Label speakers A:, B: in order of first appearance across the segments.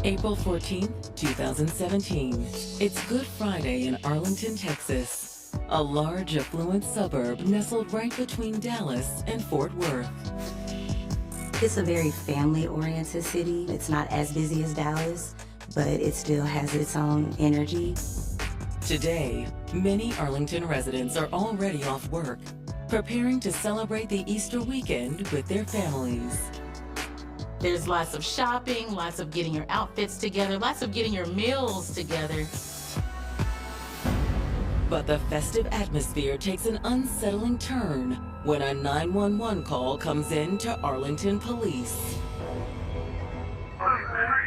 A: April 14th, 2017. It's Good Friday in Arlington, Texas, a large, affluent suburb nestled right between Dallas and Fort Worth.
B: It's a very family-oriented city. It's not as busy as Dallas, but it still has its own energy.
A: Today, many Arlington residents are already off work, preparing to celebrate the Easter weekend with their families.
C: There's lots of shopping, lots of getting your outfits together, lots of getting your meals together.
A: But the festive atmosphere takes an unsettling turn when a 911 call comes in to Arlington Police.
D: Hi,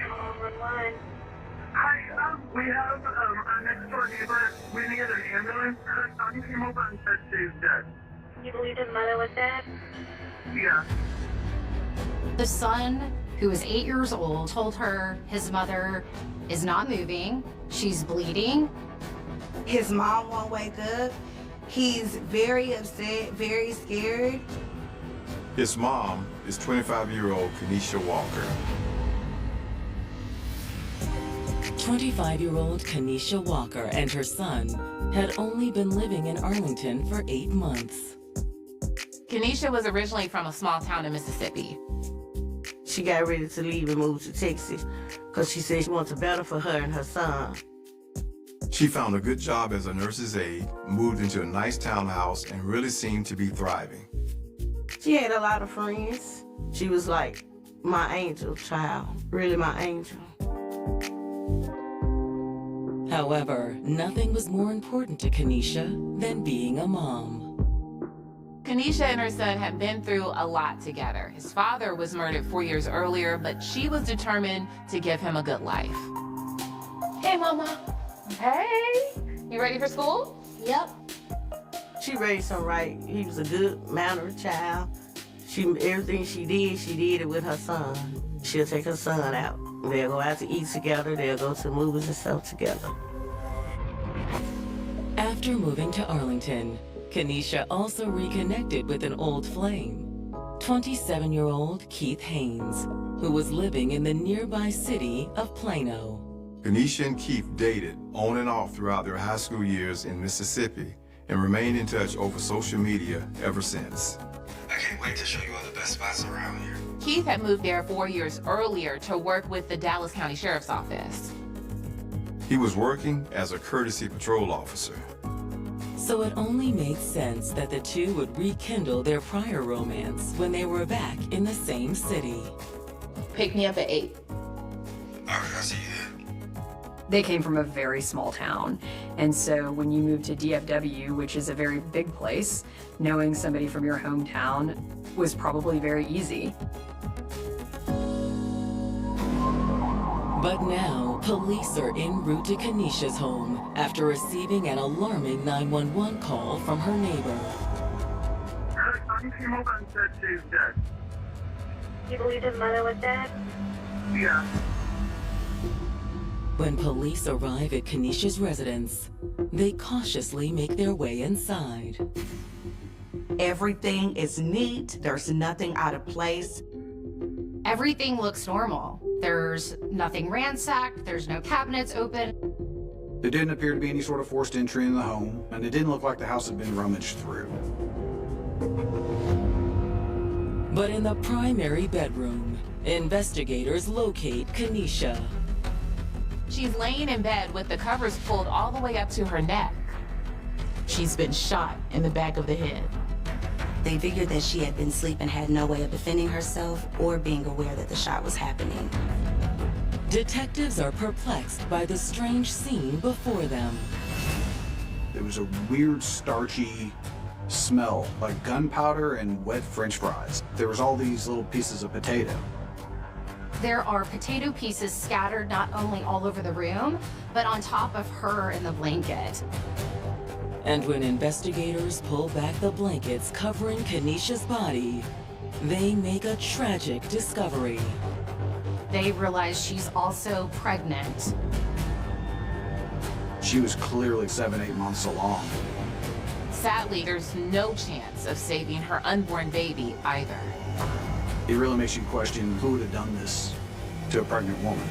D: we have a next door neighbor. We need an ambulance. Her son came over and said she's dead.
E: You believe his mother was dead?
D: Yeah.
F: The son, who is 8 years old, told her his mother is not moving, she's bleeding.
G: His mom won't wake up. He's very upset, very scared.
H: His mom is 25-year-old Kenesha Walker.
A: 25-year-old Kenesha Walker and her son had only been living in Arlington for 8 months.
C: Kenesha was originally from a small town in Mississippi.
I: She got ready to leave and move to Texas because she said she wants it better for her and her son.
H: She found a good job as a nurse's aide, moved into a nice townhouse, and really seemed to be thriving.
I: She had a lot of friends. She was like my angel child, really my angel.
A: However, nothing was more important to Kenesha than being a mom.
C: Kenesha and her son had been through a lot together. His father was murdered 4 years earlier, but she was determined to give him a good life. Hey, Mama. Hey, you ready for school?
F: Yep.
I: She raised him right. He was a good mannered child. Everything she did it with her son. She'll take her son out. They'll go out to eat together. They'll go to movies and stuff together.
A: After moving to Arlington, Kenesha also reconnected with an old flame, 27-year-old Keith Haynes, who was living in the nearby city of Plano.
H: Kenesha and Keith dated on and off throughout their high school years in Mississippi and remained in touch over social media ever since.
J: I can't wait to show you all the best spots around here.
C: Keith had moved there 4 years earlier to work with the Dallas County Sheriff's Office.
H: He was working as a courtesy patrol officer.
A: So it only made sense that the two would rekindle their prior romance when they were back in the same city.
C: Pick me up at 8.
J: All right, I'll see you then.
K: They came from a very small town, and so when you move to DFW, which is a very big place, knowing somebody from your hometown was probably very easy.
A: But now, police are en route to Kenesha's home after receiving an alarming 911 call from her neighbor.
D: Her son came over and said she's dead.
E: You believe his mother was dead?
D: Yeah.
A: When police arrive at Kenesha's residence, they cautiously make their way inside.
G: Everything is neat. There's nothing out of place.
F: Everything looks normal. There's nothing ransacked, there's no cabinets open.
L: There didn't appear to be any sort of forced entry in the home, and it didn't look like the house had been rummaged through.
A: But in the primary bedroom, investigators locate Kenesha.
C: She's laying in bed with the covers pulled all the way up to her neck. She's been shot in the back of the head.
B: They figured that she had been asleep and had no way of defending herself or being aware that the shot was happening.
A: Detectives are perplexed by the strange scene before them.
L: There was a weird, starchy smell, like gunpowder and wet French fries. There was all these little pieces of potato.
F: There are potato pieces scattered not only all over the room, but on top of her in the blanket.
A: And when investigators pull back the blankets covering Kenesha's body, they make a tragic discovery.
F: They realize she's also pregnant.
L: She was clearly 7-8 months along.
C: Sadly, there's no chance of saving her unborn baby either.
L: It really makes you question who would have done this to a pregnant woman.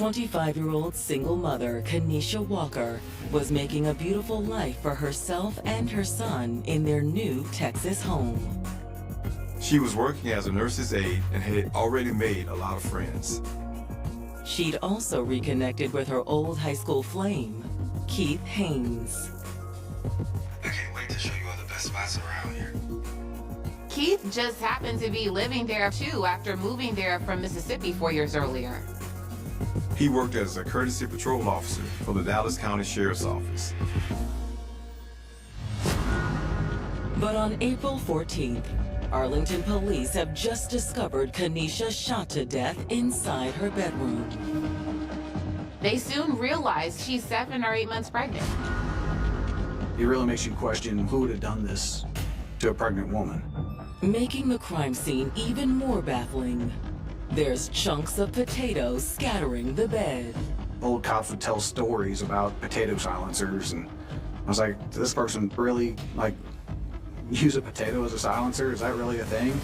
A: 25-year-old single mother Kenesha Walker was making a beautiful life for herself and her son in their new Texas home.
H: She was working as a nurse's aide and had already made a lot of friends.
A: She'd also reconnected with her old high school flame, Keith Haynes.
J: I can't wait to show you all the best spots around here.
C: Keith just happened to be living there too after moving there from Mississippi 4 years earlier.
H: He worked as a courtesy patrol officer for the Dallas County Sheriff's Office.
A: But on April 14th, Arlington police have just discovered Kenesha shot to death inside her bedroom.
C: They soon realized she's 7 or 8 months pregnant.
L: It really makes you question who would have done this to a pregnant woman.
A: Making the crime scene even more baffling, there's chunks of potatoes scattering the bed.
L: Old cops would tell stories about potato silencers, and I was like, did this person really, like, use a potato as a silencer? Is that really a thing?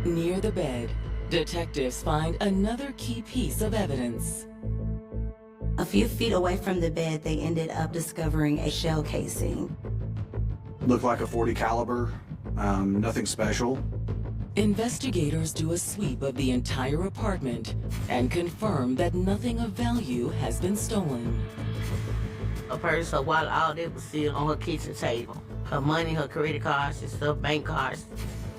A: Near the bed, detectives find another key piece of evidence.
B: A few feet away from the bed, they ended up discovering a shell casing.
L: Looked like a .40 caliber, nothing special.
A: Investigators do a sweep of the entire apartment and confirm that nothing of value has been stolen.
I: A purse, her wallet, all that was still on her kitchen table. Her money, her credit cards and stuff, bank cards.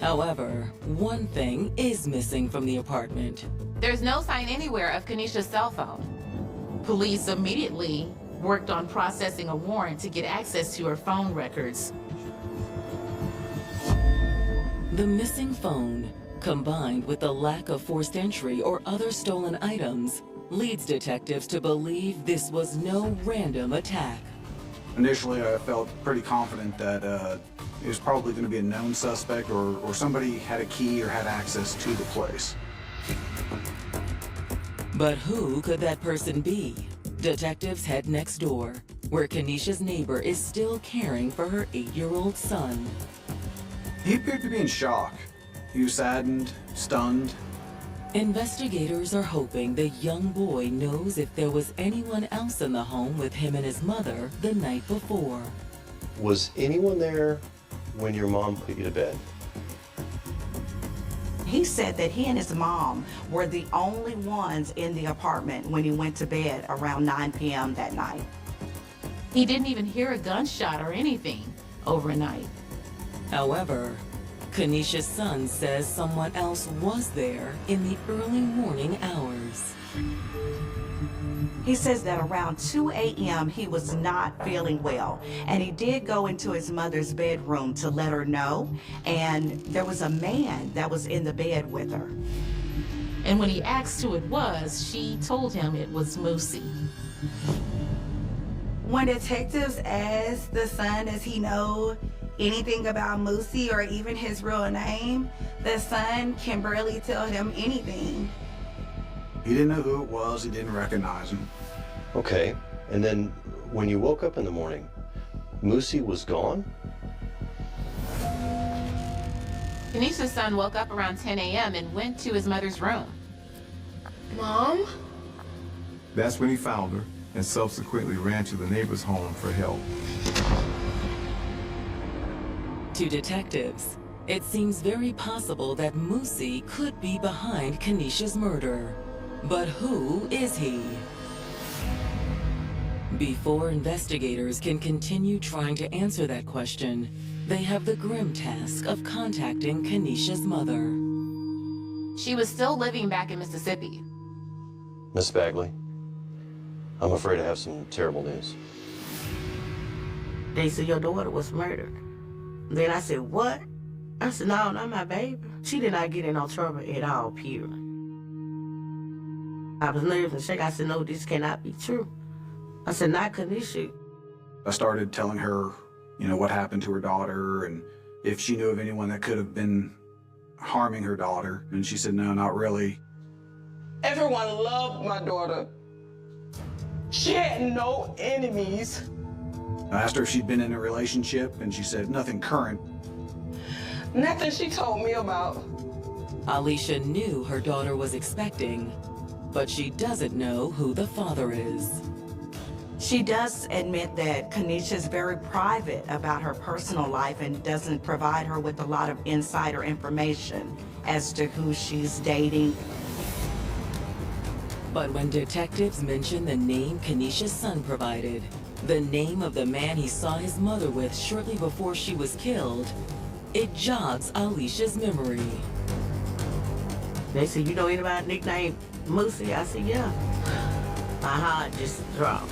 A: However, one thing is missing from the apartment.
C: There's no sign anywhere of Kenesha's cell phone. Police immediately worked on processing a warrant to get access to her phone records.
A: The missing phone, combined with the lack of forced entry or other stolen items, leads detectives to believe this was no random attack.
L: Initially, I felt pretty confident that it was probably going to be a known suspect or somebody had a key or had access to the place.
A: But who could that person be? Detectives head next door, where Kenesha's neighbor is still caring for her 8-year-old son.
L: He appeared to be in shock. He was saddened, stunned.
A: Investigators are hoping the young boy knows if there was anyone else in the home with him and his mother the night before.
M: Was anyone there when your mom put you to bed?
G: He said that he and his mom were the only ones in the apartment when he went to bed around 9 p.m. that night.
C: He didn't even hear a gunshot or anything overnight.
A: However, Kenesha's son says someone else was there in the early morning hours.
G: He says that around 2 a.m. he was not feeling well, and he did go into his mother's bedroom to let her know, and there was a man that was in the bed with her.
C: And when he asked who it was, she told him it was Moosey.
G: When detectives asked the son, does he know anything about Moosey or even his real name, the son can barely tell him anything.
L: He didn't know who it was, he didn't recognize him.
M: Okay, and then when you woke up in the morning, Moosey was gone?
C: Kenesha's son woke up around 10 a.m. and went to his mother's room.
E: Mom?
H: That's when he found her and subsequently ran to the neighbor's home for help.
A: To detectives, it seems very possible that Moosey could be behind Kenesha's murder. But who is he? Before investigators can continue trying to answer that question, they have the grim task of contacting Kenesha's mother.
C: She was still living back in Mississippi.
M: Miss Bagley, I'm afraid I have some terrible news.
I: They said your daughter was murdered. Then I said, what? I said, no, not my baby. She did not get in no trouble at all, period. I was nervous and shaking. I said, no, this cannot be true. I said, not Kenesha.
L: I started telling her, you know, what happened to her daughter and if she knew of anyone that could have been harming her daughter. And she said, no, not really.
N: Everyone loved my daughter. She had no enemies.
L: I asked her if she'd been in a relationship, and she said nothing current.
N: Nothing she told me about.
A: Alicia knew her daughter was expecting, but she doesn't know who the father is.
G: She does admit that Kenesha's very private about her personal life and doesn't provide her with a lot of insider information as to who she's dating.
A: But when detectives mention the name Kenesha's son provided, the name of the man he saw his mother with shortly before she was killed, it jogs Alicia's memory.
I: They said, you know anybody nicknamed Moosey? I said, yeah. My heart just dropped.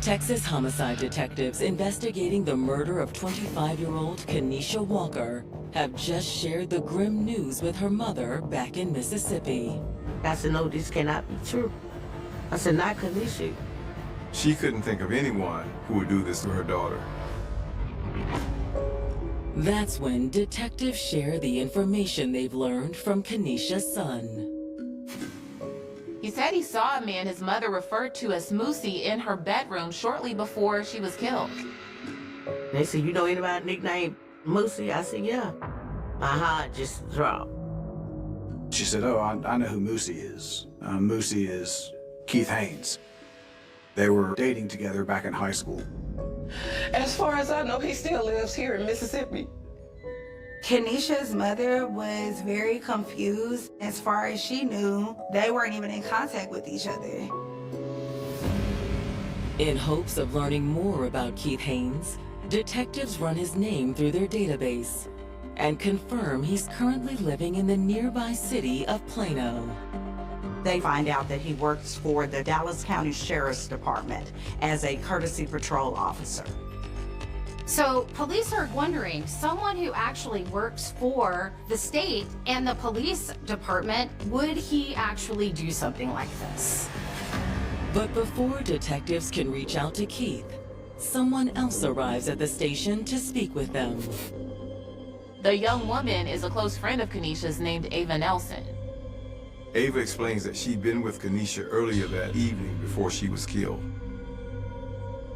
A: Texas homicide detectives investigating the murder of 25-year-old Kenesha Walker have just shared the grim news with her mother back in Mississippi.
I: I said, no, this cannot be true. I said, not Kenesha.
H: She couldn't think of anyone who would do this to her daughter.
A: That's when detectives share the information they've learned from Kenesha's son.
C: He said he saw a man his mother referred to as Moosey in her bedroom shortly before she was killed.
I: They said, you know anybody nicknamed Moosey? I said, yeah. My heart just dropped.
L: She said, oh, I know who Moosey is. Moosey is Keith Haynes. They were dating together back in high school.
N: As far as I know, he still lives here in Mississippi.
B: Kenesha's mother was very confused. As far as she knew, they weren't even in contact with each other.
A: In hopes of learning more about Keith Haynes, detectives run his name through their database and confirm he's currently living in the nearby city of Plano.
G: They find out that he works for the Dallas County Sheriff's Department as a courtesy patrol officer.
F: So police are wondering, someone who actually works for the state and the police department, would he actually do something like this?
A: But before detectives can reach out to Keith, someone else arrives at the station to speak with them.
C: The young woman is a close friend of Kenesha's named Ava Nelson.
H: Ava explains that she'd been with Kenesha earlier that evening before she was killed.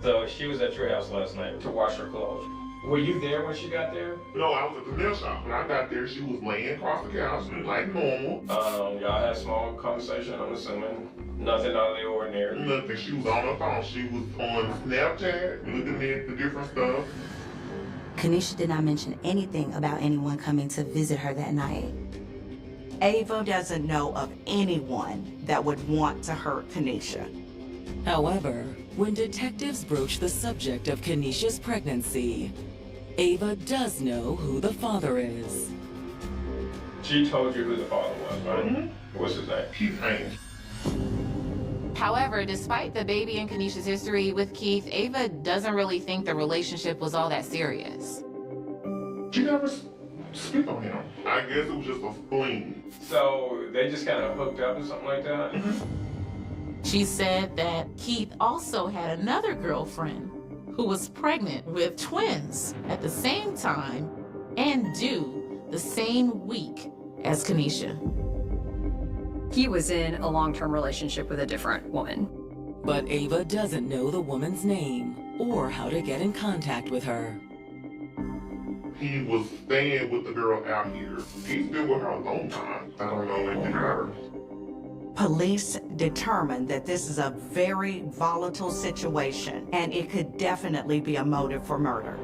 O: So she was at your house last night to wash her clothes. Were you there when she got there?
D: No, I was at the nail shop. When I got there, she was laying across the couch like normal.
O: Y'all had a small conversation, I'm assuming. Nothing out of the ordinary.
D: Nothing. She was on her phone. She was on Snapchat, looking at the different stuff.
B: Kenesha did not mention anything about anyone coming to visit her that night.
G: Ava doesn't know of anyone that would want to hurt Kenesha.
A: However, when detectives broach the subject of Kenesha's pregnancy, Ava does know who the father is.
O: She told you who the father was, right?
D: Mm-hmm.
O: What's his name?
D: Keith Haynes.
C: However, despite the baby and Kenesha's history with Keith, Ava doesn't really think the relationship was all that serious.
D: She never speak on him. I guess it was just a fling.
O: So they just kind of hooked up or something like that?
D: Mm-hmm.
C: She said that Keith also had another girlfriend who was pregnant with twins at the same time and due the same week as Kenesha.
K: He was in a long-term relationship with a different woman.
A: But Ava doesn't know the woman's name or how to get in contact with her.
D: He was staying with the girl out here. He's been with her a long time. I don't know anything about her.
G: Police determined that this is a very volatile situation and it could definitely be a motive for murder.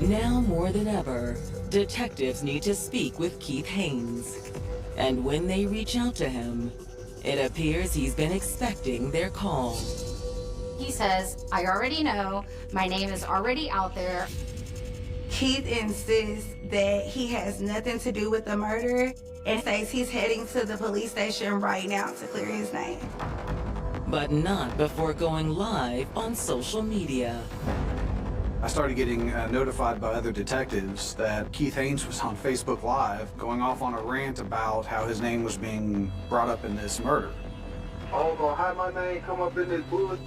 A: Now more than ever, detectives need to speak with Keith Haynes. And when they reach out to him, it appears he's been expecting their call.
F: He says, I already know, my name is already out there.
B: Keith insists that he has nothing to do with the murder and says he's heading to the police station right now to clear his name.
A: But not before going live on social media.
L: I started getting notified by other detectives that Keith Haynes was on Facebook Live going off on a rant about how his name was being brought up in this murder.
P: I don't know how my name come up in this book.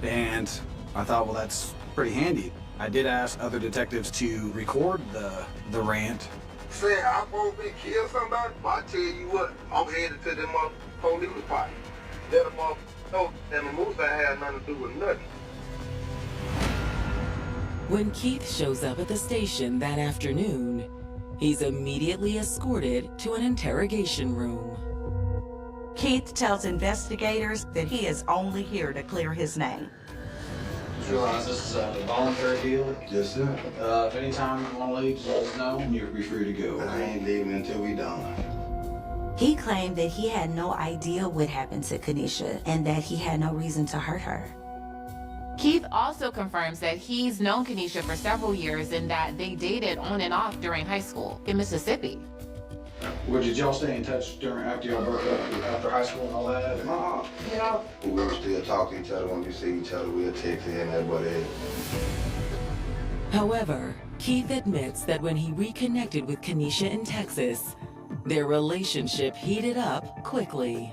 L: And I thought, well, that's pretty handy. I did ask other detectives to record the rant.
P: Say I'm supposed to kill somebody? I tell you what, I'm headed to them police department. Let them know that the moose ain't had nothing to do with nothing.
A: When Keith shows up at the station that afternoon, he's immediately escorted to an interrogation room.
G: Keith tells investigators that he is only here to clear his name.
L: Just realize this is a voluntary deal.
P: Yes, sir.
L: If anytime you want to leave, just let us know and you'll be free to go.
P: I ain't leaving until we done.
Q: He claimed that he had no idea what happened to Kanisha and that he had no reason to hurt her.
C: Keith also confirms that he's known Kanisha for several years and that they dated on and off during high school in Mississippi.
L: Well, did y'all stay in touch after y'all broke up, after high school and all that?
P: We were still talking to each other when we see each other. We'll text and everybody.
A: However, Keith admits that when he reconnected with Kanisha in Texas, their relationship heated up quickly.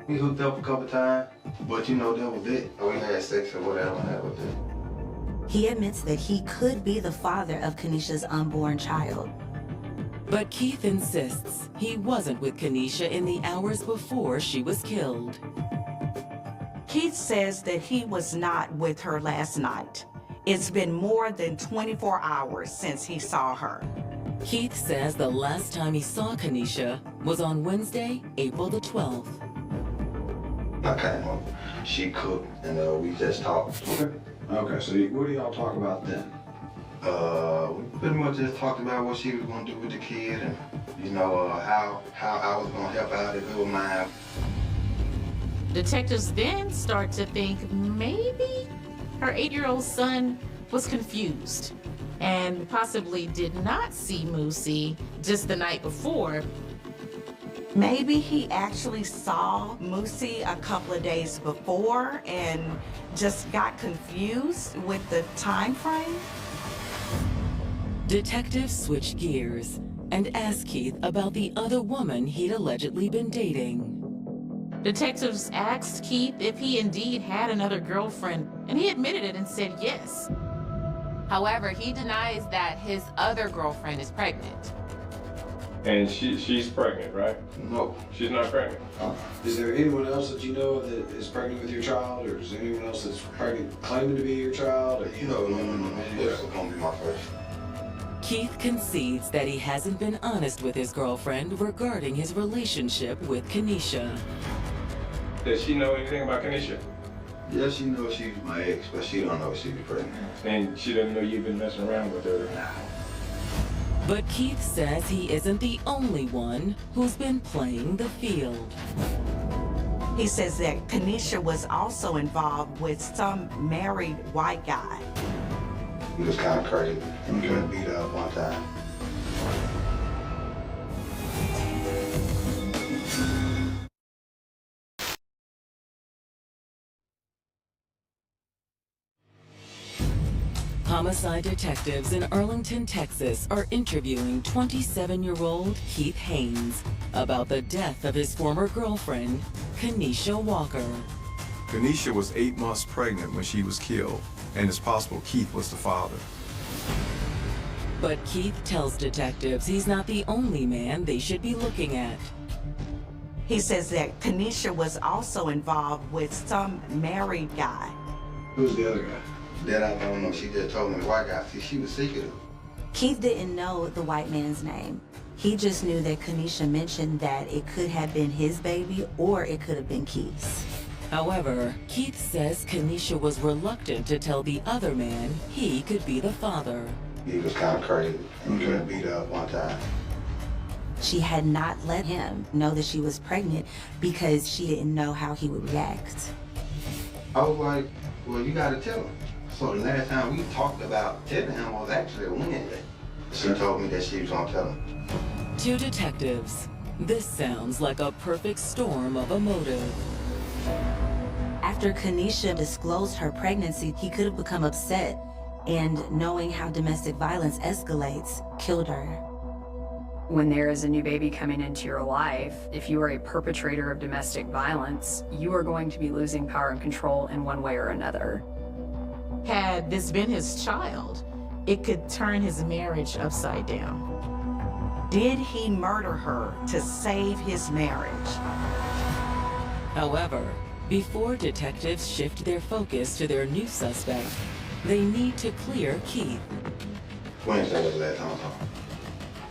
P: We hooked up a couple times, but that was it. We had sex or whatever, and that was it.
Q: He admits that he could be the father of Kanisha's unborn child.
A: But Keith insists he wasn't with Kanisha in the hours before she was killed.
G: Keith says that he was not with her last night. It's been more than 24 hours since he saw her.
A: Keith says the last time he saw Kanisha was on Wednesday, April the 12th.
P: I came home. She cooked, and we just talked.
L: Okay, so what do y'all talk about then?
P: We pretty much just talked about what she was going to do with the kid and, how I was going to help out if it was mine.
C: Detectives then start to think maybe her 8-year-old son was confused and possibly did not see Moosey just the night before.
G: Maybe he actually saw Moosey a couple of days before and just got confused with the time frame.
A: Detectives switch gears and ask Keith about the other woman he'd allegedly been dating.
C: Detectives asked Keith if he indeed had another girlfriend, and he admitted it and said yes. However, he denies that his other girlfriend is pregnant.
O: And she's pregnant, right?
P: No.
O: She's not pregnant.
L: Is there anyone else that you know that is pregnant with your child, or is there anyone else that's pregnant claiming to be your child? Or,
P: No. This is going to be my first.
A: Keith concedes that he hasn't been honest with his girlfriend regarding his relationship with Kanisha.
O: Does she know anything about Kanisha?
P: Yeah, she knows she's my ex, but she don't know she's pregnant.
O: And she doesn't know you've been messing around with her?
A: But Keith says he isn't the only one who's been playing the field.
G: He says that Kanisha was also involved with some married white guy.
P: He was kind of crazy. He couldn't beat her up one time.
A: Homicide detectives in Arlington, Texas are interviewing 27-year-old Keith Haynes about the death of his former girlfriend, Kanisha Walker.
H: Kanisha was 8 months pregnant when she was killed, and it's possible Keith was the father.
A: But Keith tells detectives he's not the only man they should be looking at.
G: He says that Kanisha was also involved with some married guy.
L: Who's the other guy?
P: That I don't know. She just told me the white guy. See, she was secretive.
Q: Keith didn't know the white man's name. He just knew that Kanisha mentioned that it could have been his baby or it could have been Keith's.
A: However, Keith says Kanisha was reluctant to tell the other man he could be the father.
P: He was kind of crazy. He couldn't beat her up one time.
Q: She had not let him know that she was pregnant because she didn't know how he would react.
P: I was like, well, you got to tell him. So the last time we talked about telling him was actually a Wednesday. She told me that she was going to tell him.
A: To detectives, this sounds like a perfect storm of a motive.
Q: After Kanisha disclosed her pregnancy, he could have become upset and, knowing how domestic violence escalates, killed her.
K: When there is a new baby coming into your life, if you are a perpetrator of domestic violence, you are going to be losing power and control in one way or another.
C: Had this been his child, it could turn his marriage upside down.
G: Did he murder her to save his marriage?
A: However, before detectives shift their focus to their new suspect, They need to clear Keith.
P: Wednesday was the last time I talked.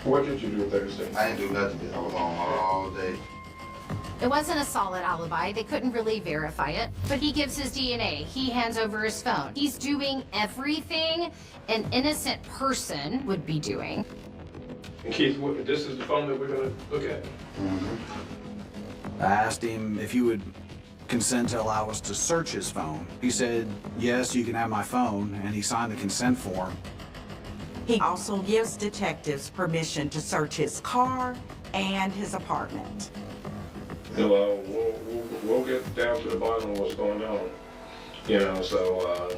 O: What did you do Thursday?
P: I didn't do nothing. I was on all day.
F: It wasn't a solid alibi. They couldn't really verify it. But he gives his DNA. He hands over his phone. He's doing everything an innocent person would be doing.
O: And Keith, this is the phone that we're gonna look at.
L: I asked him if he would consent to allow us to search his phone. He said, yes, you can have my phone, and he signed the consent form.
G: He also gives detectives permission to search his car and his apartment.
O: So we'll get down to the bottom of what's going on. You know, so,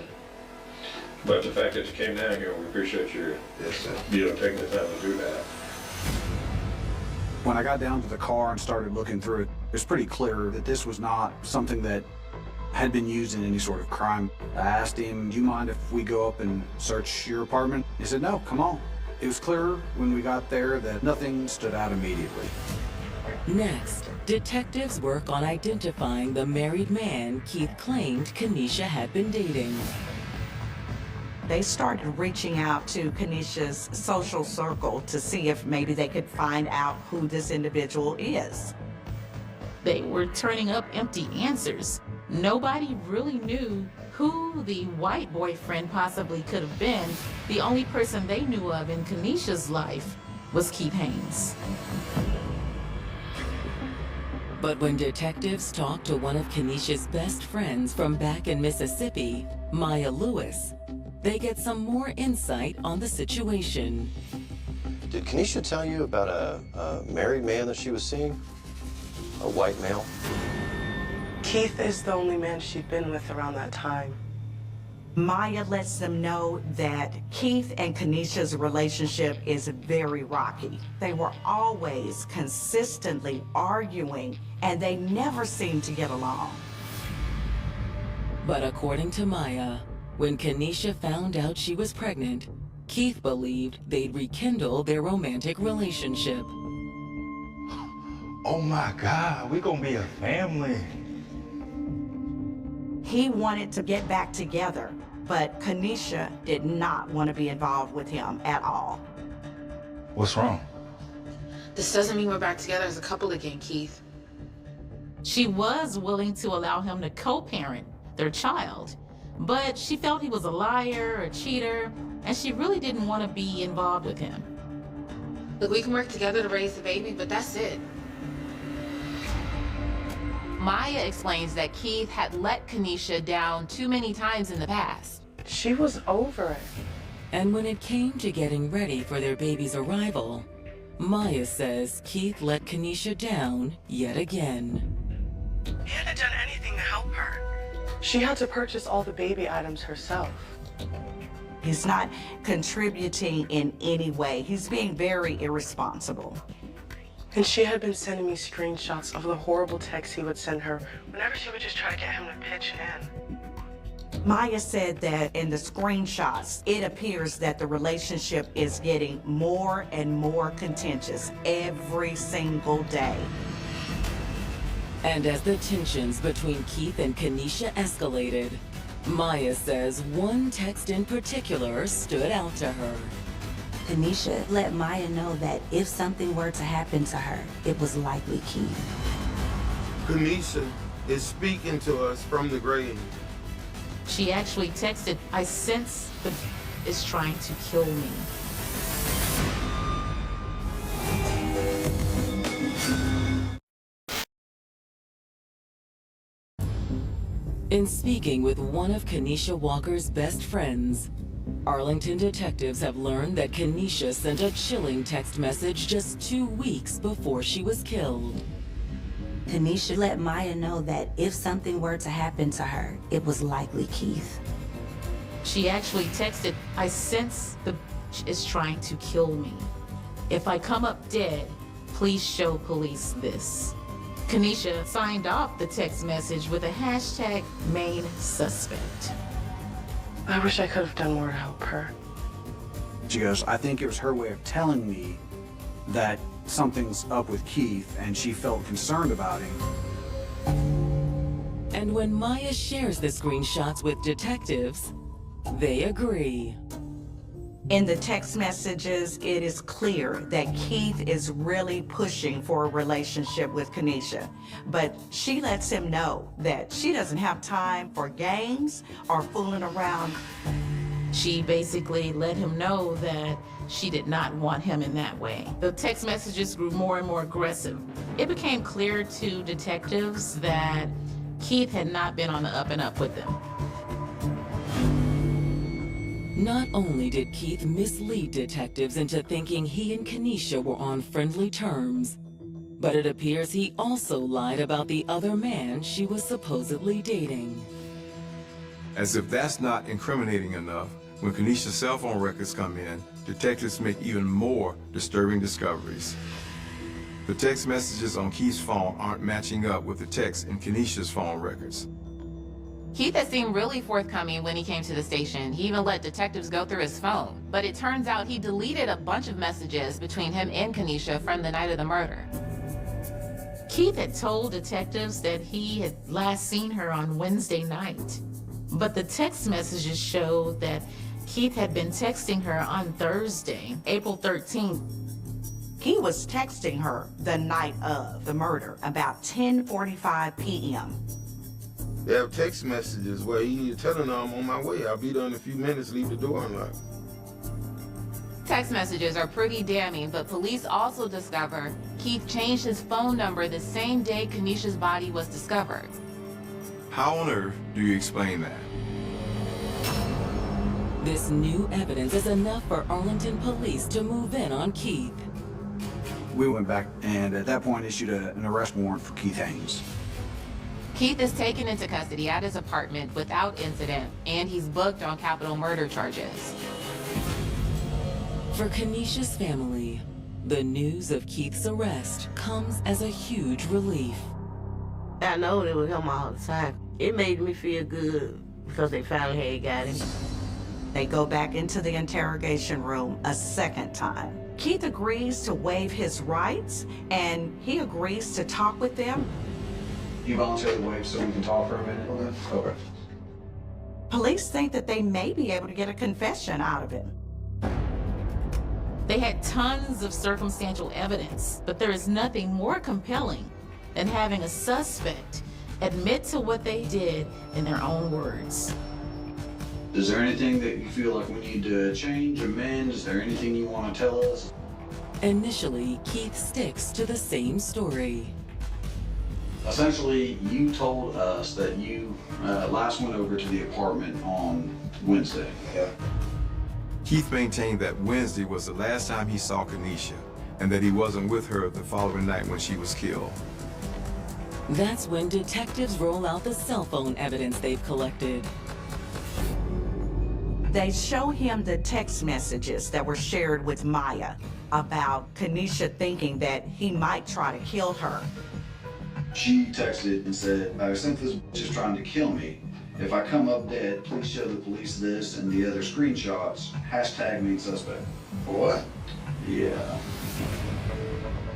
O: but the fact that you came down here, we appreciate you, taking the time to do that.
L: When I got down to the car and started looking through it, it was pretty clear that this was not something that had been used in any sort of crime. I asked him, do you mind if we go up and search your apartment? He said, no, come on. It was clear when we got there that nothing stood out immediately.
A: Next, detectives work on identifying the married man Keith claimed Kenesha had been dating.
G: They started reaching out to Kenesha's social circle to see if maybe they could find out who this individual is.
R: They were turning up empty answers. Nobody really knew who the white boyfriend possibly could have been. The only person they knew of in Kenesha's life was Keith Haynes.
A: But when detectives talk to one of Kenesha's best friends from back in Mississippi, Maya Lewis, they get some more insight on the situation.
M: Did Kenesha tell you about a married man that she was seeing? A white male?
N: Keith is the only man she'd been with around that time.
G: Maya lets them know that Keith and Kenesha's relationship is very rocky. They were always consistently arguing, and they never seemed to get along.
A: But according to Maya, when Kenesha found out she was pregnant, Keith believed they'd rekindle their romantic relationship.
S: Oh my God, we're gonna be a family.
G: He wanted to get back together, but Kenesha did not want to be involved with him at all.
S: What's wrong?
R: This doesn't mean we're back together as a couple again, Keith. She was willing to allow him to co-parent their child, but she felt he was a liar, a cheater, and she really didn't want to be involved with him.
C: Look, we can work together to raise the baby, but that's it. Maya explains that Keith had let Kenesha down too many times in the past.
N: She was over it.
A: And when it came to getting ready for their baby's arrival, Maya says Keith let Kenesha down yet again.
N: He hadn't done anything to help her. She had to purchase all the baby items herself.
G: He's not contributing in any way. He's being very irresponsible.
N: And she had been sending me screenshots of the horrible texts he would send her whenever she would just try to get him to pitch in.
G: Maya said that in the screenshots, it appears that the relationship is getting more and more contentious every single day.
A: And as the tensions between Keith and Kenesha escalated, Maya says one text in particular stood out to her.
Q: Kenesha let Maya know that if something were to happen to her, it was likely Keith.
T: Kenesha is speaking to us from the grave.
R: She actually texted, "I sense the is trying to kill me."
A: In speaking with one of Kenesha Walker's best friends, Arlington detectives have learned that Kenesha sent a chilling text message just 2 weeks before she was killed.
Q: Kenesha let Maya know that if something were to happen to her, it was likely Keith.
R: She actually texted, "I sense the is trying to kill me. If I come up dead, please show police this." Kenesha signed off the text message with a hashtag main suspect.
N: I wish I could have done more to help her.
L: She goes, I think it was her way of telling me that something's up with Keith and she felt concerned about him.
A: And when Maya shares the screenshots with detectives, They agree.
G: In the text messages, it is clear that Keith is really pushing for a relationship with Kenesha, but she lets him know that she doesn't have time for games or fooling around.
R: She basically let him know that she did not want him in that way. The text messages grew more and more aggressive. It became clear to detectives that Keith had not been on the up and up with them.
A: Not only did Keith mislead detectives into thinking he and Kenesha were on friendly terms, but it appears he also lied about the other man she was supposedly dating.
H: As if that's not incriminating enough, when Kenesha's cell phone records come in, detectives make even more disturbing discoveries. The text messages on Keith's phone aren't matching up with the text in Kenesha's phone records.
C: Keith had seemed really forthcoming when he came to the station. He even let detectives go through his phone. But it turns out he deleted a bunch of messages between him and Kenesha from the night of the murder.
R: Keith had told detectives that he had last seen her on Wednesday night, but the text messages showed that Keith had been texting her on Thursday, April 13th.
G: He was texting her the night of the murder, about 10:45 p.m.
T: They have text messages where you're telling her I'm on my way. I'll be there in a few minutes, leave the door unlocked.
C: Text messages are pretty damning, but police also discover Keith changed his phone number the same day Kenesha's body was discovered.
H: How on earth do you explain that?
A: This new evidence is enough for Arlington police to move in on Keith.
L: We went back and at that point issued an arrest warrant for Keith Haynes.
C: Keith is taken into custody at his apartment without incident, and he's booked on capital murder charges.
A: For Kenesha's family, the news of Keith's arrest comes as a huge relief.
I: I know they would come all the time. It made me feel good because they finally had got him.
G: They go back into the interrogation room a second time. Keith agrees to waive his rights, and he agrees to talk with them.
L: You voluntarily waive so we can talk for a minute? Okay.
G: Police think that they may be able to get a confession out of him.
R: They had tons of circumstantial evidence, but there is nothing more compelling than having a suspect admit to what they did in their own words.
L: Is there anything that you feel like we need to change, amend? Is there anything you want to tell us?
A: Initially, Keith sticks to the same story.
L: Essentially, you told us that you last went over to the apartment on Wednesday.
H: Yeah. Keith maintained that Wednesday was the last time he saw Kenesha, and that he wasn't with her the following night when she was killed.
A: That's when detectives roll out the cell phone evidence they've collected.
G: They show him the text messages that were shared with Maya about Kenesha thinking that he might try to kill her.
L: She texted and said, I sent this just trying to kill me. If I come up dead, please show the police this and the other screenshots. Hashtag main suspect.
T: What?
L: Yeah.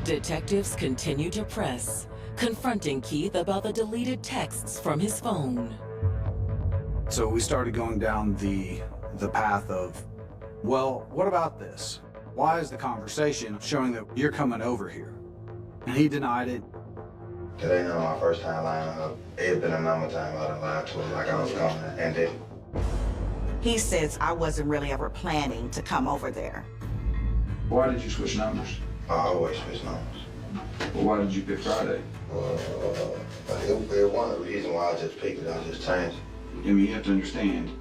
A: Detectives continue to press, confronting Keith about the deleted texts from his phone.
L: So we started going down the path of, well, what about this? Why is the conversation showing that you're coming over here? And he denied it.
P: It ain't not my first time lying up. It had been a number of times I done lied to her like I was coming and didn't.
G: He says, I wasn't really ever planning to come over there.
L: Why did you switch numbers?
P: I always switch numbers.
L: Well, why did you pick Friday?
P: It wasn't the reason why I just picked it, I just changed it.
L: I mean, you have to understand,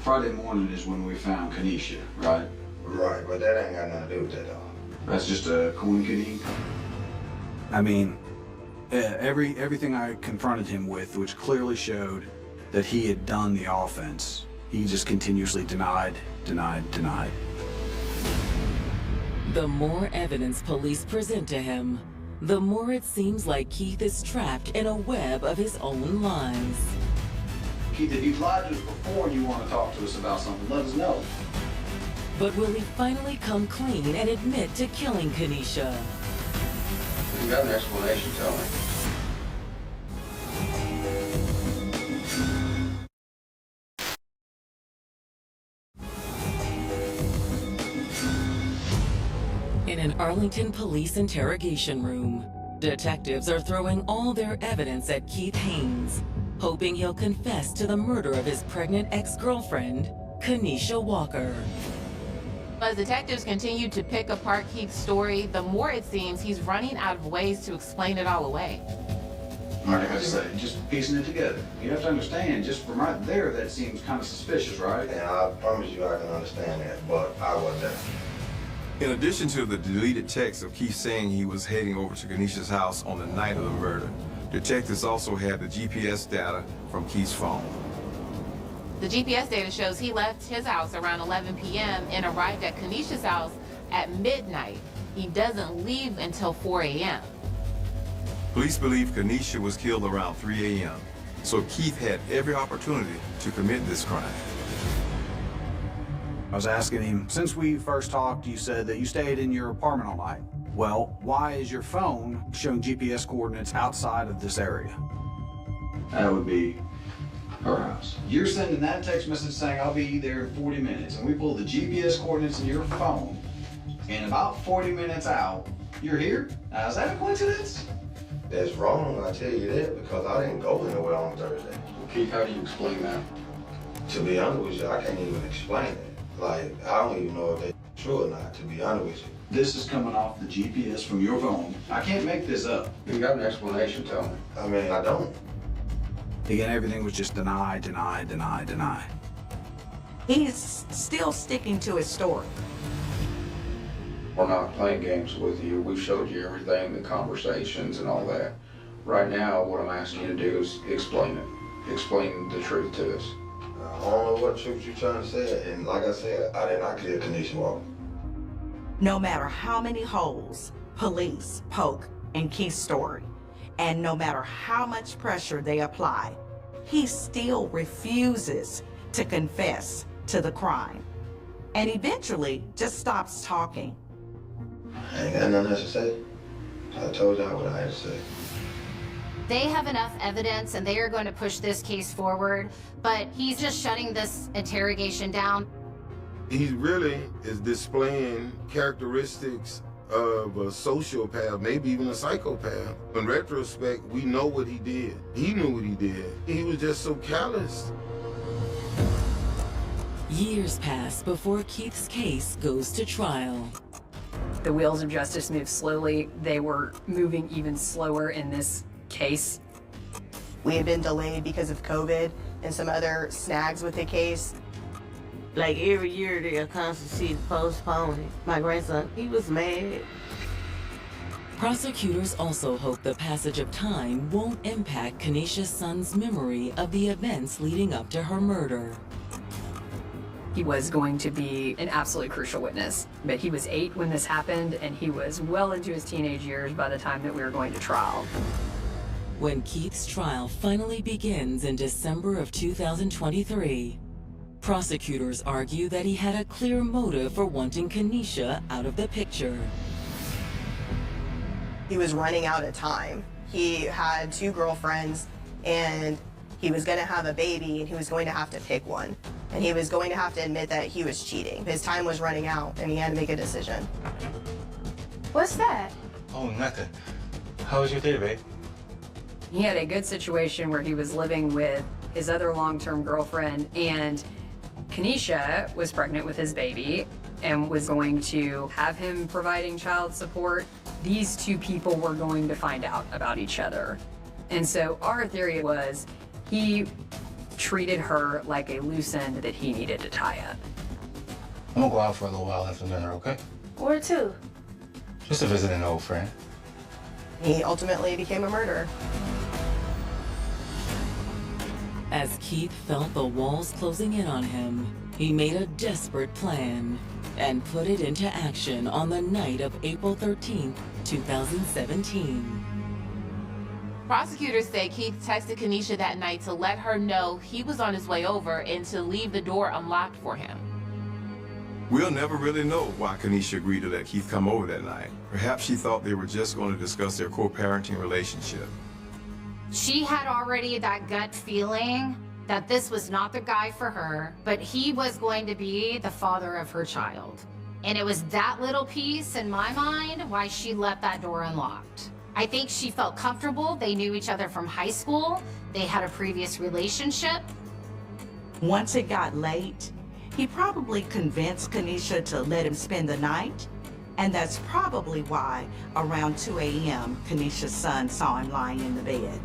L: Friday morning is when we found Kenesha, right?
P: Right, but that ain't got nothing to do with that though.
L: That's just a coincidence. I mean, everything I confronted him with, which clearly showed that he had done the offense, he just continuously denied.
A: The more evidence police present to him, the more it seems like Keith is trapped in a web of his own lies.
L: Keith, if you've lied to us before and you want to talk to us about something, let us know.
A: But will he finally come clean and admit to killing Kenesha?
P: If you got an explanation, tell me.
A: In an Arlington police interrogation room, detectives are throwing all their evidence at Keith Haynes, hoping he'll confess to the murder of his pregnant ex-girlfriend, Kenesha Walker.
C: As detectives continue to pick apart Keith's story, the more it seems he's running out of ways to explain it all away.
L: Like I say, just piecing it together. You have to understand, just from right there, that seems kind of suspicious, right?
P: And I promise you I can understand that, but I wasn't there.
H: In addition to the deleted text of Keith saying he was heading over to Kenesha's house on the night of the murder, detectives also had the GPS data from Keith's phone.
C: The GPS data shows he left his house around 11 p.m. and arrived at Kenesha's house at midnight. He doesn't leave until 4 a.m.
H: Police believe Kenesha was killed around 3 a.m., so Keith had every opportunity to commit this crime.
L: I was asking him, since we first talked, you said that you stayed in your apartment all night. Well, why is your phone showing GPS coordinates outside of this area? That would be her house. You're sending that text message saying, I'll be there in 40 minutes, and we pull the GPS coordinates in your phone, and about 40 minutes out, you're here? Now, is that a coincidence?
P: That's wrong, I tell you that, because I didn't go anywhere on Thursday.
L: Keith, how do you explain that?
P: To be honest with you, I can't even explain it. Like, I don't even know if that's true or not, to be honest with you.
L: This is coming off the GPS from your phone. I can't make this up. You got an explanation, tell me.
P: I mean, I don't.
L: Again, everything was just deny, deny, deny, deny.
G: He's still sticking to his story.
U: We're not playing games with you. We showed you everything, the conversations and all that. Right now, what I'm asking you to do is explain it. Explain the truth to us.
P: I don't know what truth you're trying to say, and like I said, I did not kill Kenesha Walker.
G: No matter how many holes police poke in Keith's story, and no matter how much pressure they apply, he still refuses to confess to the crime, and eventually just stops talking.
P: I ain't got nothing else to say. I told y'all what I had to say.
F: They have enough evidence and they are going to push this case forward, but he's just shutting this interrogation down.
T: He really is displaying characteristics of a sociopath, maybe even a psychopath. In retrospect, we know what he did. He knew what he did. He was just so callous.
A: Years pass before Keith's case goes to trial.
K: The wheels of justice move slowly. They were moving even slower in this case.
N: We had been delayed because of COVID and some other snags with the case.
I: Like every year they'll constantly postpone it. My grandson, he was mad.
A: Prosecutors also hope the passage of time won't impact Kenesha's son's memory of the events leading up to her murder.
K: He was going to be an absolutely crucial witness, but he was 8 when this happened, and he was well into his teenage years by the time that we were going to trial.
A: When Keith's trial finally begins in December of 2023, prosecutors argue that he had a clear motive for wanting Kenesha out of the picture.
N: He was running out of time. He had 2 girlfriends and he was gonna have a baby and he was going to have to pick one. And he was going to have to admit that he was cheating. His time was running out and he had to make a decision.
S: What's that? Oh, nothing. How was your day, babe?
K: He had a good situation where he was living with his other long-term girlfriend, and Kenesha was pregnant with his baby and was going to have him providing child support. These 2 people were going to find out about each other. And so our theory was he treated her like a loose end that he needed to tie up.
S: I'm gonna go out for a little while after dinner, okay?
N: Where to?
S: Just to visit an old friend.
N: He ultimately became a murderer.
A: As Keith felt the walls closing in on him, he made a desperate plan and put it into action on the night of April 13th, 2017.
C: Prosecutors say Keith texted Kenesha that night to let her know he was on his way over and to leave the door unlocked for him.
H: We'll never really know why Kenesha agreed to let Keith come over that night. Perhaps she thought they were just going to discuss their co-parenting relationship.
F: She had already that gut feeling that this was not the guy for her, but he was going to be the father of her child. And it was that little piece, in my mind, why she left that door unlocked. I think she felt comfortable. They knew each other from high school. They had a previous relationship.
G: Once it got late, he probably convinced Kenesha to let him spend the night. And that's probably why, around 2 a.m., Kenesha's son saw him lying in the bed.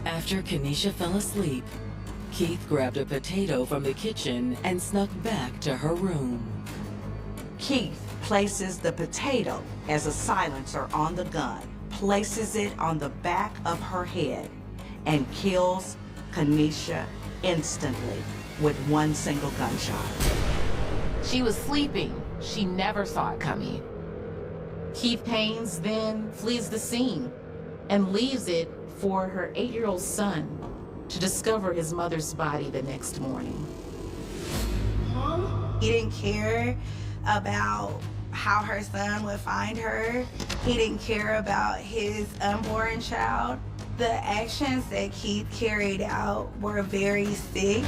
A: After Kenesha fell asleep, Keith grabbed a potato from the kitchen and snuck back to her room.
G: Keith places the potato as a silencer on the gun, places it on the back of her head, and kills Kenesha instantly with one single gunshot.
R: She was sleeping. She never saw it coming. Keith Haynes then flees the scene and leaves it for her 8-year-old son to discover his mother's body the next morning.
B: He didn't care about how her son would find her. He didn't care about his unborn child. The actions that Keith carried out were very sick.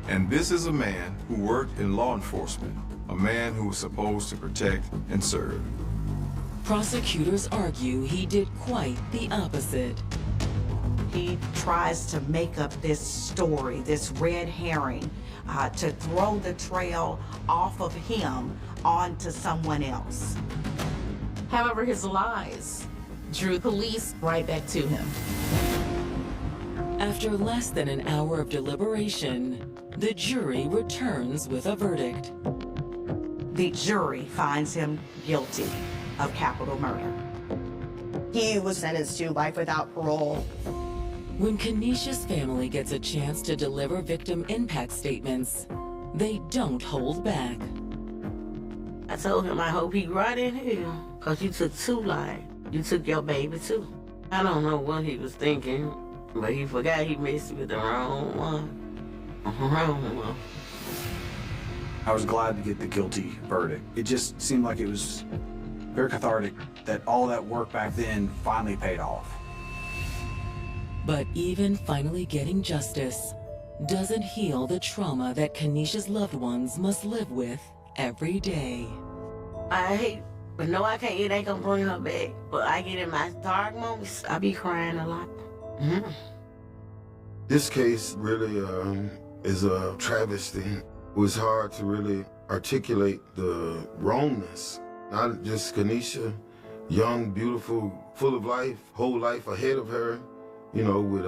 H: And this is a man who worked in law enforcement, a man who was supposed to protect and serve.
A: Prosecutors argue he did quite the opposite.
G: He tries to make up this story, this red herring, to throw the trail off of him onto someone else.
R: However, his lies drew police right back to him.
A: After less than an hour of deliberation, the jury returns with a verdict.
G: The jury finds him guilty of capital murder.
N: He was sentenced to life without parole.
A: When Kenesha's family gets a chance to deliver victim impact statements, they don't hold back.
I: I told him I hope he right in here, because you took 2 lives. You took your baby too. I don't know what he was thinking, but he forgot he messed with the wrong one. Wrong one.
L: I was glad to get the guilty verdict. It just seemed like it was very cathartic that all that work back then finally paid off.
A: But even finally getting justice doesn't heal the trauma that Kenesha's loved ones must live with every day.
I: I hate, but no, I can't. It ain't gonna bring her back. But I get in my dark moments, I be crying a lot.
T: This case really is a travesty. It was hard to really articulate the wrongness. Not just Kenesha, young, beautiful, full of life, whole life ahead of her, you know, with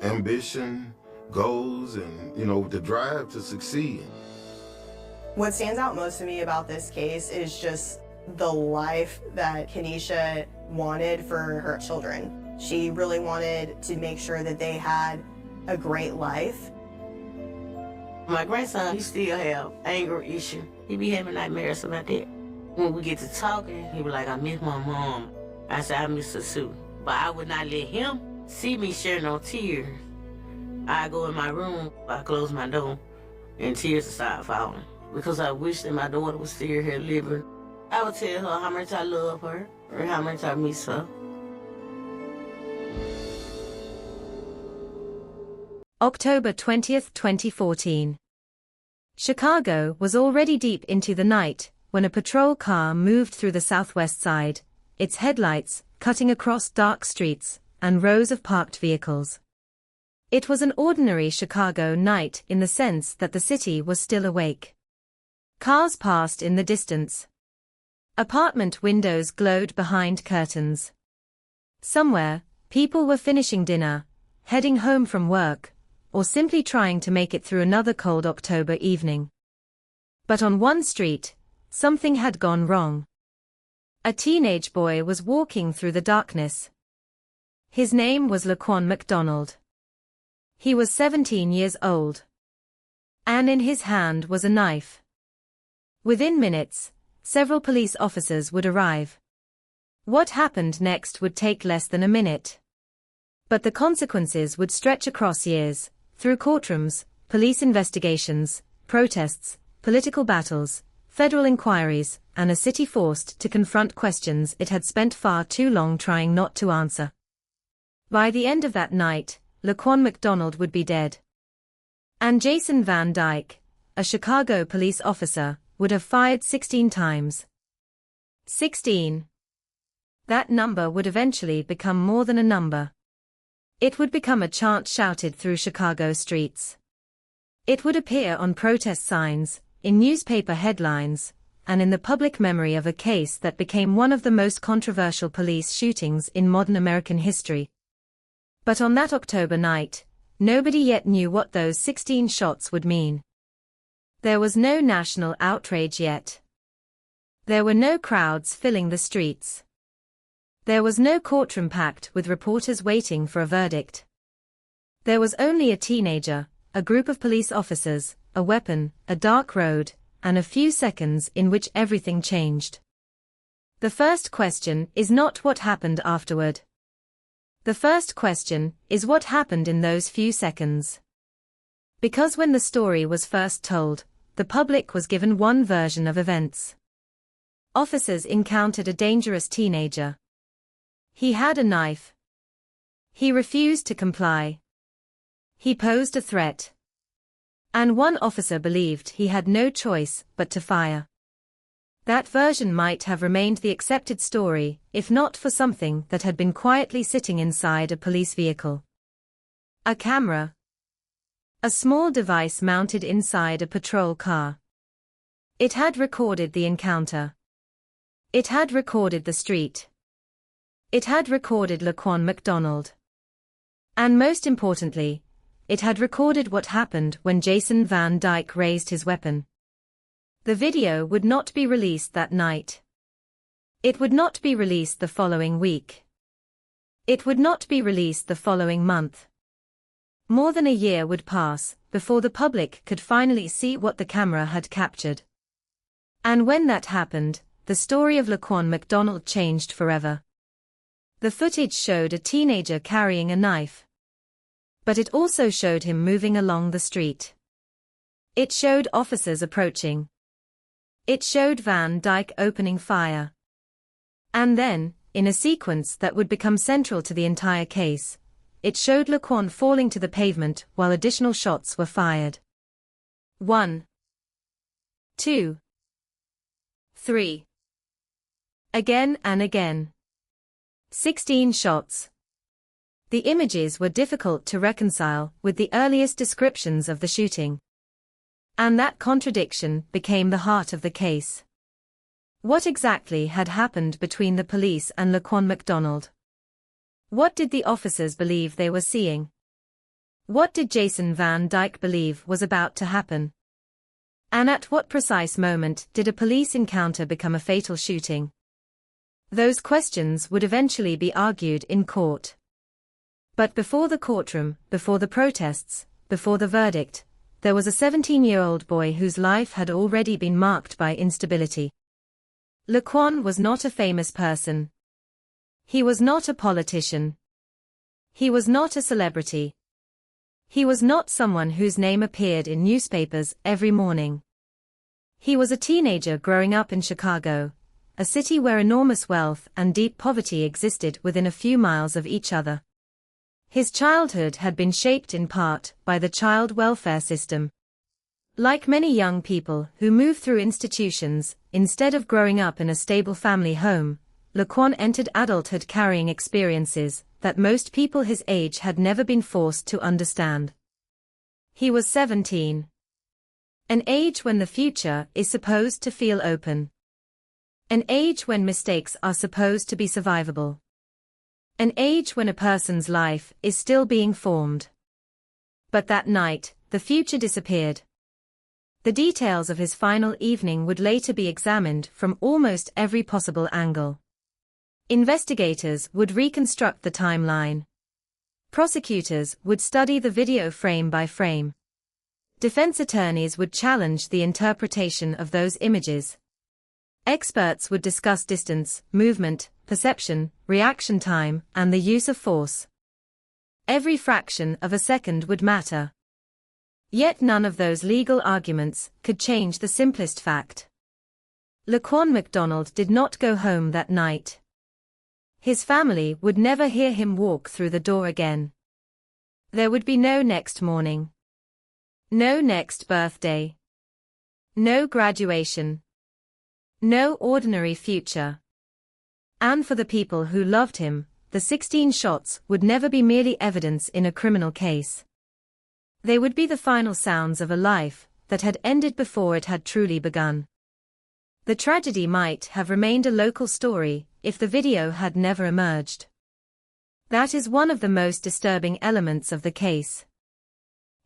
T: ambition, goals, and, you know, the drive to succeed.
N: What stands out most to me about this case is just the life that Kenesha wanted for her children. She really wanted to make sure that they had a great life.
I: My grandson, he still have anger issue. He be having nightmares about that. When we get to talking, he be like, I miss my mom. I said, I miss her too. But I would not let him see me share no tears. I go in my room, I close my door, and tears start falling. Because I wish that my daughter was still here living. I would tell her how much I love her, or how much I miss her.
J: October 20th, 2014. Chicago was already deep into the night when a patrol car moved through the southwest side, its headlights cutting across dark streets and rows of parked vehicles. It was an ordinary Chicago night in the sense that the city was still awake. Cars passed in the distance. Apartment windows glowed behind curtains. Somewhere, people were finishing dinner, heading home from work, or simply trying to make it through another cold October evening. But on one street, something had gone wrong. A teenage boy was walking through the darkness. His name was Laquan McDonald. He was 17 years old. And in his hand was a knife. Within minutes, several police officers would arrive. What happened next would take less than a minute. But the consequences would stretch across years, through courtrooms, police investigations, protests, political battles, federal inquiries, and a city forced to confront questions it had spent far too long trying not to answer. By the end of that night, Laquan McDonald would be dead. And Jason Van Dyke, a Chicago police officer, would have fired 16 times. 16. That number would eventually become more than a number. It would become a chant shouted through Chicago streets. It would appear on protest signs, in newspaper headlines, and in the public memory of a case that became one of the most controversial police shootings in modern American history. But on that October night, nobody yet knew what those 16 shots would mean. There was no national outrage yet. There were no crowds filling the streets. There was no courtroom packed with reporters waiting for a verdict. There was only a teenager, a group of police officers, a weapon, a dark road, and a few seconds in which everything changed. The first question is not what happened afterward. The first question is what happened in those few seconds. Because when the story was first told, the public was given one version of events. Officers encountered a dangerous teenager. He had a knife. He refused to comply. He posed a threat. And one officer believed he had no choice but to fire. That version might have remained the accepted story, if not for something that had been quietly sitting inside a police vehicle. A camera. A small device mounted inside a patrol car. It had recorded the encounter. It had recorded the street. It had recorded Laquan McDonald. And most importantly, it had recorded what happened when Jason Van Dyke raised his weapon. The video would not be released that night. It would not be released the following week. It would not be released the following month. More than a year would pass before the public could finally see what the camera had captured. And when that happened, the story of Laquan McDonald changed forever. The footage showed a teenager carrying a knife. But it also showed him moving along the street. It showed officers approaching. It showed Van Dyke opening fire. And then, in a sequence that would become central to the entire case, it showed Laquan falling to the pavement while additional shots were fired. 1, 2, 3. Again and again. 16 shots. The images were difficult to reconcile with the earliest descriptions of the shooting. And that contradiction became the heart of the case. What exactly had happened between the police and Laquan McDonald? What did the officers believe they were seeing? What did Jason Van Dyke believe was about to happen? And at what precise moment did a police encounter become a fatal shooting? Those questions would eventually be argued in court. But before the courtroom, before the protests, before the verdict, there was a 17-year-old boy whose life had already been marked by instability. Laquan was not a famous person. He was not a politician. He was not a celebrity. He was not someone whose name appeared in newspapers every morning. He was a teenager growing up in Chicago, a city where enormous wealth and deep poverty existed within a few miles of each other. His childhood had been shaped in part by the child welfare system. Like many young people who move through institutions, instead of growing up in a stable family home, Laquan entered adulthood carrying experiences that most people his age had never been forced to understand. He was 17. An age when the future is supposed to feel open. An age when mistakes are supposed to be survivable. An age when a person's life is still being formed. But that night, the future disappeared. The details of his final evening would later be examined from almost every possible angle. Investigators would reconstruct the timeline. Prosecutors would study the video frame by frame. Defense attorneys would challenge the interpretation of those images. Experts would discuss distance, movement, perception, reaction time, and the use of force. Every fraction of a second would matter. Yet none of those legal arguments could change the simplest fact. Laquan McDonald did not go home that night. His family would never hear him walk through the door again. There would be no next morning. No next birthday. No graduation. No ordinary future. And for the people who loved him, the 16 shots would never be merely evidence in a criminal case. They would be the final sounds of a life that had ended before it had truly begun. The tragedy might have remained a local story if the video had never emerged. That is one of the most disturbing elements of the case.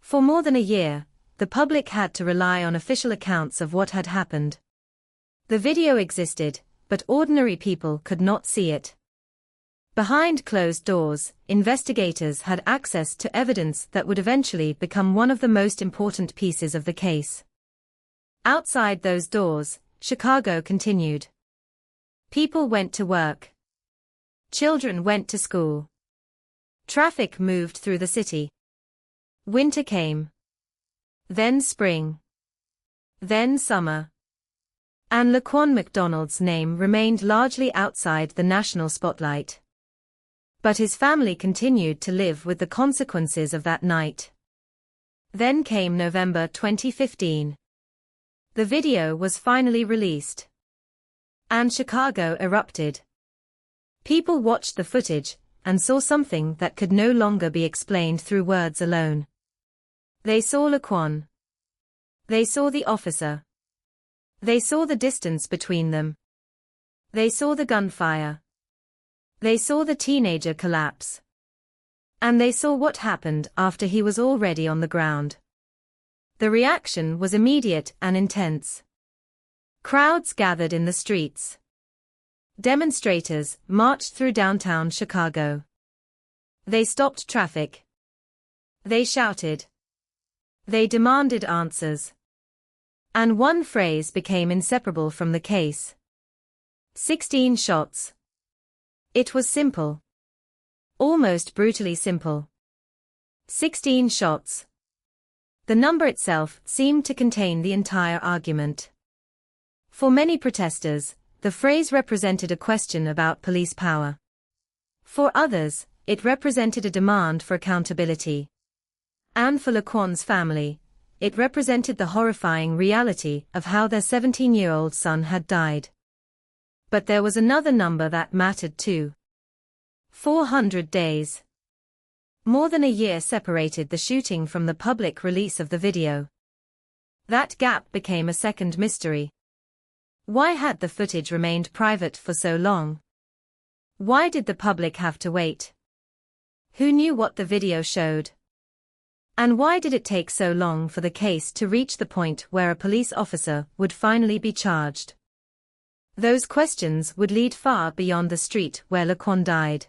J: For more than a year, the public had to rely on official accounts of what had happened. The video existed, but ordinary people could not see it. Behind closed doors, investigators had access to evidence that would eventually become one of the most important pieces of the case. Outside those doors, Chicago continued. People went to work. Children went to school. Traffic moved through the city. Winter came. Then spring. Then summer. And Laquan McDonald's name remained largely outside the national spotlight. But his family continued to live with the consequences of that night. Then came November 2015. The video was finally released. And Chicago erupted. People watched the footage and saw something that could no longer be explained through words alone. They saw Laquan. They saw the officer. They saw the distance between them. They saw the gunfire. They saw the teenager collapse. And they saw what happened after he was already on the ground. The reaction was immediate and intense. Crowds gathered in the streets. Demonstrators marched through downtown Chicago. They stopped traffic. They shouted. They demanded answers. And one phrase became inseparable from the case. 16 shots. It was simple. Almost brutally simple. 16 shots. The number itself seemed to contain the entire argument. For many protesters, the phrase represented a question about police power. For others, it represented a demand for accountability. And for Laquan's family, it represented the horrifying reality of how their 17-year-old son had died. But there was another number that mattered too. 400 days. More than a year separated the shooting from the public release of the video. That gap became a second mystery. Why had the footage remained private for so long? Why did the public have to wait? Who knew what the video showed? And why did it take so long for the case to reach the point where a police officer would finally be charged? Those questions would lead far beyond the street where Laquan died.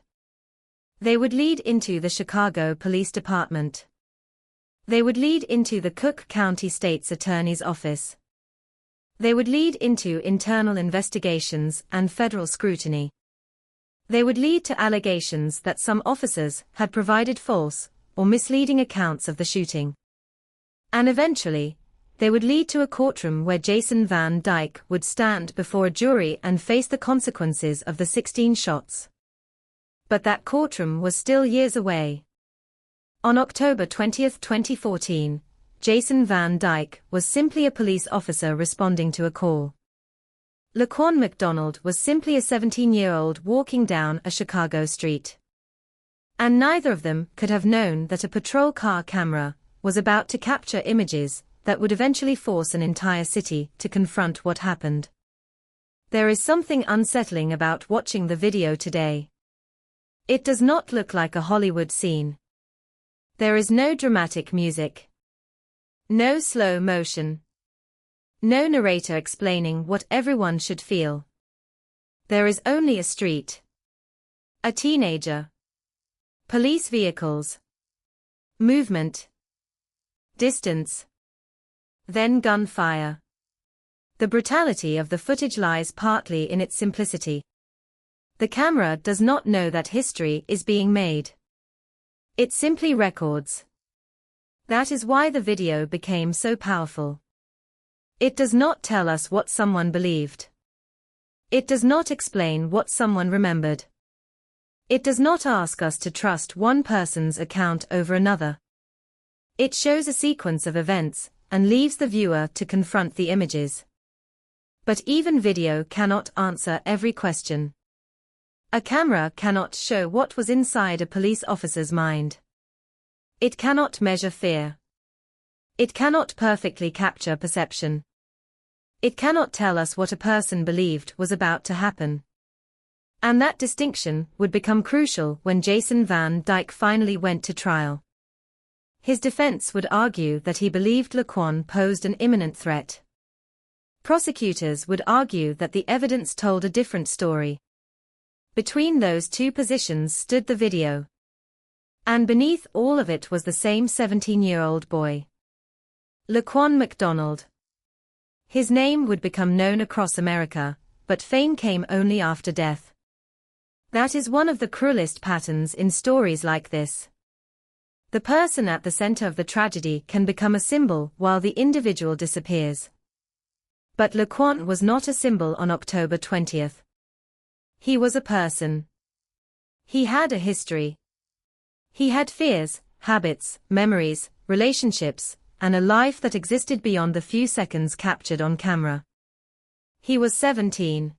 J: They would lead into the Chicago Police Department. They would lead into the Cook County State's Attorney's Office. They would lead into internal investigations and federal scrutiny. They would lead to allegations that some officers had provided false or misleading accounts of the shooting. And eventually, they would lead to a courtroom where Jason Van Dyke would stand before a jury and face the consequences of the 16 shots. But that courtroom was still years away. On October 20, 2014, Jason Van Dyke was simply a police officer responding to a call. Laquan McDonald was simply a 17-year-old walking down a Chicago street. And neither of them could have known that a patrol car camera was about to capture images that would eventually force an entire city to confront what happened. There is something unsettling about watching the video today. It does not look like a Hollywood scene. There is no dramatic music. No slow motion. No narrator explaining what everyone should feel. There is only a street. A teenager. Police vehicles. Movement. Distance. Then gunfire. The brutality of the footage lies partly in its simplicity. The camera does not know that history is being made. It simply records. That is why the video became so powerful. It does not tell us what someone believed. It does not explain what someone remembered. It does not ask us to trust one person's account over another. It shows a sequence of events and leaves the viewer to confront the images. But even video cannot answer every question. A camera cannot show what was inside a police officer's mind. It cannot measure fear. It cannot perfectly capture perception. It cannot tell us what a person believed was about to happen. And that distinction would become crucial when Jason Van Dyke finally went to trial. His defense would argue that he believed Laquan posed an imminent threat. Prosecutors would argue that the evidence told a different story. Between those two positions stood the video. And beneath all of it was the same 17-year-old boy. Laquan McDonald. His name would become known across America, but fame came only after death. That is one of the cruelest patterns in stories like this. The person at the center of the tragedy can become a symbol while the individual disappears. But Laquan was not a symbol on October 20th. He was a person. He had a history. He had fears, habits, memories, relationships, and a life that existed beyond the few seconds captured on camera. He was 17.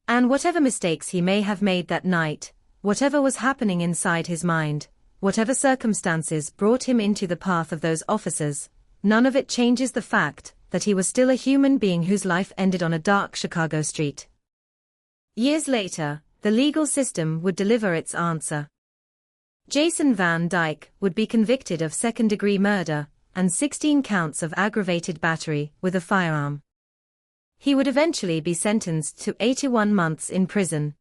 J: And whatever mistakes he may have made that night, whatever was happening inside his mind, whatever circumstances brought him into the path of those officers, none of it changes the fact that he was still a human being whose life ended on a dark Chicago street. Years later, the legal system would deliver its answer. Jason Van Dyke would be convicted of second-degree murder and 16 counts of aggravated battery with a firearm. He would eventually be sentenced to 81 months in prison.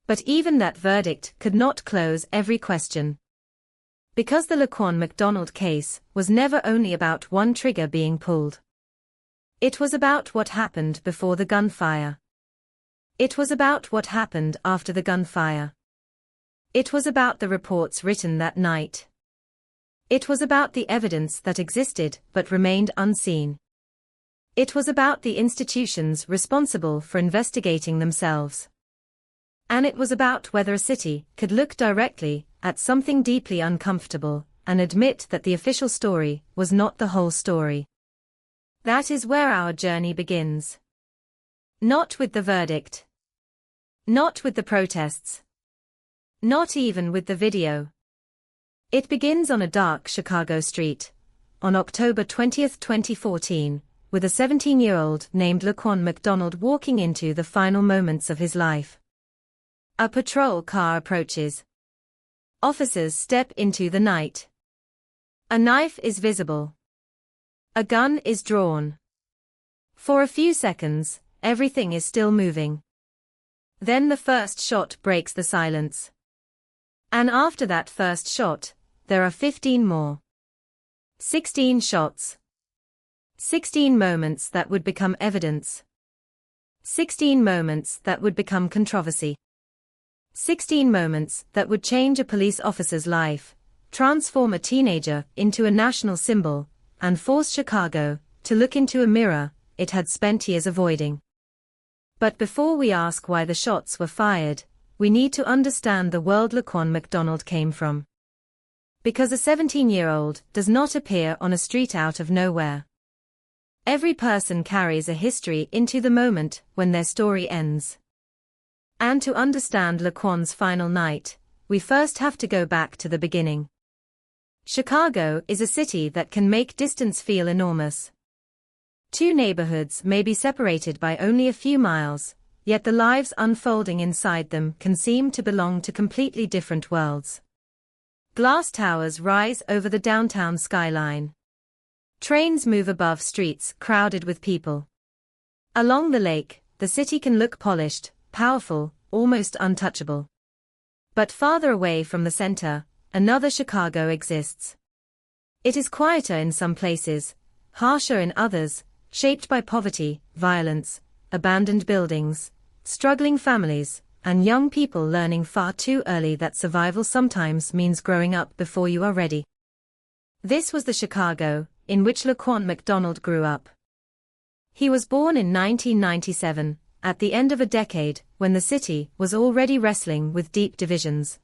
J: But even that verdict could not close every question. Because the Laquan McDonald case was never only about one trigger being pulled. It was about what happened before the gunfire. It was about what happened after the gunfire. It was about the reports written that night. It was about the evidence that existed but remained unseen. It was about the institutions responsible for investigating themselves. And it was about whether a city could look directly at something deeply uncomfortable and admit that the official story was not the whole story. That is where our journey begins. Not with the verdict. Not with the protests. Not even with the video. It begins on a dark Chicago street, on October 20, 2014, with a 17-year-old named Laquan McDonald walking into the final moments of his life. A patrol car approaches. Officers step into the night. A knife is visible. A gun is drawn. For a few seconds, everything is still moving. Then the first shot breaks the silence. And after that first shot, there are 15 more. 16 shots. 16 moments that would become evidence. 16 moments that would become controversy. 16 moments that would change a police officer's life, transform a teenager into a national symbol, and force Chicago to look into a mirror it had spent years avoiding. But before we ask why the shots were fired, we need to understand the world Laquan McDonald came from. Because a 17-year-old does not appear on a street out of nowhere. Every person carries a history into the moment when their story ends. And to understand Laquan's final night, we first have to go back to the beginning. Chicago is a city that can make distance feel enormous. Two neighborhoods may be separated by only a few miles, yet the lives unfolding inside them can seem to belong to completely different worlds. Glass towers rise over the downtown skyline. Trains move above streets crowded with people. Along the lake, the city can look polished, powerful, almost untouchable. But farther away from the center, another Chicago exists. It is quieter in some places, harsher in others, shaped by poverty, violence, abandoned buildings, struggling families, and young people learning far too early that survival sometimes means growing up before you are ready. This was the Chicago in which Laquan McDonald grew up. He was born in 1997, at the end of a decade when the city was already wrestling with deep divisions.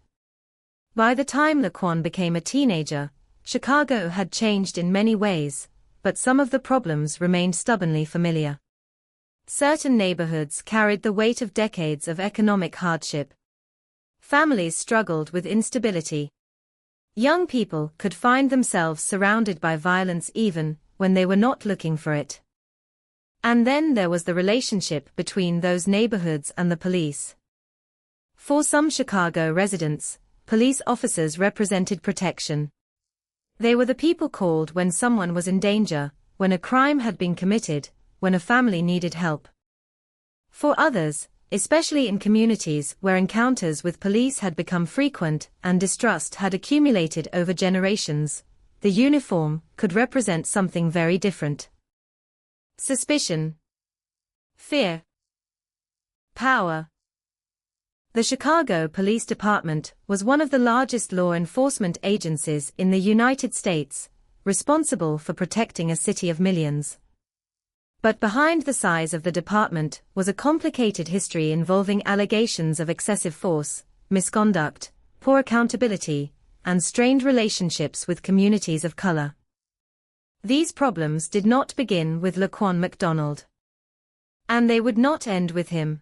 J: By the time Laquan became a teenager, Chicago had changed in many ways, but some of the problems remained stubbornly familiar. Certain neighborhoods carried the weight of decades of economic hardship. Families struggled with instability. Young people could find themselves surrounded by violence even when they were not looking for it. And then there was the relationship between those neighborhoods and the police. For some Chicago residents, police officers represented protection. They were the people called when someone was in danger, when a crime had been committed, when a family needed help. For others, especially in communities where encounters with police had become frequent and distrust had accumulated over generations, the uniform could represent something very different. Suspicion, fear, power. The Chicago Police Department was one of the largest law enforcement agencies in the United States, responsible for protecting a city of millions. But behind the size of the department was a complicated history involving allegations of excessive force, misconduct, poor accountability, and strained relationships with communities of color. These problems did not begin with Laquan McDonald. And they would not end with him.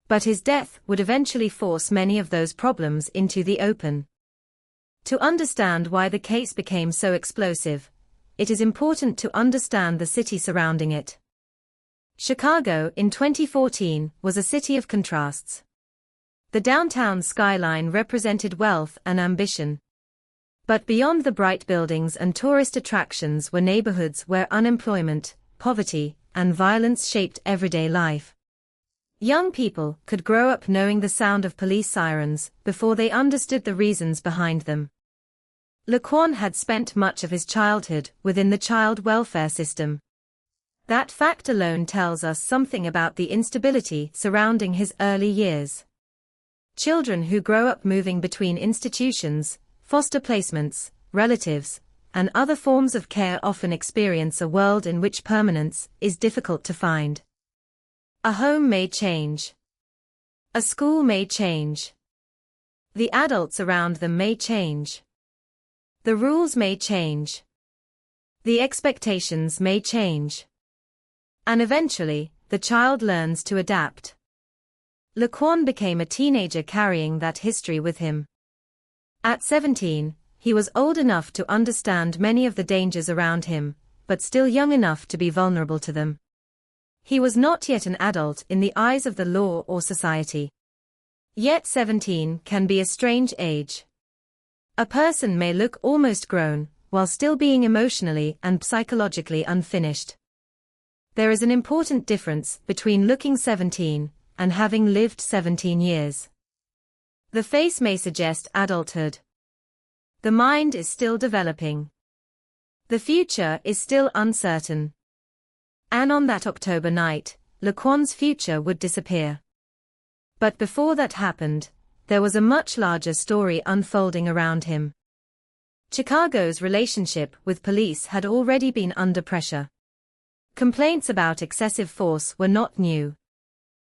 J: But his death would eventually force many of those problems into the open. To understand why the case became so explosive, it is important to understand the city surrounding it. Chicago in 2014 was a city of contrasts. The downtown skyline represented wealth and ambition. But beyond the bright buildings and tourist attractions were neighborhoods where unemployment, poverty, and violence shaped everyday life. Young people could grow up knowing the sound of police sirens before they understood the reasons behind them. Laquan had spent much of his childhood within the child welfare system. That fact alone tells us something about the instability surrounding his early years. Children who grow up moving between institutions, foster placements, relatives, and other forms of care often experience a world in which permanence is difficult to find. A home may change. A school may change. The adults around them may change. The rules may change. The expectations may change. And eventually, the child learns to adapt. Laquan became a teenager carrying that history with him. At 17, he was old enough to understand many of the dangers around him, but still young enough to be vulnerable to them. He was not yet an adult in the eyes of the law or society. Yet 17 can be a strange age. A person may look almost grown, while still being emotionally and psychologically unfinished. There is an important difference between looking 17 and having lived 17 years. The face may suggest adulthood. The mind is still developing. The future is still uncertain. And on that October night, Laquan's future would disappear. But before that happened, there was a much larger story unfolding around him. Chicago's relationship with police had already been under pressure. Complaints about excessive force were not new.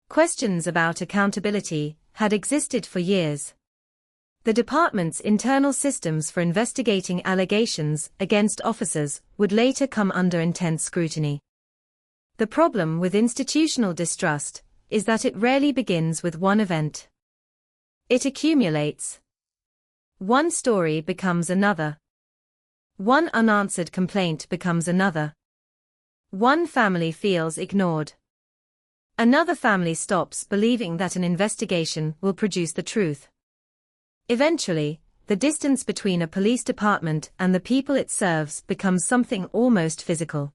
J: Questions about accountability had existed for years. The department's internal systems for investigating allegations against officers would later come under intense scrutiny. The problem with institutional distrust is that it rarely begins with one event. It accumulates. One story becomes another. One unanswered complaint becomes another. One family feels ignored. Another family stops believing that an investigation will produce the truth. Eventually, the distance between a police department and the people it serves becomes something almost physical.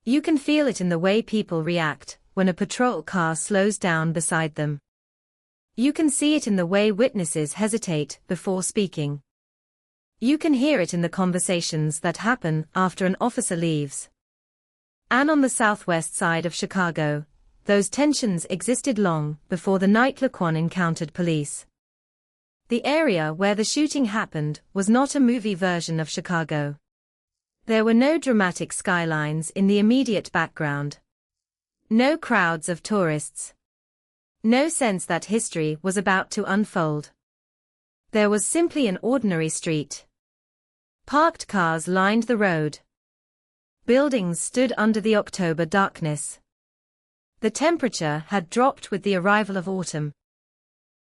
J: You can feel it in the way people react when a patrol car slows down beside them. You can see it in the way witnesses hesitate before speaking. You can hear it in the conversations that happen after an officer leaves. And on the southwest side of Chicago, those tensions existed long before the night Laquan encountered police. The area where the shooting happened was not a movie version of Chicago. There were no dramatic skylines in the immediate background. No crowds of tourists. No sense that history was about to unfold. There was simply an ordinary street. Parked cars lined the road. Buildings stood under the October darkness. The temperature had dropped with the arrival of autumn.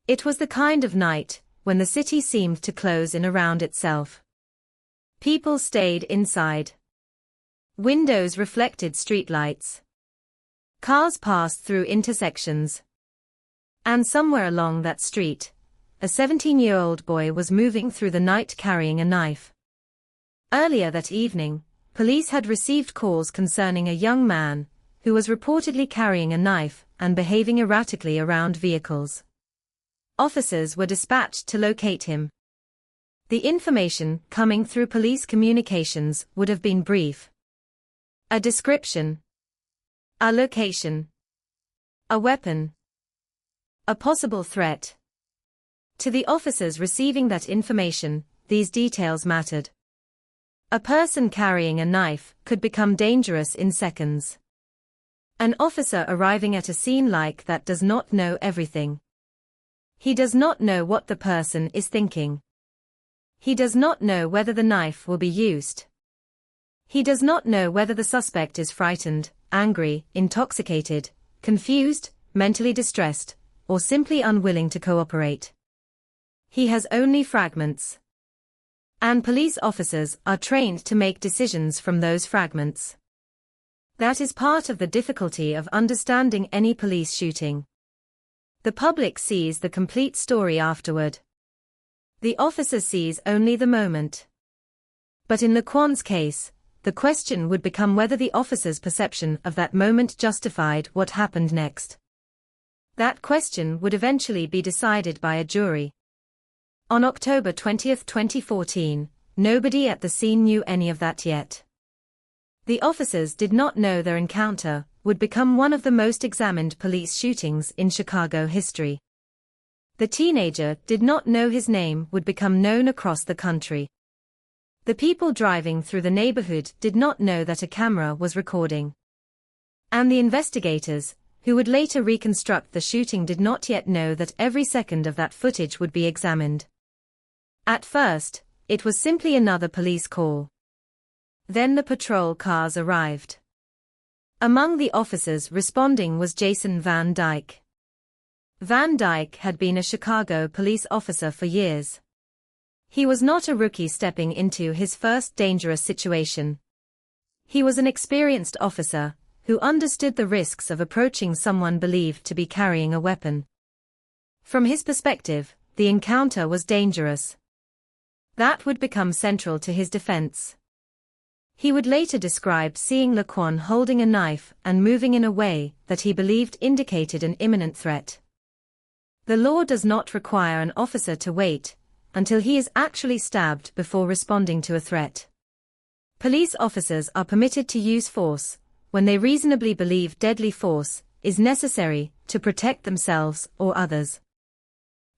J: It was the kind of night when the city seemed to close in around itself. People stayed inside. Windows reflected streetlights. Cars passed through intersections. And somewhere along that street, a 17-year-old boy was moving through the night carrying a knife. Earlier that evening, police had received calls concerning a young man who was reportedly carrying a knife and behaving erratically around vehicles. Officers were dispatched to locate him. The information coming through police communications would have been brief. A description. A location. A weapon. A possible threat. To the officers receiving that information, these details mattered. A person carrying a knife could become dangerous in seconds. An officer arriving at a scene like that does not know everything. He does not know what the person is thinking. He does not know whether the knife will be used. He does not know whether the suspect is frightened, angry, intoxicated, confused, mentally distressed, or simply unwilling to cooperate. He has only fragments. And police officers are trained to make decisions from those fragments. That is part of the difficulty of understanding any police shooting. The public sees the complete story afterward. The officer sees only the moment. But in Laquan's case, the question would become whether the officer's perception of that moment justified what happened next. That question would eventually be decided by a jury. On October 20, 2014, nobody at the scene knew any of that yet. The officers did not know their encounter would become one of the most examined police shootings in Chicago history. The teenager did not know his name would become known across the country. The people driving through the neighborhood did not know that a camera was recording. And the investigators, who would later reconstruct the shooting, did not yet know that every second of that footage would be examined. At first, it was simply another police call. Then the patrol cars arrived. Among the officers responding was Jason Van Dyke. Van Dyke had been a Chicago police officer for years. He was not a rookie stepping into his first dangerous situation. He was an experienced officer who understood the risks of approaching someone believed to be carrying a weapon. From his perspective, the encounter was dangerous. That would become central to his defense. He would later describe seeing Laquan holding a knife and moving in a way that he believed indicated an imminent threat. The law does not require an officer to wait until he is actually stabbed before responding to a threat. Police officers are permitted to use force when they reasonably believe deadly force is necessary to protect themselves or others.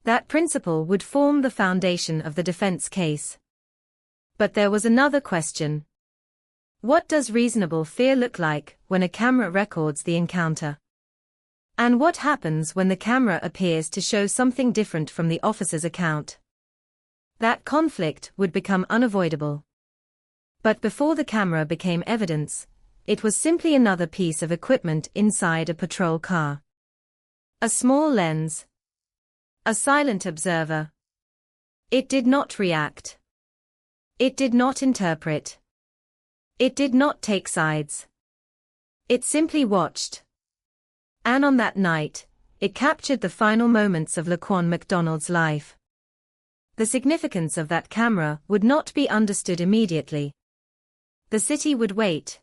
J: That principle would form the foundation of the defense case. But there was another question. What does reasonable fear look like when a camera records the encounter? And what happens when the camera appears to show something different from the officer's account? That conflict would become unavoidable. But before the camera became evidence, it was simply another piece of equipment inside a patrol car. A small lens. A silent observer. It did not react. It did not interpret. It did not take sides. It simply watched. And on that night, it captured the final moments of Laquan McDonald's life. The significance of that camera would not be understood immediately. The city would wait.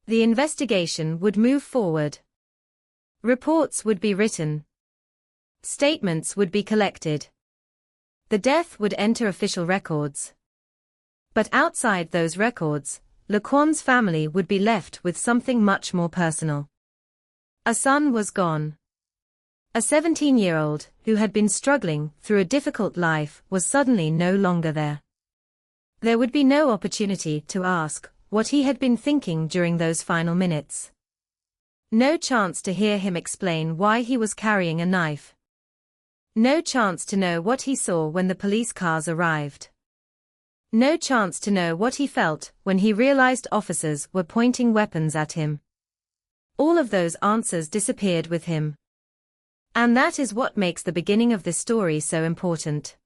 J: The investigation would move forward. Reports would be written. Statements would be collected. The death would enter official records. But outside those records, Laquan's family would be left with something much more personal. A son was gone. A 17-year-old who had been struggling through a difficult life was suddenly no longer there. There would be no opportunity to ask what he had been thinking during those final minutes. No chance to hear him explain why he was carrying a knife. No chance to know what he saw when the police cars arrived. No chance to know what he felt when he realized officers were pointing weapons at him. All of those answers disappeared with him. And that is what makes the beginning of this story so important.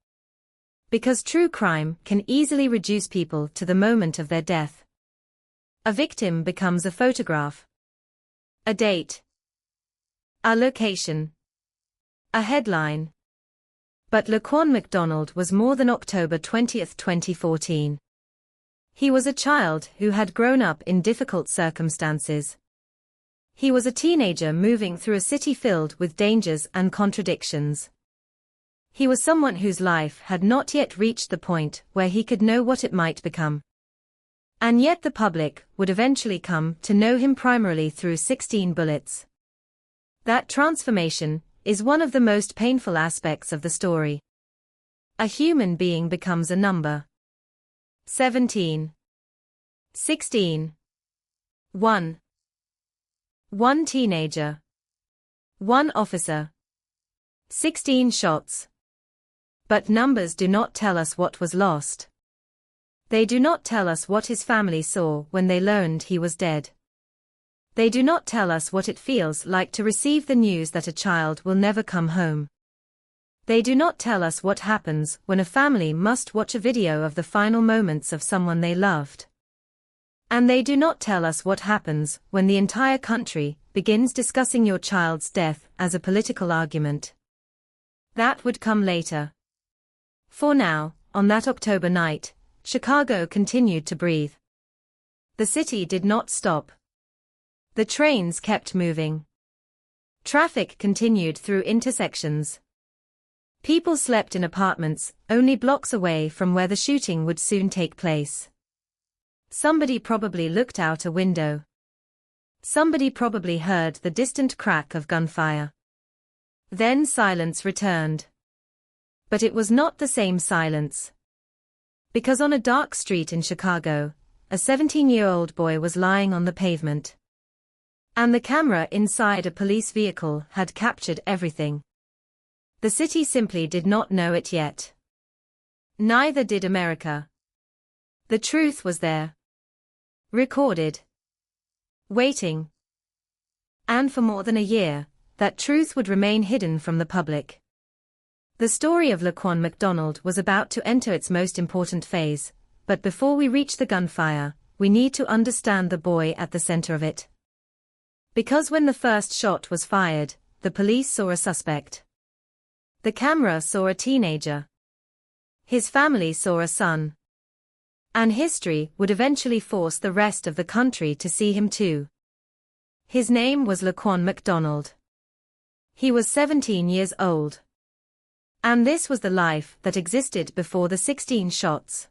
J: Because true crime can easily reduce people to the moment of their death. A victim becomes a photograph, a date, a location, a headline. But Laquan McDonald was more than October 20, 2014. He was a child who had grown up in difficult circumstances. He was a teenager moving through a city filled with dangers and contradictions. He was someone whose life had not yet reached the point where he could know what it might become. And yet the public would eventually come to know him primarily through 16 bullets. That transformation is one of the most painful aspects of the story. A human being becomes a number. 17. 16. 1. One teenager. One officer. 16 shots. But numbers do not tell us what was lost. They do not tell us what his family saw when they learned he was dead. They do not tell us what it feels like to receive the news that a child will never come home. They do not tell us what happens when a family must watch a video of the final moments of someone they loved. And they do not tell us what happens when the entire country begins discussing your child's death as a political argument. That would come later. For now, on that October night, Chicago continued to breathe. The city did not stop. The trains kept moving. Traffic continued through intersections. People slept in apartments only blocks away from where the shooting would soon take place. Somebody probably looked out a window. Somebody probably heard the distant crack of gunfire. Then silence returned. But it was not the same silence. Because on a dark street in Chicago, a 17-year-old boy was lying on the pavement. And the camera inside a police vehicle had captured everything. The city simply did not know it yet. Neither did America. The truth was there. Recorded. Waiting. And for more than a year, that truth would remain hidden from the public. The story of Laquan McDonald was about to enter its most important phase, but before we reach the gunfire, we need to understand the boy at the center of it. Because when the first shot was fired, the police saw a suspect. The camera saw a teenager. His family saw a son. And history would eventually force the rest of the country to see him too. His name was Laquan McDonald. He was 17 years old. And this was the life that existed before the 16 shots.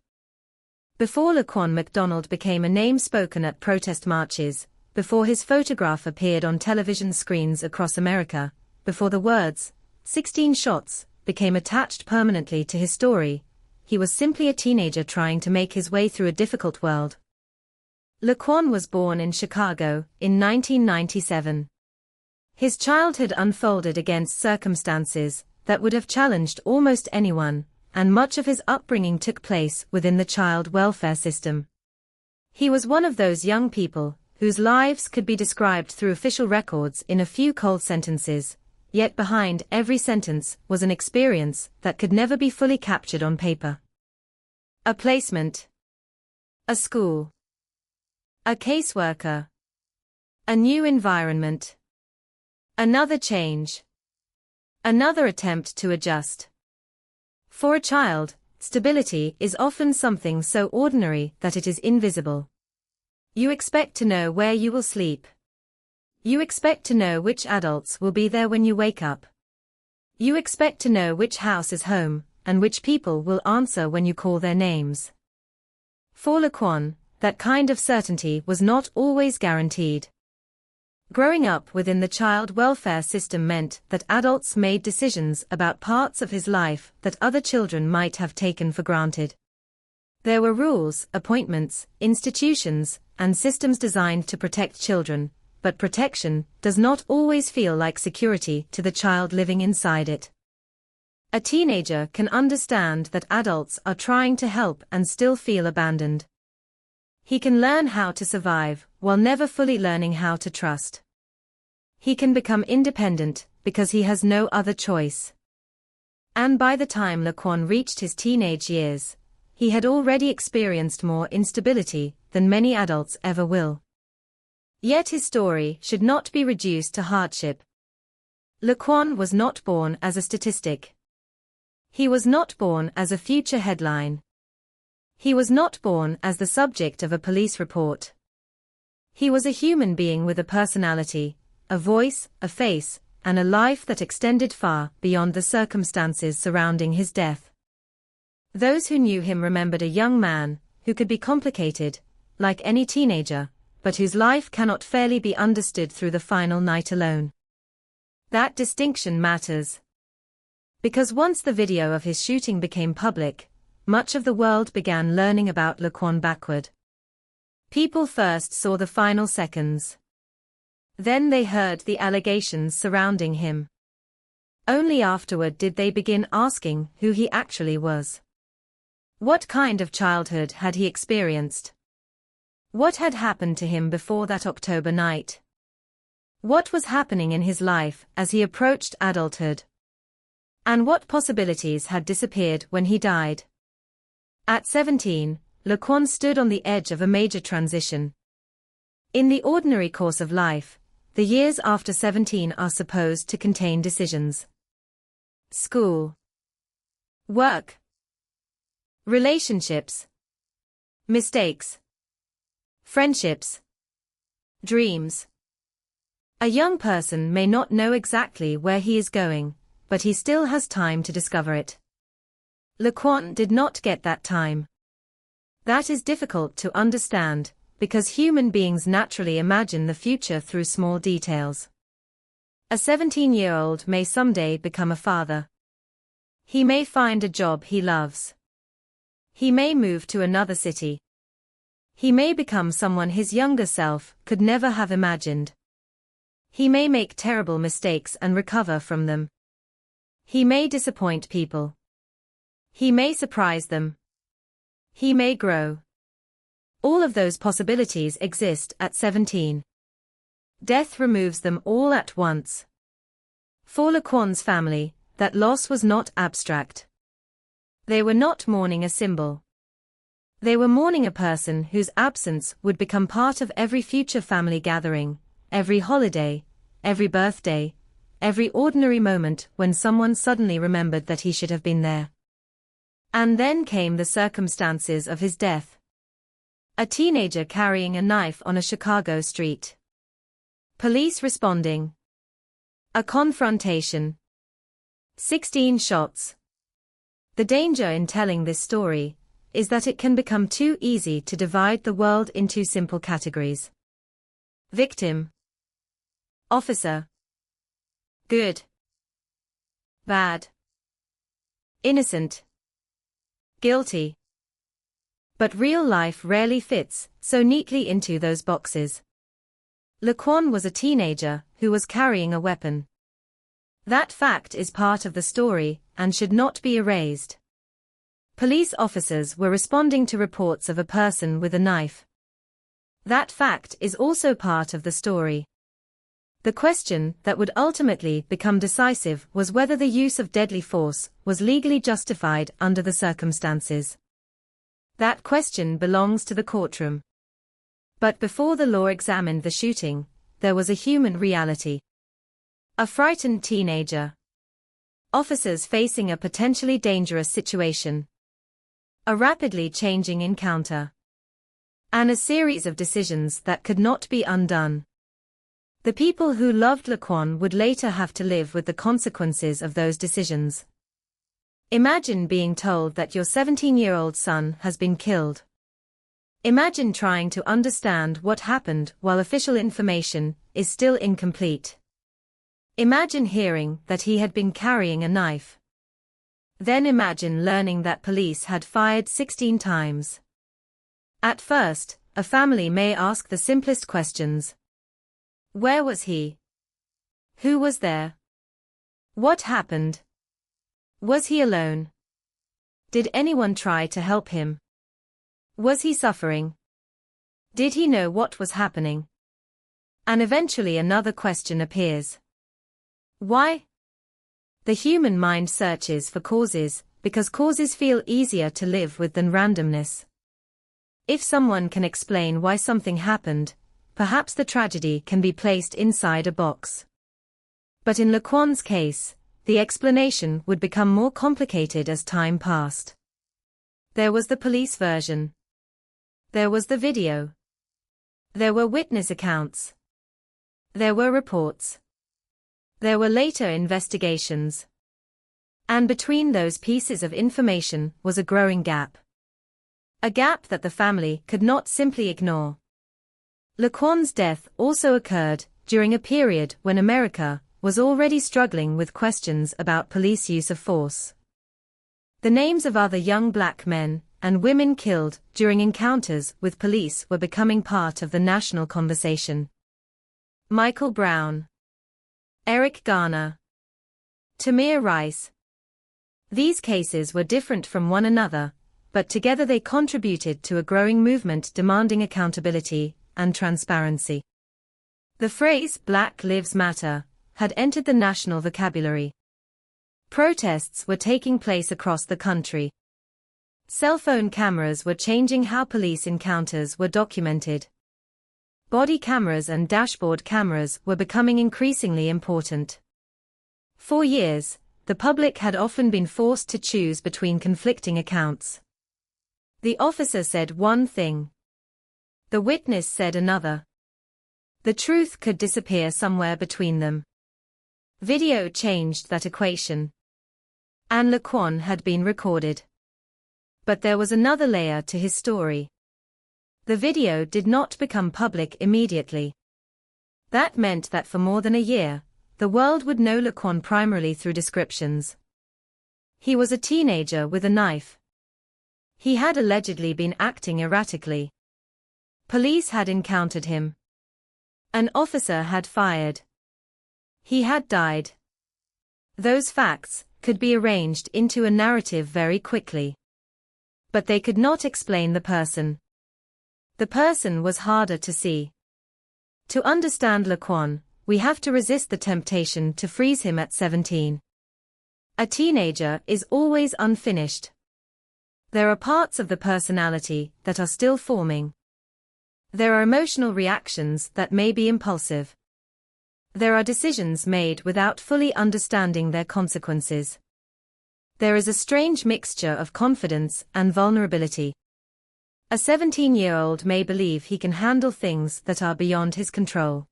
J: Before Laquan McDonald became a name spoken at protest marches, before his photograph appeared on television screens across America, before the words, 16 shots, became attached permanently to his story, he was simply a teenager trying to make his way through a difficult world. Laquan was born in Chicago in 1997. His childhood unfolded against circumstances that would have challenged almost anyone, and much of his upbringing took place within the child welfare system. He was one of those young people whose lives could be described through official records in a few cold sentences, yet behind every sentence was an experience that could never be fully captured on paper. A placement. A school. A caseworker. A new environment. Another change. Another attempt to adjust. For a child, stability is often something so ordinary that it is invisible. You expect to know where you will sleep. You expect to know which adults will be there when you wake up. You expect to know which house is home, and which people will answer when you call their names. For Laquan, that kind of certainty was not always guaranteed. Growing up within the child welfare system meant that adults made decisions about parts of his life that other children might have taken for granted. There were rules, appointments, institutions, and systems designed to protect children, but protection does not always feel like security to the child living inside it. A teenager can understand that adults are trying to help and still feel abandoned. He can learn how to survive while never fully learning how to trust. He can become independent because he has no other choice. And by the time Laquan reached his teenage years, he had already experienced more instability than many adults ever will. Yet his story should not be reduced to hardship. Laquan was not born as a statistic. He was not born as a future headline. He was not born as the subject of a police report. He was a human being with a personality, a voice, a face, and a life that extended far beyond the circumstances surrounding his death. Those who knew him remembered a young man who could be complicated, like any teenager, but whose life cannot fairly be understood through the final night alone. That distinction matters. Because once the video of his shooting became public, much of the world began learning about Laquan backward. People first saw the final seconds. Then they heard the allegations surrounding him. Only afterward did they begin asking who he actually was. What kind of childhood had he experienced? What had happened to him before that October night? What was happening in his life as he approached adulthood? And what possibilities had disappeared when he died? At 17, Laquan stood on the edge of a major transition. In the ordinary course of life, the years after 17 are supposed to contain decisions. School, work, relationships, mistakes, friendships, dreams. A young person may not know exactly where he is going, but he still has time to discover it. Laquan did not get that time. That is difficult to understand, because human beings naturally imagine the future through small details. A 17-year-old may someday become a father. He may find a job he loves. He may move to another city. He may become someone his younger self could never have imagined. He may make terrible mistakes and recover from them. He may disappoint people. He may surprise them. He may grow. All of those possibilities exist at 17. Death removes them all at once. For Laquan's family, that loss was not abstract. They were not mourning a symbol. They were mourning a person whose absence would become part of every future family gathering, every holiday, every birthday, every ordinary moment when someone suddenly remembered that he should have been there. And then came the circumstances of his death. A teenager carrying a knife on a Chicago street. Police responding. A confrontation. 16 shots. The danger in telling this story is that it can become too easy to divide the world into simple categories. Victim. Officer. Good. Bad. Innocent. Guilty. But real life rarely fits so neatly into those boxes. Laquan was a teenager who was carrying a weapon. That fact is part of the story and should not be erased. Police officers were responding to reports of a person with a knife. That fact is also part of the story. The question that would ultimately become decisive was whether the use of deadly force was legally justified under the circumstances. That question belongs to the courtroom. But before the law examined the shooting, there was a human reality. A frightened teenager. Officers facing a potentially dangerous situation. A rapidly changing encounter. And a series of decisions that could not be undone. The people who loved Laquan would later have to live with the consequences of those decisions. Imagine being told that your 17-year-old son has been killed. Imagine trying to understand what happened while official information is still incomplete. Imagine hearing that he had been carrying a knife. Then imagine learning that police had fired 16 times. At first, a family may ask the simplest questions. Where was he? Who was there? What happened? Was he alone? Did anyone try to help him? Was he suffering? Did he know what was happening? And eventually another question appears. Why? The human mind searches for causes, because causes feel easier to live with than randomness. If someone can explain why something happened, perhaps the tragedy can be placed inside a box. But in Laquan's case, the explanation would become more complicated as time passed. There was the police version. There was the video. There were witness accounts. There were reports. There were later investigations. And between those pieces of information was a growing gap. A gap that the family could not simply ignore. Laquan's death also occurred during a period when America was already struggling with questions about police use of force. The names of other young black men and women killed during encounters with police were becoming part of the national conversation. Michael Brown, Eric Garner, Tamir Rice. These cases were different from one another, but together they contributed to a growing movement demanding accountability and transparency. The phrase "Black Lives Matter" had entered the national vocabulary. Protests were taking place across the country. Cell phone cameras were changing how police encounters were documented. Body cameras and dashboard cameras were becoming increasingly important. For years, the public had often been forced to choose between conflicting accounts. The officer said one thing. The witness said another. The truth could disappear somewhere between them. Video changed that equation. And Laquan had been recorded. But there was another layer to his story. The video did not become public immediately. That meant that for more than a year, the world would know Laquan primarily through descriptions. He was a teenager with a knife. He had allegedly been acting erratically. Police had encountered him. An officer had fired. He had died. Those facts could be arranged into a narrative very quickly. But they could not explain the person. The person was harder to see. To understand Laquan, we have to resist the temptation to freeze him at 17. A teenager is always unfinished. There are parts of the personality that are still forming. There are emotional reactions that may be impulsive. There are decisions made without fully understanding their consequences. There is a strange mixture of confidence and vulnerability. A 17-year-old may believe he can handle things that are beyond his control.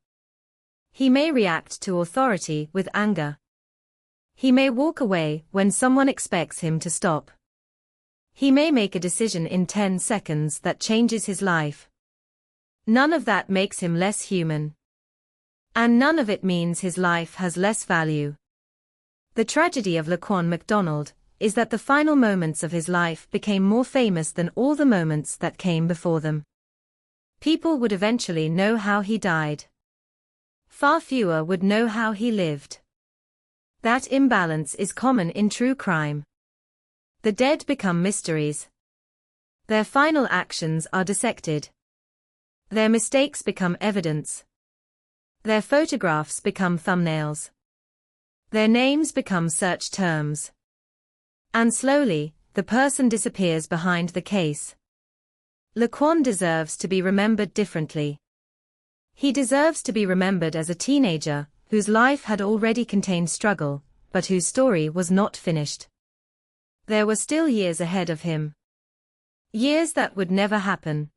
J: He may react to authority with anger. He may walk away when someone expects him to stop. He may make a decision in 10 seconds that changes his life. None of that makes him less human. And none of it means his life has less value. The tragedy of Laquan McDonald is that the final moments of his life became more famous than all the moments that came before them. People would eventually know how he died. Far fewer would know how he lived. That imbalance is common in true crime. The dead become mysteries. Their final actions are dissected. Their mistakes become evidence. Their photographs become thumbnails. Their names become search terms. And slowly, the person disappears behind the case. Laquan deserves to be remembered differently. He deserves to be remembered as a teenager, whose life had already contained struggle, but whose story was not finished. There were still years ahead of him. Years that would never happen.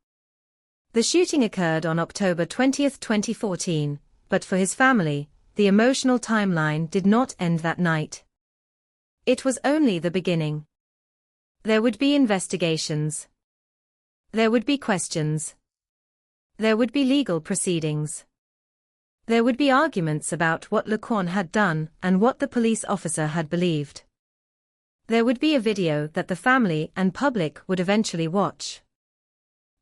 J: The shooting occurred on October 20, 2014, but for his family, the emotional timeline did not end that night. It was only the beginning. There would be investigations. There would be questions. There would be legal proceedings. There would be arguments about what Laquan had done and what the police officer had believed. There would be a video that the family and public would eventually watch.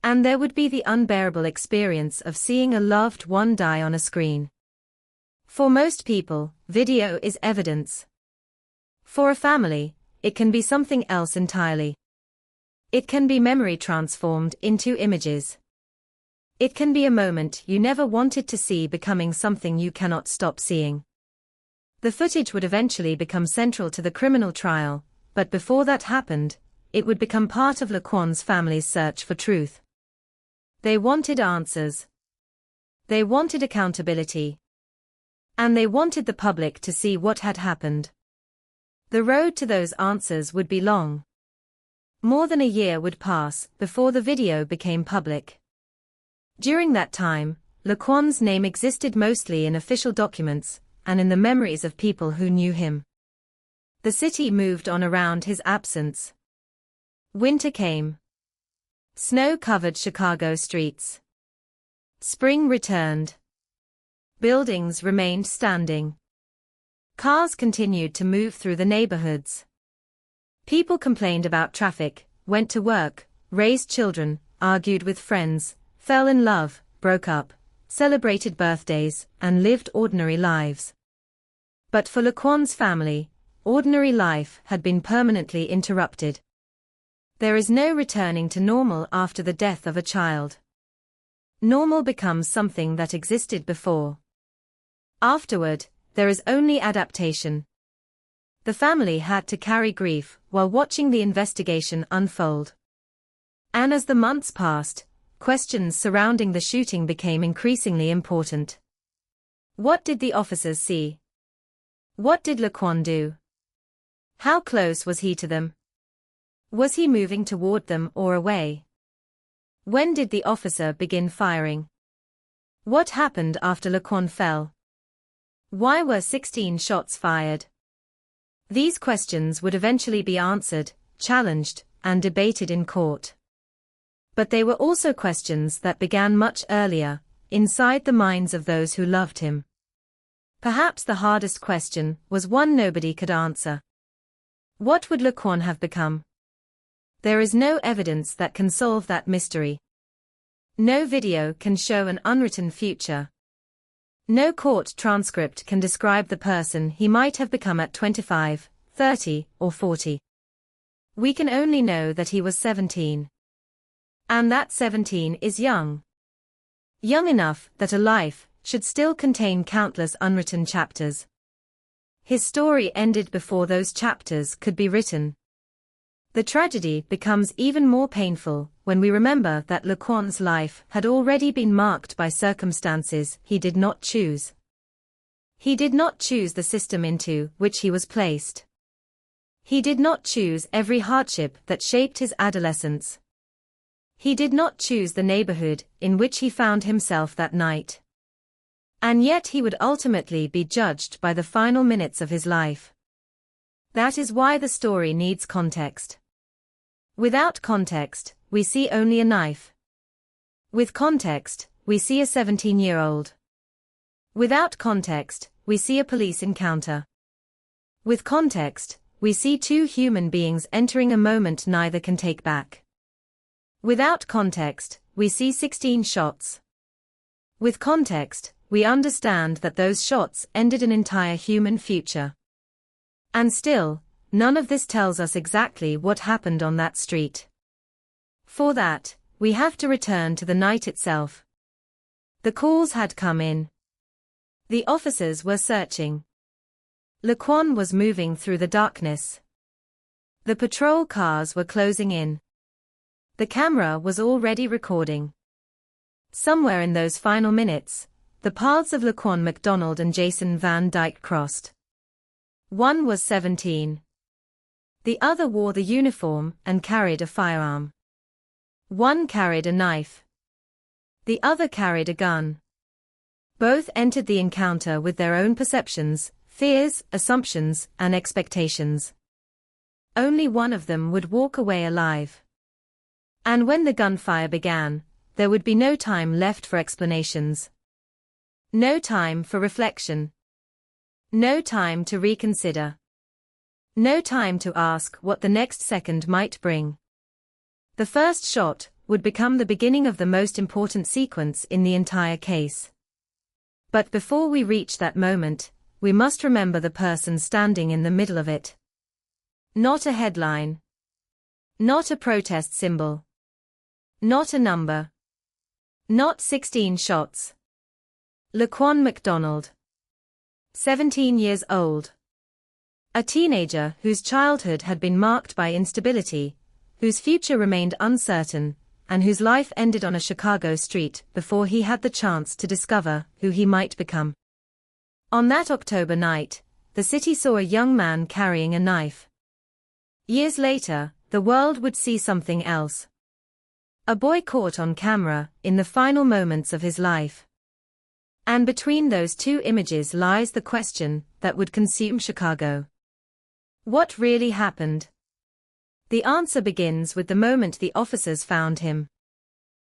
J: And there would be the unbearable experience of seeing a loved one die on a screen. For most people, video is evidence. For a family, it can be something else entirely. It can be memory transformed into images. It can be a moment you never wanted to see becoming something you cannot stop seeing. The footage would eventually become central to the criminal trial, but before that happened, it would become part of Laquan's family's search for truth. They wanted answers. They wanted accountability. And they wanted the public to see what had happened. The road to those answers would be long. More than a year would pass before the video became public. During that time, Laquan's name existed mostly in official documents and in the memories of people who knew him. The city moved on around his absence. Winter came. Snow covered Chicago streets. Spring returned. Buildings remained standing. Cars continued to move through the neighborhoods. People complained about traffic, went to work, raised children, argued with friends, fell in love, broke up, celebrated birthdays, and lived ordinary lives. But for Laquan's family, ordinary life had been permanently interrupted. There is no returning to normal after the death of a child. Normal becomes something that existed before. Afterward, there is only adaptation. The family had to carry grief while watching the investigation unfold. And as the months passed, questions surrounding the shooting became increasingly important. What did the officers see? What did Laquan do? How close was he to them? Was he moving toward them or away? When did the officer begin firing? What happened after Laquan fell? Why were 16 shots fired? These questions would eventually be answered, challenged, and debated in court. But they were also questions that began much earlier, inside the minds of those who loved him. Perhaps the hardest question was one nobody could answer. What would Laquan have become? There is no evidence that can solve that mystery. No video can show an unwritten future. No court transcript can describe the person he might have become at 25, 30, or 40. We can only know that he was 17. And that 17 is young. Young enough that a life should still contain countless unwritten chapters. His story ended before those chapters could be written. The tragedy becomes even more painful when we remember that Laquan's life had already been marked by circumstances he did not choose. He did not choose the system into which he was placed. He did not choose every hardship that shaped his adolescence. He did not choose the neighborhood in which he found himself that night. And yet he would ultimately be judged by the final minutes of his life. That is why the story needs context. Without context, we see only a knife. With context, we see a 17-year-old. Without context, we see a police encounter. With context, we see two human beings entering a moment neither can take back. Without context, we see 16 shots. With context, we understand that those shots ended an entire human future. And still, none of this tells us exactly what happened on that street. For that, we have to return to the night itself. The calls had come in. The officers were searching. Laquan was moving through the darkness. The patrol cars were closing in. The camera was already recording. Somewhere in those final minutes, the paths of Laquan McDonald and Jason Van Dyke crossed. One was 17. The other wore the uniform and carried a firearm. One carried a knife. The other carried a gun. Both entered the encounter with their own perceptions, fears, assumptions, and expectations. Only one of them would walk away alive. And when the gunfire began, there would be no time left for explanations. No time for reflection. No time to reconsider. No time to ask what the next second might bring. The first shot would become the beginning of the most important sequence in the entire case. But before we reach that moment, we must remember the person standing in the middle of it. Not a headline. Not a protest symbol. Not a number. Not 16 shots. Laquan McDonald. 17 years old. A teenager whose childhood had been marked by instability, whose future remained uncertain, and whose life ended on a Chicago street before he had the chance to discover who he might become. On that October night, the city saw a young man carrying a knife. Years later, the world would see something else. A boy caught on camera in the final moments of his life. And between those two images lies the question that would consume Chicago. What really happened? The answer begins with the moment the officers found him.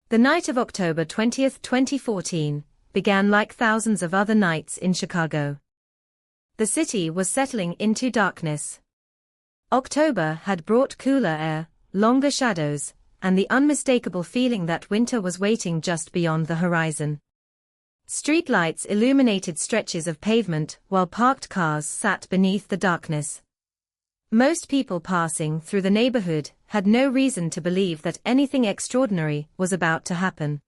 J: The night of October 20, 2014, began like thousands of other nights in Chicago. The city was settling into darkness. October had brought cooler air, longer shadows, and the unmistakable feeling that winter was waiting just beyond the horizon. Streetlights illuminated stretches of pavement while parked cars sat beneath the darkness. Most people passing through the neighborhood had no reason to believe that anything extraordinary was about to happen.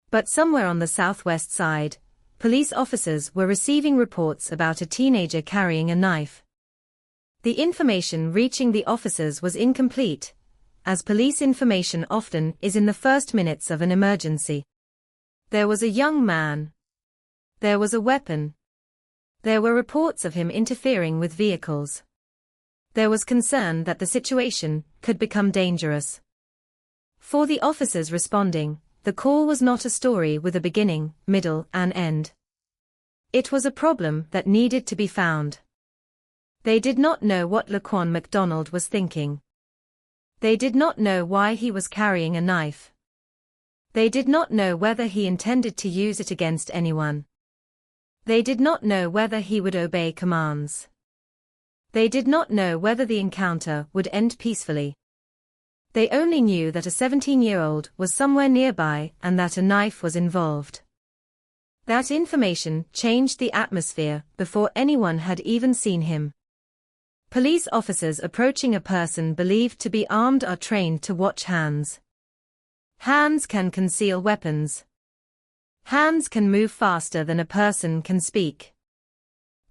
J: But somewhere on the southwest side, police officers were receiving reports about a teenager carrying a knife. The information reaching the officers was incomplete, as police information often is in the first minutes of an emergency. There was a young man. There was a weapon. There were reports of him interfering with vehicles. There was concern that the situation could become dangerous. For the officers responding, the call was not a story with a beginning, middle, and end. It was a problem that needed to be found. They did not know what Laquan McDonald was thinking. They did not know why he was carrying a knife. They did not know whether he intended to use it against anyone. They did not know whether he would obey commands. They did not know whether the encounter would end peacefully. They only knew that a 17-year-old was somewhere nearby and that a knife was involved. That information changed the atmosphere before anyone had even seen him. Police officers approaching a person believed to be armed are trained to watch hands. Hands can conceal weapons. Hands can move faster than a person can speak.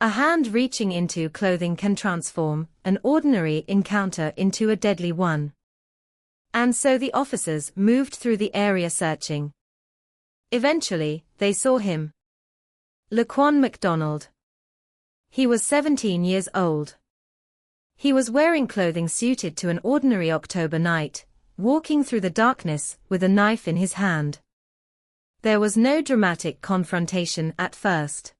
J: A hand reaching into clothing can transform an ordinary encounter into a deadly one. And so the officers moved through the area searching. Eventually, they saw him. Laquan McDonald. He was 17 years old. He was wearing clothing suited to an ordinary October night, walking through the darkness with a knife in his hand. There was no dramatic confrontation at first.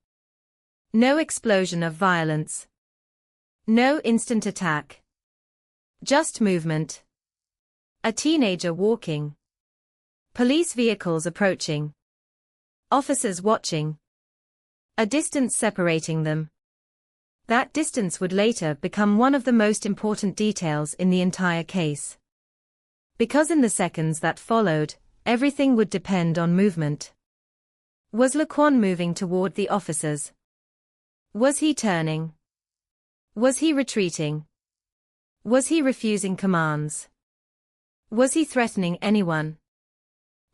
J: No explosion of violence. No instant attack. Just movement. A teenager walking. Police vehicles approaching. Officers watching. A distance separating them. That distance would later become one of the most important details in the entire case. Because in the seconds that followed, everything would depend on movement. Was Laquan moving toward the officers? Was he turning? Was he retreating? Was he refusing commands? Was he threatening anyone?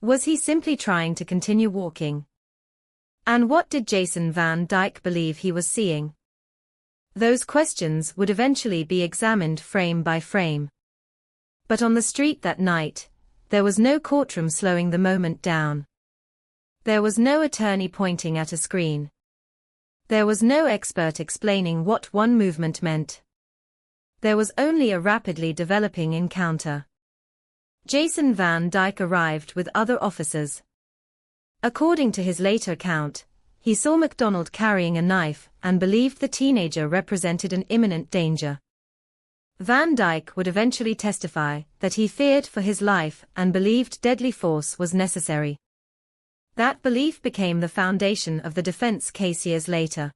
J: Was he simply trying to continue walking? And what did Jason Van Dyke believe he was seeing? Those questions would eventually be examined frame by frame. But on the street that night, there was no courtroom slowing the moment down. There was no attorney pointing at a screen. There was no expert explaining what one movement meant. There was only a rapidly developing encounter. Jason Van Dyke arrived with other officers. According to his later account, he saw McDonald carrying a knife and believed the teenager represented an imminent danger. Van Dyke would eventually testify that he feared for his life and believed deadly force was necessary. That belief became the foundation of the defense case years later.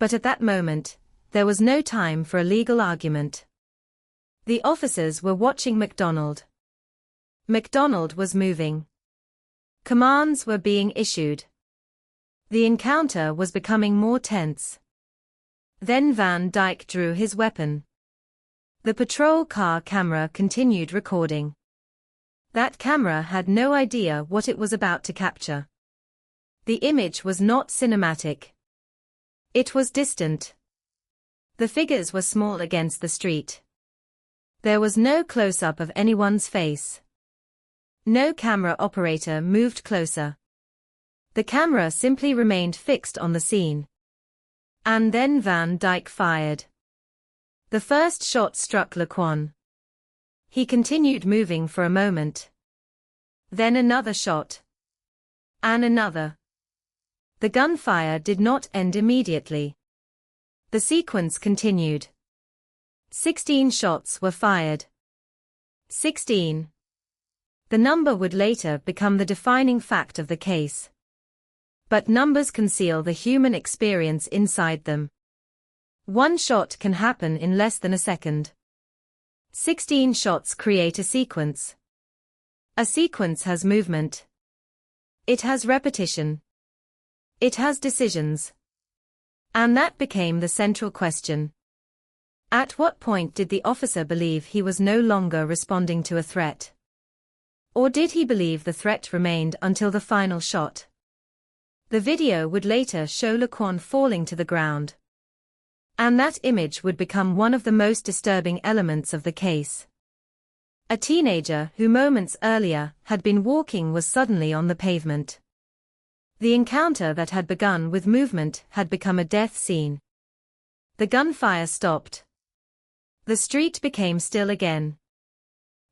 J: But at that moment, there was no time for a legal argument. The officers were watching McDonald. McDonald was moving. Commands were being issued. The encounter was becoming more tense. Then Van Dyke drew his weapon. The patrol car camera continued recording. That camera had no idea what it was about to capture. The image was not cinematic. It was distant. The figures were small against the street. There was no close-up of anyone's face. No camera operator moved closer. The camera simply remained fixed on the scene. And then Van Dyke fired. The first shot struck Laquan. He continued moving for a moment. Then another shot. And another. The gunfire did not end immediately. The sequence continued. 16 shots were fired. 16. The number would later become the defining fact of the case. But numbers conceal the human experience inside them. One shot can happen in less than a second. 16 shots create a sequence. A sequence has movement. It has repetition. It has decisions. And that became the central question. At what point did the officer believe he was no longer responding to a threat? Or did he believe the threat remained until the final shot? The video would later show Laquan falling to the ground. And that image would become one of the most disturbing elements of the case. A teenager who moments earlier had been walking was suddenly on the pavement. The encounter that had begun with movement had become a death scene. The gunfire stopped. The street became still again.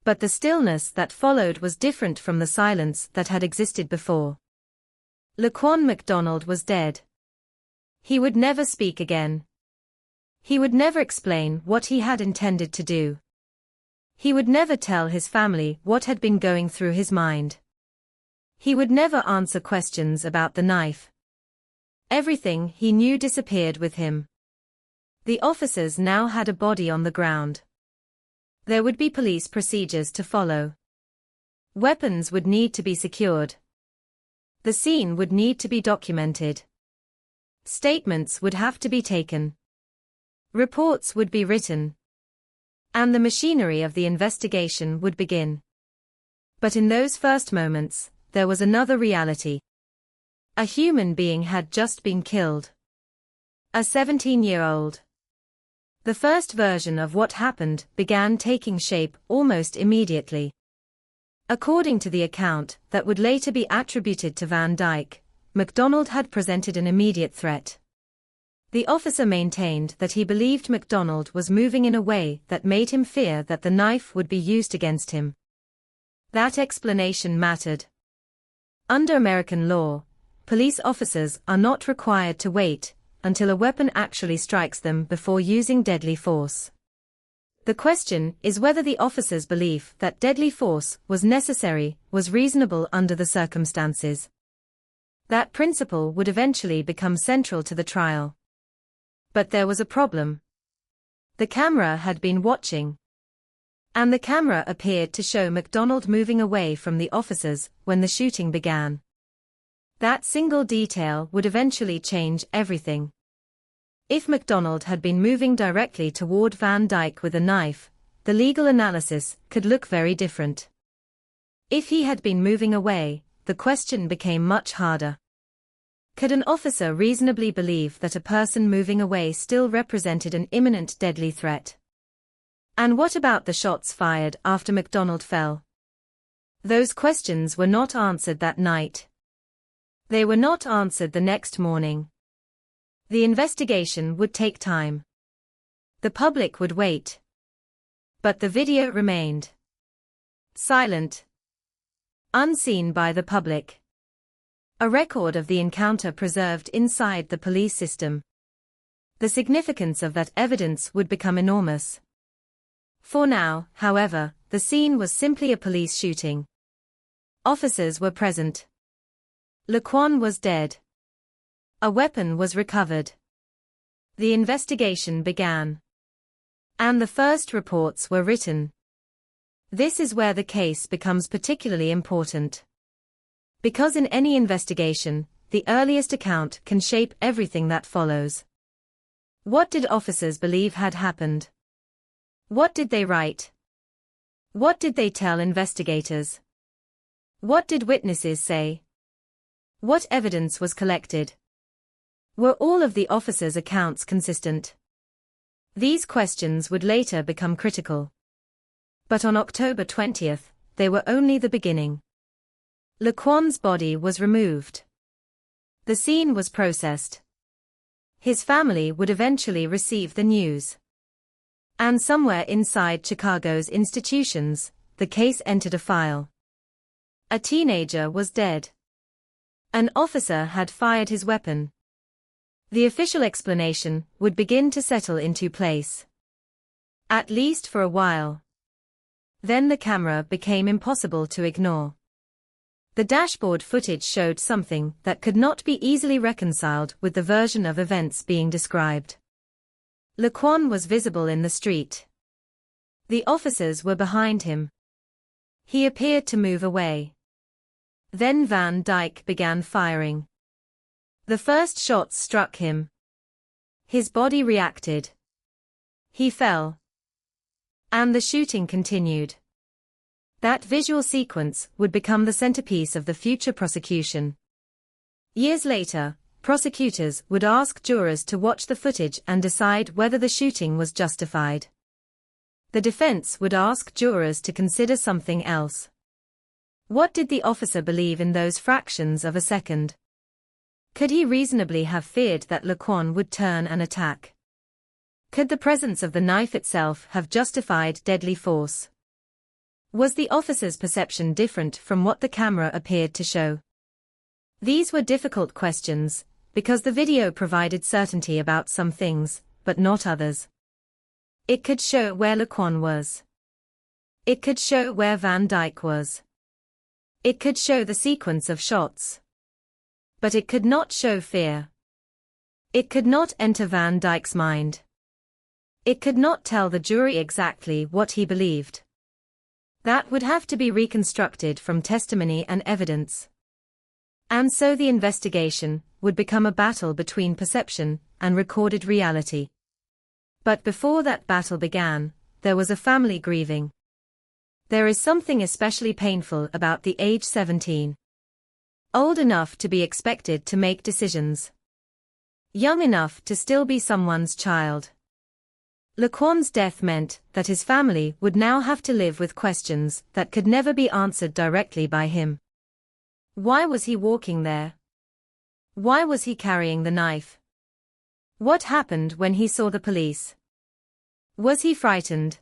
J: But the stillness that followed was different from the silence that had existed before. Laquan McDonald was dead. He would never speak again. He would never explain what he had intended to do. He would never tell his family what had been going through his mind. He would never answer questions about the knife. Everything he knew disappeared with him. The officers now had a body on the ground. There would be police procedures to follow. Weapons would need to be secured. The scene would need to be documented. Statements would have to be taken. Reports would be written. And the machinery of the investigation would begin. But in those first moments, there was another reality. A human being had just been killed. A 17-year-old. The first version of what happened began taking shape almost immediately. According to the account that would later be attributed to Van Dyke, McDonald had presented an immediate threat. The officer maintained that he believed McDonald was moving in a way that made him fear that the knife would be used against him. That explanation mattered. Under American law, police officers are not required to wait until a weapon actually strikes them before using deadly force. The question is whether the officer's belief that deadly force was necessary was reasonable under the circumstances. That principle would eventually become central to the trial. But there was a problem. The camera had been watching. And the camera appeared to show McDonald moving away from the officers when the shooting began. That single detail would eventually change everything. If McDonald had been moving directly toward Van Dyke with a knife, the legal analysis could look very different. If he had been moving away, the question became much harder. Could an officer reasonably believe that a person moving away still represented an imminent deadly threat? And what about the shots fired after McDonald fell? Those questions were not answered that night. They were not answered the next morning. The investigation would take time. The public would wait. But the video remained. Silent. Unseen by the public. A record of the encounter preserved inside the police system. The significance of that evidence would become enormous. For now, however, the scene was simply a police shooting. Officers were present. Laquan was dead. A weapon was recovered. The investigation began. And the first reports were written. This is where the case becomes particularly important. Because in any investigation, the earliest account can shape everything that follows. What did officers believe had happened? What did they write? What did they tell investigators? What did witnesses say? What evidence was collected? Were all of the officers' accounts consistent? These questions would later become critical. But on October 20th, they were only the beginning. Laquan's body was removed. The scene was processed. His family would eventually receive the news. And somewhere inside Chicago's institutions, the case entered a file. A teenager was dead. An officer had fired his weapon. The official explanation would begin to settle into place. At least for a while. Then the camera became impossible to ignore. The dashboard footage showed something that could not be easily reconciled with the version of events being described. Laquan was visible in the street. The officers were behind him. He appeared to move away. Then Van Dyke began firing. The first shots struck him. His body reacted. He fell. And the shooting continued. That visual sequence would become the centerpiece of the future prosecution. Years later, prosecutors would ask jurors to watch the footage and decide whether the shooting was justified. The defense would ask jurors to consider something else. What did the officer believe in those fractions of a second? Could he reasonably have feared that Laquan would turn and attack? Could the presence of the knife itself have justified deadly force? Was the officer's perception different from what the camera appeared to show? These were difficult questions, because the video provided certainty about some things, but not others. It could show where Laquan was. It could show where Van Dyke was. It could show the sequence of shots. But it could not show fear. It could not enter Van Dyke's mind. It could not tell the jury exactly what he believed. That would have to be reconstructed from testimony and evidence. And so the investigation would become a battle between perception and recorded reality. But before that battle began, there was a family grieving. There is something especially painful about the age 17. Old enough to be expected to make decisions. Young enough to still be someone's child. Laquan's death meant that his family would now have to live with questions that could never be answered directly by him. Why was he walking there? Why was he carrying the knife? What happened when he saw the police? Was he frightened?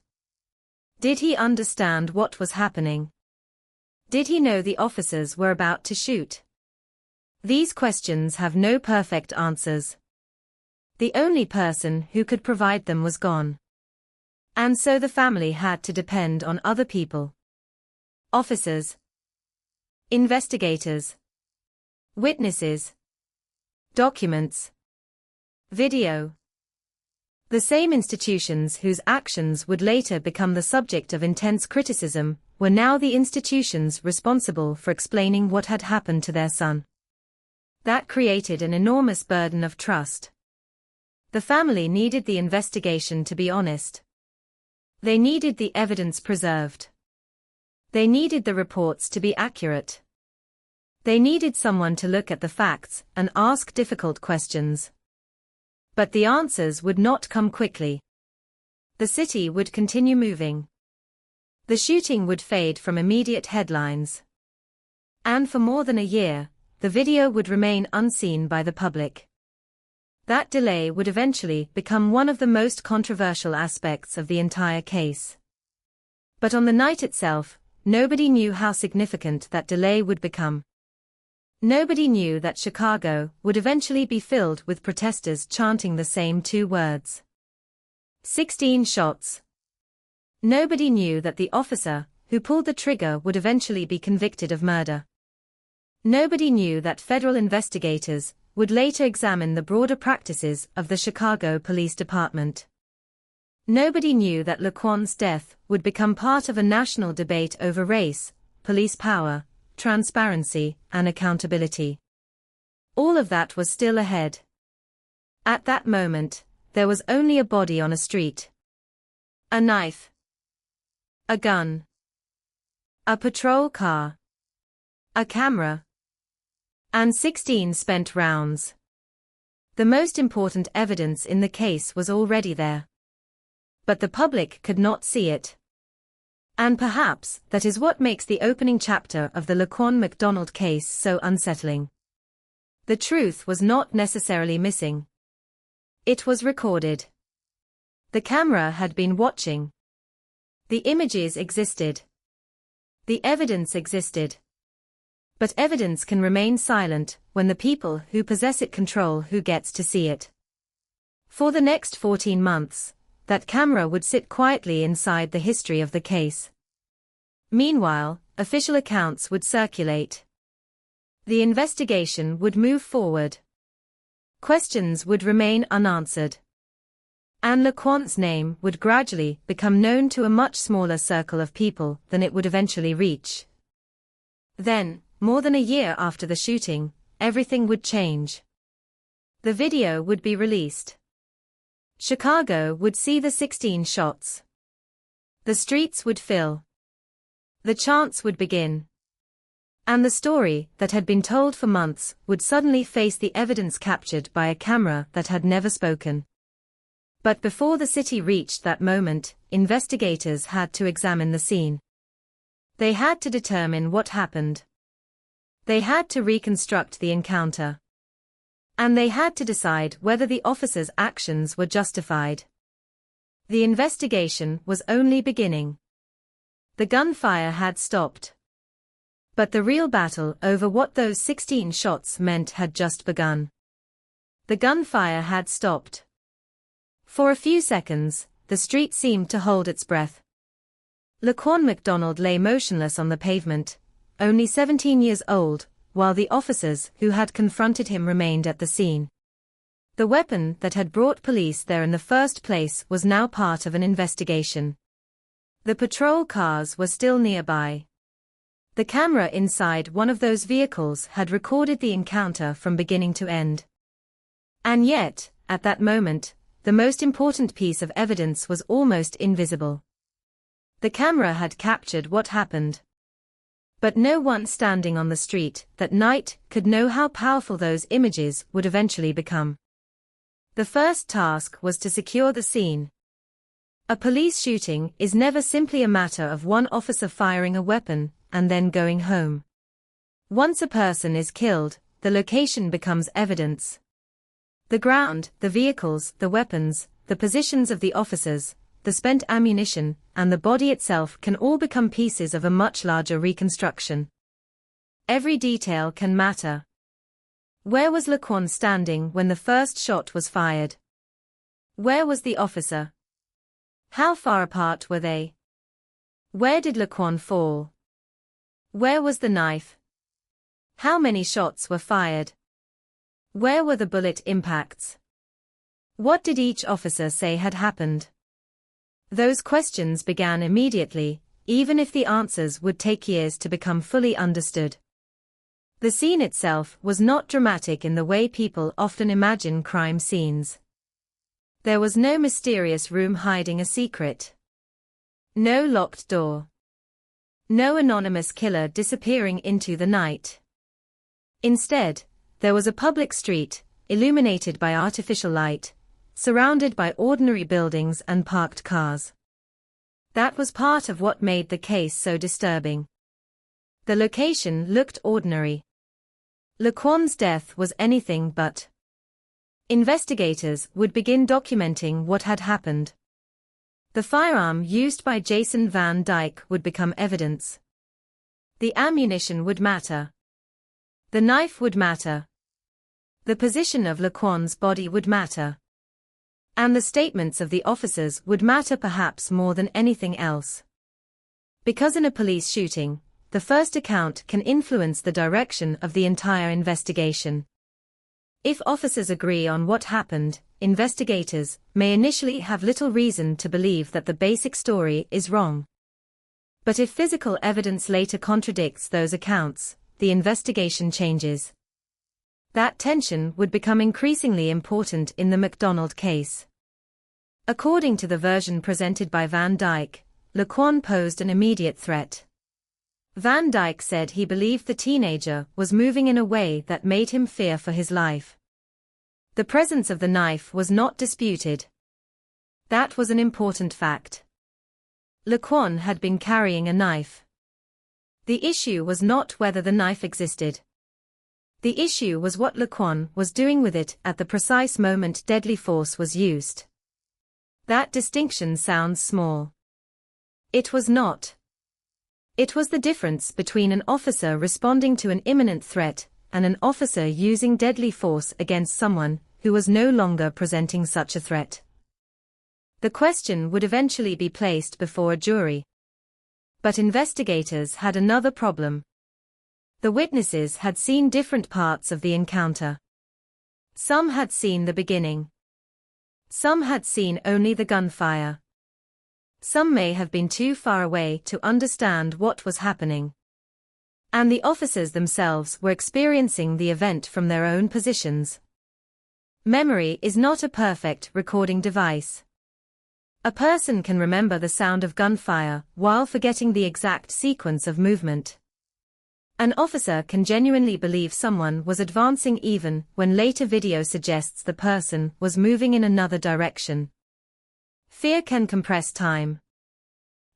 J: Did he understand what was happening? Did he know the officers were about to shoot? These questions have no perfect answers. The only person who could provide them was gone. And so the family had to depend on other people. Officers. Investigators. Witnesses. Documents. Video. The same institutions whose actions would later become the subject of intense criticism were now the institutions responsible for explaining what had happened to their son. That created an enormous burden of trust. The family needed the investigation to be honest. They needed the evidence preserved. They needed the reports to be accurate. They needed someone to look at the facts and ask difficult questions. But the answers would not come quickly. The city would continue moving. The shooting would fade from immediate headlines. And for more than a year, the video would remain unseen by the public. That delay would eventually become one of the most controversial aspects of the entire case. But on the night itself, nobody knew how significant that delay would become. Nobody knew that Chicago would eventually be filled with protesters chanting the same two words. 16 shots. Nobody knew that the officer who pulled the trigger would eventually be convicted of murder. Nobody knew that federal investigators would later examine the broader practices of the Chicago Police Department. Nobody knew that Laquan's death would become part of a national debate over race, police power, transparency, and accountability. All of that was still ahead. At that moment, there was only a body on a street. A knife. A gun. A patrol car. A camera. And 16 spent rounds. The most important evidence in the case was already there. But the public could not see it. And perhaps that is what makes the opening chapter of the Laquan McDonald case so unsettling. The truth was not necessarily missing. It was recorded. The camera had been watching. The images existed. The evidence existed. But evidence can remain silent when the people who possess it control who gets to see it. For the next 14 months, that camera would sit quietly inside the history of the case. Meanwhile, official accounts would circulate. The investigation would move forward. Questions would remain unanswered. And Laquan's name would gradually become known to a much smaller circle of people than it would eventually reach. Then, more than a year after the shooting, everything would change. The video would be released. Chicago would see the 16 shots. The streets would fill. The chants would begin. And the story that had been told for months would suddenly face the evidence captured by a camera that had never spoken. But before the city reached that moment, investigators had to examine the scene. They had to determine what happened. They had to reconstruct the encounter. And they had to decide whether the officers' actions were justified. The investigation was only beginning. The gunfire had stopped. But the real battle over what those 16 shots meant had just begun. The gunfire had stopped. For a few seconds, the street seemed to hold its breath. Laquan McDonald lay motionless on the pavement, only 17 years old, while the officers who had confronted him remained at the scene. The weapon that had brought police there in the first place was now part of an investigation. The patrol cars were still nearby. The camera inside one of those vehicles had recorded the encounter from beginning to end. And yet, at that moment, the most important piece of evidence was almost invisible. The camera had captured what happened. But no one standing on the street that night could know how powerful those images would eventually become. The first task was to secure the scene. A police shooting is never simply a matter of one officer firing a weapon and then going home. Once a person is killed, the location becomes evidence. The ground, the vehicles, the weapons, the positions of the officers, the spent ammunition, and the body itself can all become pieces of a much larger reconstruction. Every detail can matter. Where was Laquan standing when the first shot was fired? Where was the officer? How far apart were they? Where did Laquan fall? Where was the knife? How many shots were fired? Where were the bullet impacts? What did each officer say had happened? Those questions began immediately, even if the answers would take years to become fully understood. The scene itself was not dramatic in the way people often imagine crime scenes. There was no mysterious room hiding a secret. No locked door. No anonymous killer disappearing into the night. Instead, there was a public street, illuminated by artificial light, surrounded by ordinary buildings and parked cars. That was part of what made the case so disturbing. The location looked ordinary. Laquan's death was anything but. Investigators would begin documenting what had happened. The firearm used by Jason Van Dyke would become evidence. The ammunition would matter. The knife would matter. The position of Laquan's body would matter. And the statements of the officers would matter perhaps more than anything else. Because in a police shooting, the first account can influence the direction of the entire investigation. If officers agree on what happened, investigators may initially have little reason to believe that the basic story is wrong. But if physical evidence later contradicts those accounts, the investigation changes. That tension would become increasingly important in the McDonald case. According to the version presented by Van Dyke, Laquan posed an immediate threat. Van Dyke said he believed the teenager was moving in a way that made him fear for his life. The presence of the knife was not disputed. That was an important fact. Laquan had been carrying a knife. The issue was not whether the knife existed. The issue was what Laquan was doing with it at the precise moment deadly force was used. That distinction sounds small. It was not. It was the difference between an officer responding to an imminent threat and an officer using deadly force against someone who was no longer presenting such a threat. The question would eventually be placed before a jury. But investigators had another problem. The witnesses had seen different parts of the encounter. Some had seen the beginning. Some had seen only the gunfire. Some may have been too far away to understand what was happening. And the officers themselves were experiencing the event from their own positions. Memory is not a perfect recording device. A person can remember the sound of gunfire while forgetting the exact sequence of movement. An officer can genuinely believe someone was advancing even when later video suggests the person was moving in another direction. Fear can compress time.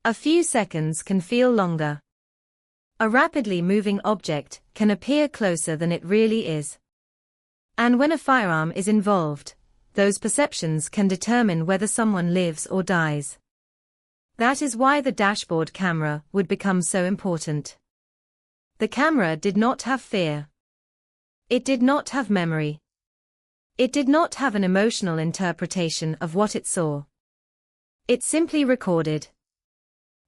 J: A few seconds can feel longer. A rapidly moving object can appear closer than it really is. And when a firearm is involved, those perceptions can determine whether someone lives or dies. That is why the dashboard camera would become so important. The camera did not have fear. It did not have memory. It did not have an emotional interpretation of what it saw. It simply recorded.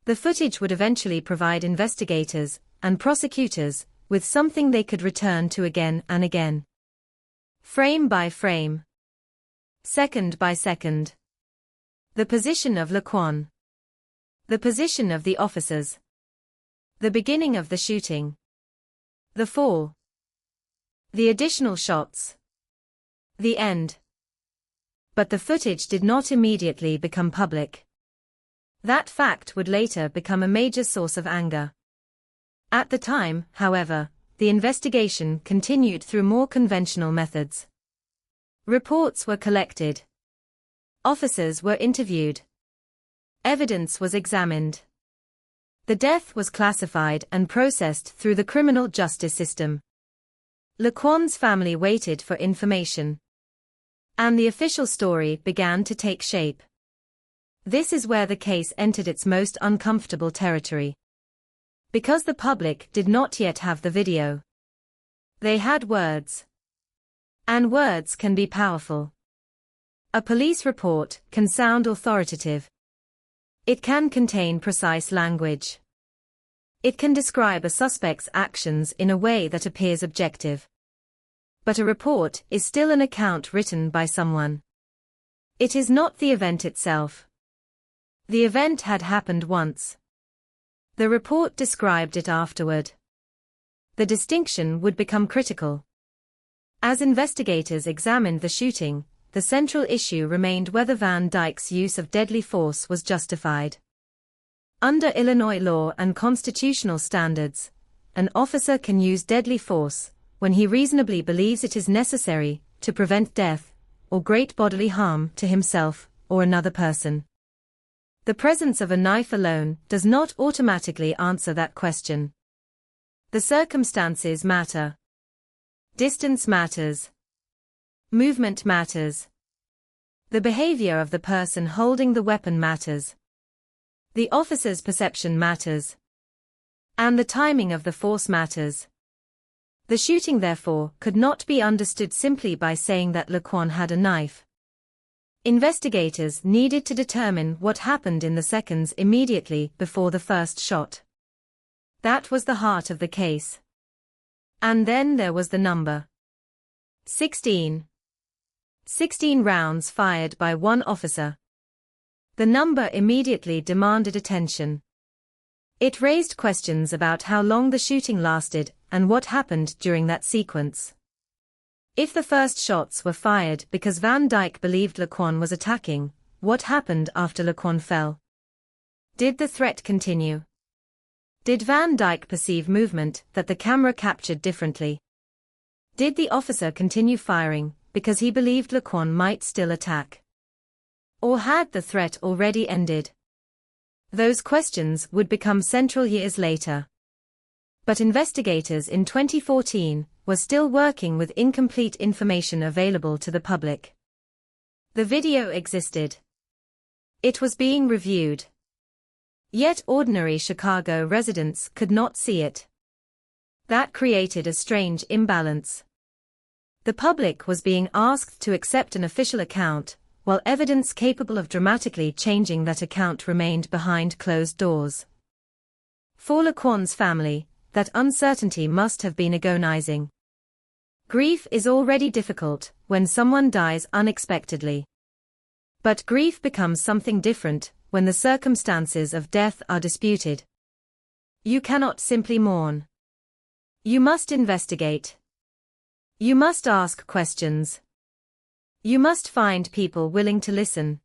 J: The footage would eventually provide investigators and prosecutors with something they could return to again and again. Frame by frame. Second by second. The position of Laquan. The position of the officers. The beginning of the shooting. The fall. The additional shots. The end. But the footage did not immediately become public. That fact would later become a major source of anger. At the time, however, the investigation continued through more conventional methods. Reports were collected. Officers were interviewed. Evidence was examined. The death was classified and processed through the criminal justice system. Laquan's family waited for information. And the official story began to take shape. This is where the case entered its most uncomfortable territory. Because the public did not yet have the video. They had words. And words can be powerful. A police report can sound authoritative. It can contain precise language. It can describe a suspect's actions in a way that appears objective. But a report is still an account written by someone. It is not the event itself. The event had happened once. The report described it afterward. The distinction would become critical. As investigators examined the shooting, the central issue remained whether Van Dyke's use of deadly force was justified. Under Illinois law and constitutional standards, an officer can use deadly force when he reasonably believes it is necessary to prevent death or great bodily harm to himself or another person. The presence of a knife alone does not automatically answer that question. The circumstances matter. Distance matters. Movement matters. The behavior of the person holding the weapon matters. The officer's perception matters. And the timing of the force matters. The shooting, therefore, could not be understood simply by saying that Laquan had a knife. Investigators needed to determine what happened in the seconds immediately before the first shot. That was the heart of the case. And then there was the number. 16. 16 rounds fired by one officer. The number immediately demanded attention. It raised questions about how long the shooting lasted and what happened during that sequence. If the first shots were fired because Van Dyke believed Laquan was attacking, what happened after Laquan fell? Did the threat continue? Did Van Dyke perceive movement that the camera captured differently? Did the officer continue firing because he believed Laquan might still attack? Or had the threat already ended? Those questions would become central years later. But investigators in 2014 were still working with incomplete information available to the public. The video existed. It was being reviewed. Yet ordinary Chicago residents could not see it. That created a strange imbalance. The public was being asked to accept an official account, while evidence capable of dramatically changing that account remained behind closed doors. For Laquan's family, that uncertainty must have been agonizing. Grief is already difficult when someone dies unexpectedly. But grief becomes something different when the circumstances of death are disputed. You cannot simply mourn. You must investigate. You must ask questions. You must find people willing to listen.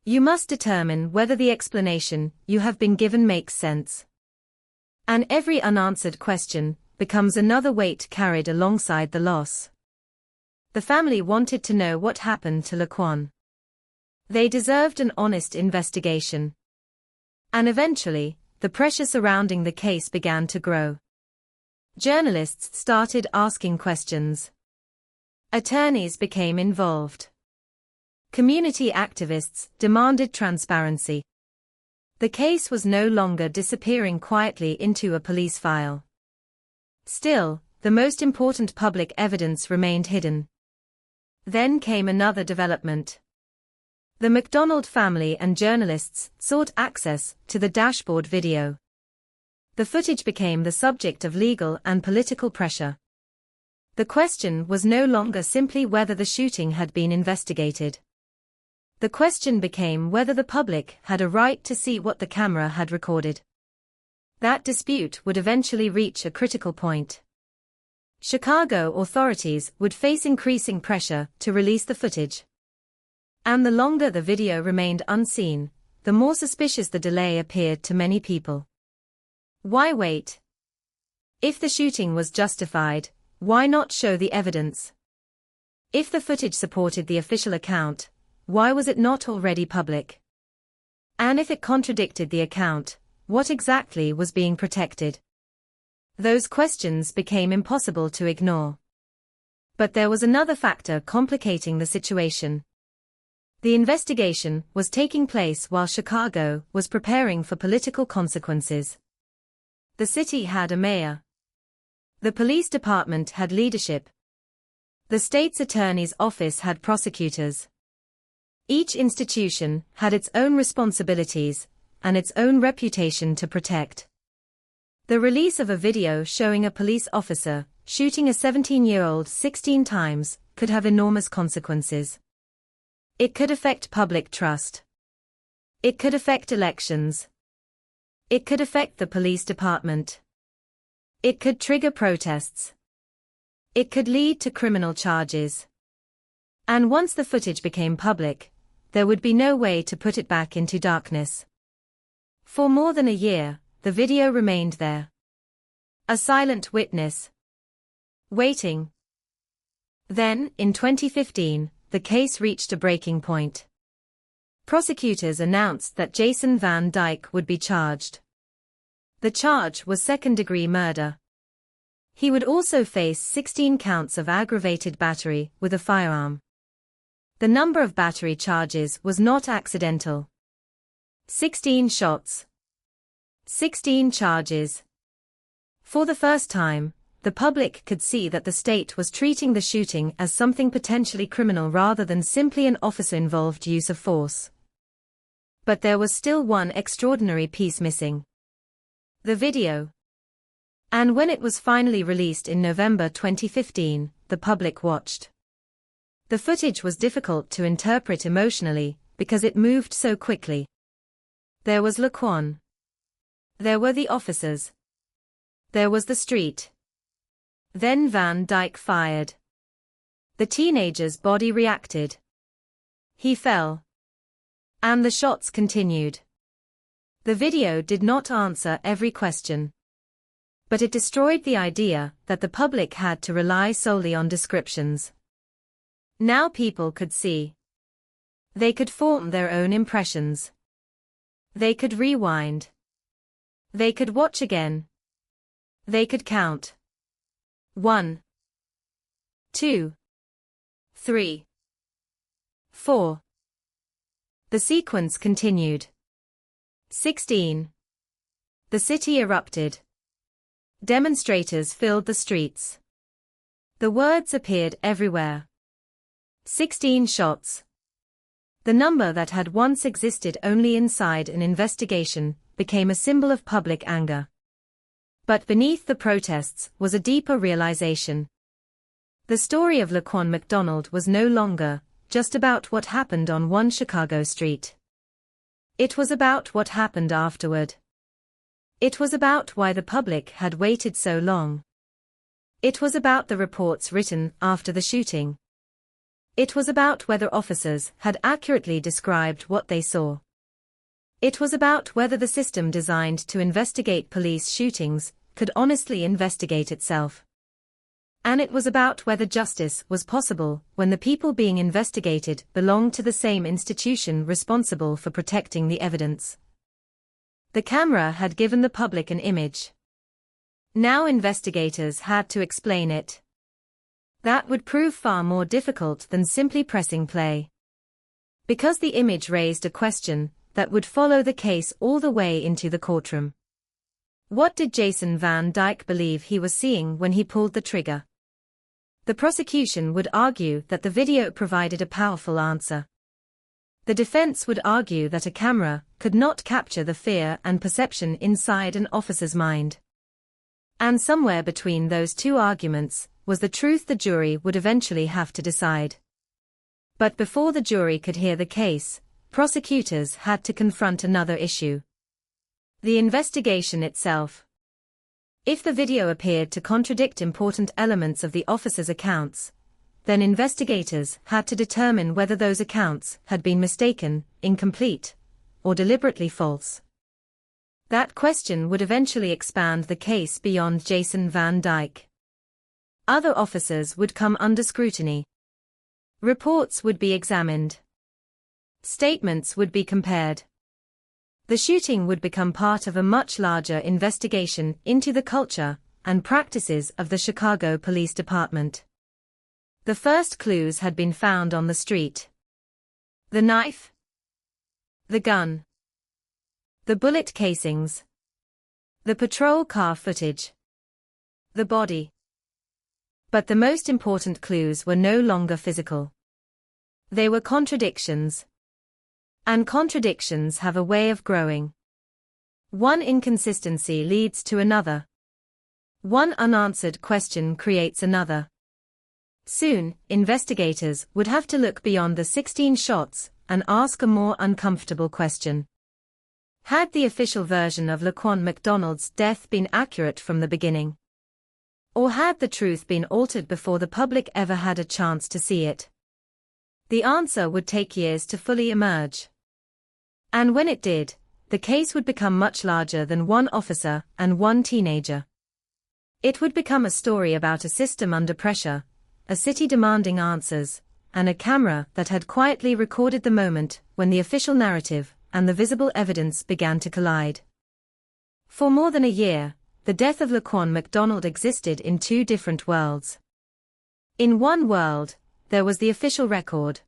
J: You must determine whether the explanation you have been given makes sense. And every unanswered question becomes another weight carried alongside the loss. The family wanted to know what happened to Laquan. They deserved an honest investigation. And eventually, the pressure surrounding the case began to grow. Journalists started asking questions. Attorneys became involved. Community activists demanded transparency. The case was no longer disappearing quietly into a police file. Still, the most important public evidence remained hidden. Then came another development. The McDonald family and journalists sought access to the dashboard video. The footage became the subject of legal and political pressure. The question was no longer simply whether the shooting had been investigated. The question became whether the public had a right to see what the camera had recorded. That dispute would eventually reach a critical point. Chicago authorities would face increasing pressure to release the footage. And the longer the video remained unseen, the more suspicious the delay appeared to many people. Why wait? If the shooting was justified, why not show the evidence? If the footage supported the official account, why was it not already public? And if it contradicted the account, what exactly was being protected? Those questions became impossible to ignore. But there was another factor complicating the situation. The investigation was taking place while Chicago was preparing for political consequences. The city had a mayor. The police department had leadership. The state's attorney's office had prosecutors. Each institution had its own responsibilities and its own reputation to protect. The release of a video showing a police officer shooting a 17-year-old 16 times could have enormous consequences. It could affect public trust. It could affect elections. It could affect the police department. It could trigger protests. It could lead to criminal charges. And once the footage became public, there would be no way to put it back into darkness. For more than a year, the video remained there. A silent witness. Waiting. Then, in 2015, the case reached a breaking point. Prosecutors announced that Jason Van Dyke would be charged. The charge was second-degree murder. He would also face 16 counts of aggravated battery with a firearm. The number of battery charges was not accidental. 16 shots. 16 charges. For the first time, the public could see that the state was treating the shooting as something potentially criminal rather than simply an officer-involved use of force. But there was still one extraordinary piece missing. The video. And when it was finally released in November 2015, the public watched. The footage was difficult to interpret emotionally because it moved so quickly. There was Laquan. There were the officers. There was the street. Then Van Dyke fired. The teenager's body reacted. He fell. And the shots continued. The video did not answer every question. But it destroyed the idea that the public had to rely solely on descriptions. Now people could see. They could form their own impressions. They could rewind. They could watch again. They could count. 1, 2, 3, 4. The sequence continued. 16. The city erupted. Demonstrators filled the streets. The words appeared everywhere. 16 shots. The number that had once existed only inside an investigation became a symbol of public anger. But beneath the protests was a deeper realization. The story of Laquan McDonald was no longer just about what happened on one Chicago street. It was about what happened afterward. It was about why the public had waited so long. It was about the reports written after the shooting. It was about whether officers had accurately described what they saw. It was about whether the system designed to investigate police shootings could honestly investigate itself. And it was about whether justice was possible when the people being investigated belonged to the same institution responsible for protecting the evidence. The camera had given the public an image. Now investigators had to explain it. That would prove far more difficult than simply pressing play. Because the image raised a question that would follow the case all the way into the courtroom. What did Jason Van Dyke believe he was seeing when he pulled the trigger? The prosecution would argue that the video provided a powerful answer. The defense would argue that a camera could not capture the fear and perception inside an officer's mind. And somewhere between those two arguments was the truth the jury would eventually have to decide. But before the jury could hear the case, prosecutors had to confront another issue. The investigation itself. If the video appeared to contradict important elements of the officer's accounts, then investigators had to determine whether those accounts had been mistaken, incomplete, or deliberately false. That question would eventually expand the case beyond Jason Van Dyke. Other officers would come under scrutiny. Reports would be examined. Statements would be compared. The shooting would become part of a much larger investigation into the culture and practices of the Chicago Police Department. The first clues had been found on the street. The knife, the gun, the bullet casings, the patrol car footage, the body. But the most important clues were no longer physical. They were contradictions. And contradictions have a way of growing. One inconsistency leads to another. One unanswered question creates another. Soon, investigators would have to look beyond the 16 shots and ask a more uncomfortable question. Had the official version of Laquan McDonald's death been accurate from the beginning? Or had the truth been altered before the public ever had a chance to see it? The answer would take years to fully emerge. And when it did, the case would become much larger than one officer and one teenager. It would become a story about a system under pressure, a city demanding answers, and a camera that had quietly recorded the moment when the official narrative and the visible evidence began to collide. For more than a year, the death of Laquan McDonald existed in two different worlds. In one world, there was the official record.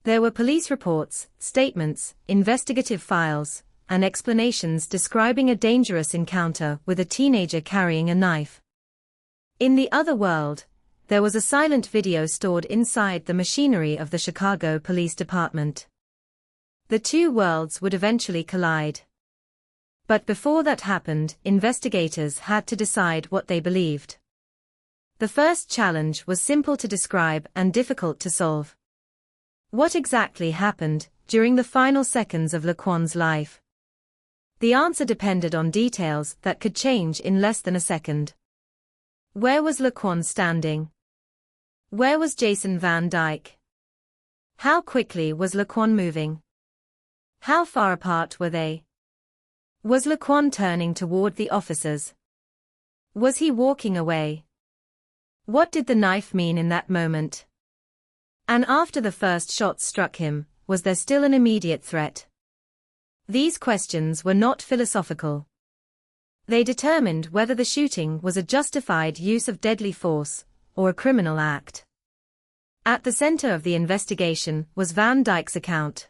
J: There were police reports, statements, investigative files, and explanations describing a dangerous encounter with a teenager carrying a knife. In the other world, there was a silent video stored inside the machinery of the Chicago Police Department. The two worlds would eventually collide. But before that happened, investigators had to decide what they believed. The first challenge was simple to describe and difficult to solve. What exactly happened during the final seconds of Laquan's life? The answer depended on details that could change in less than a second. Where was Laquan standing? Where was Jason Van Dyke? How quickly was Laquan moving? How far apart were they? Was Laquan turning toward the officers? Was he walking away? What did the knife mean in that moment? And after the first shot struck him, was there still an immediate threat? These questions were not philosophical. They determined whether the shooting was a justified use of deadly force, or a criminal act. At the center of the investigation was Van Dyke's account.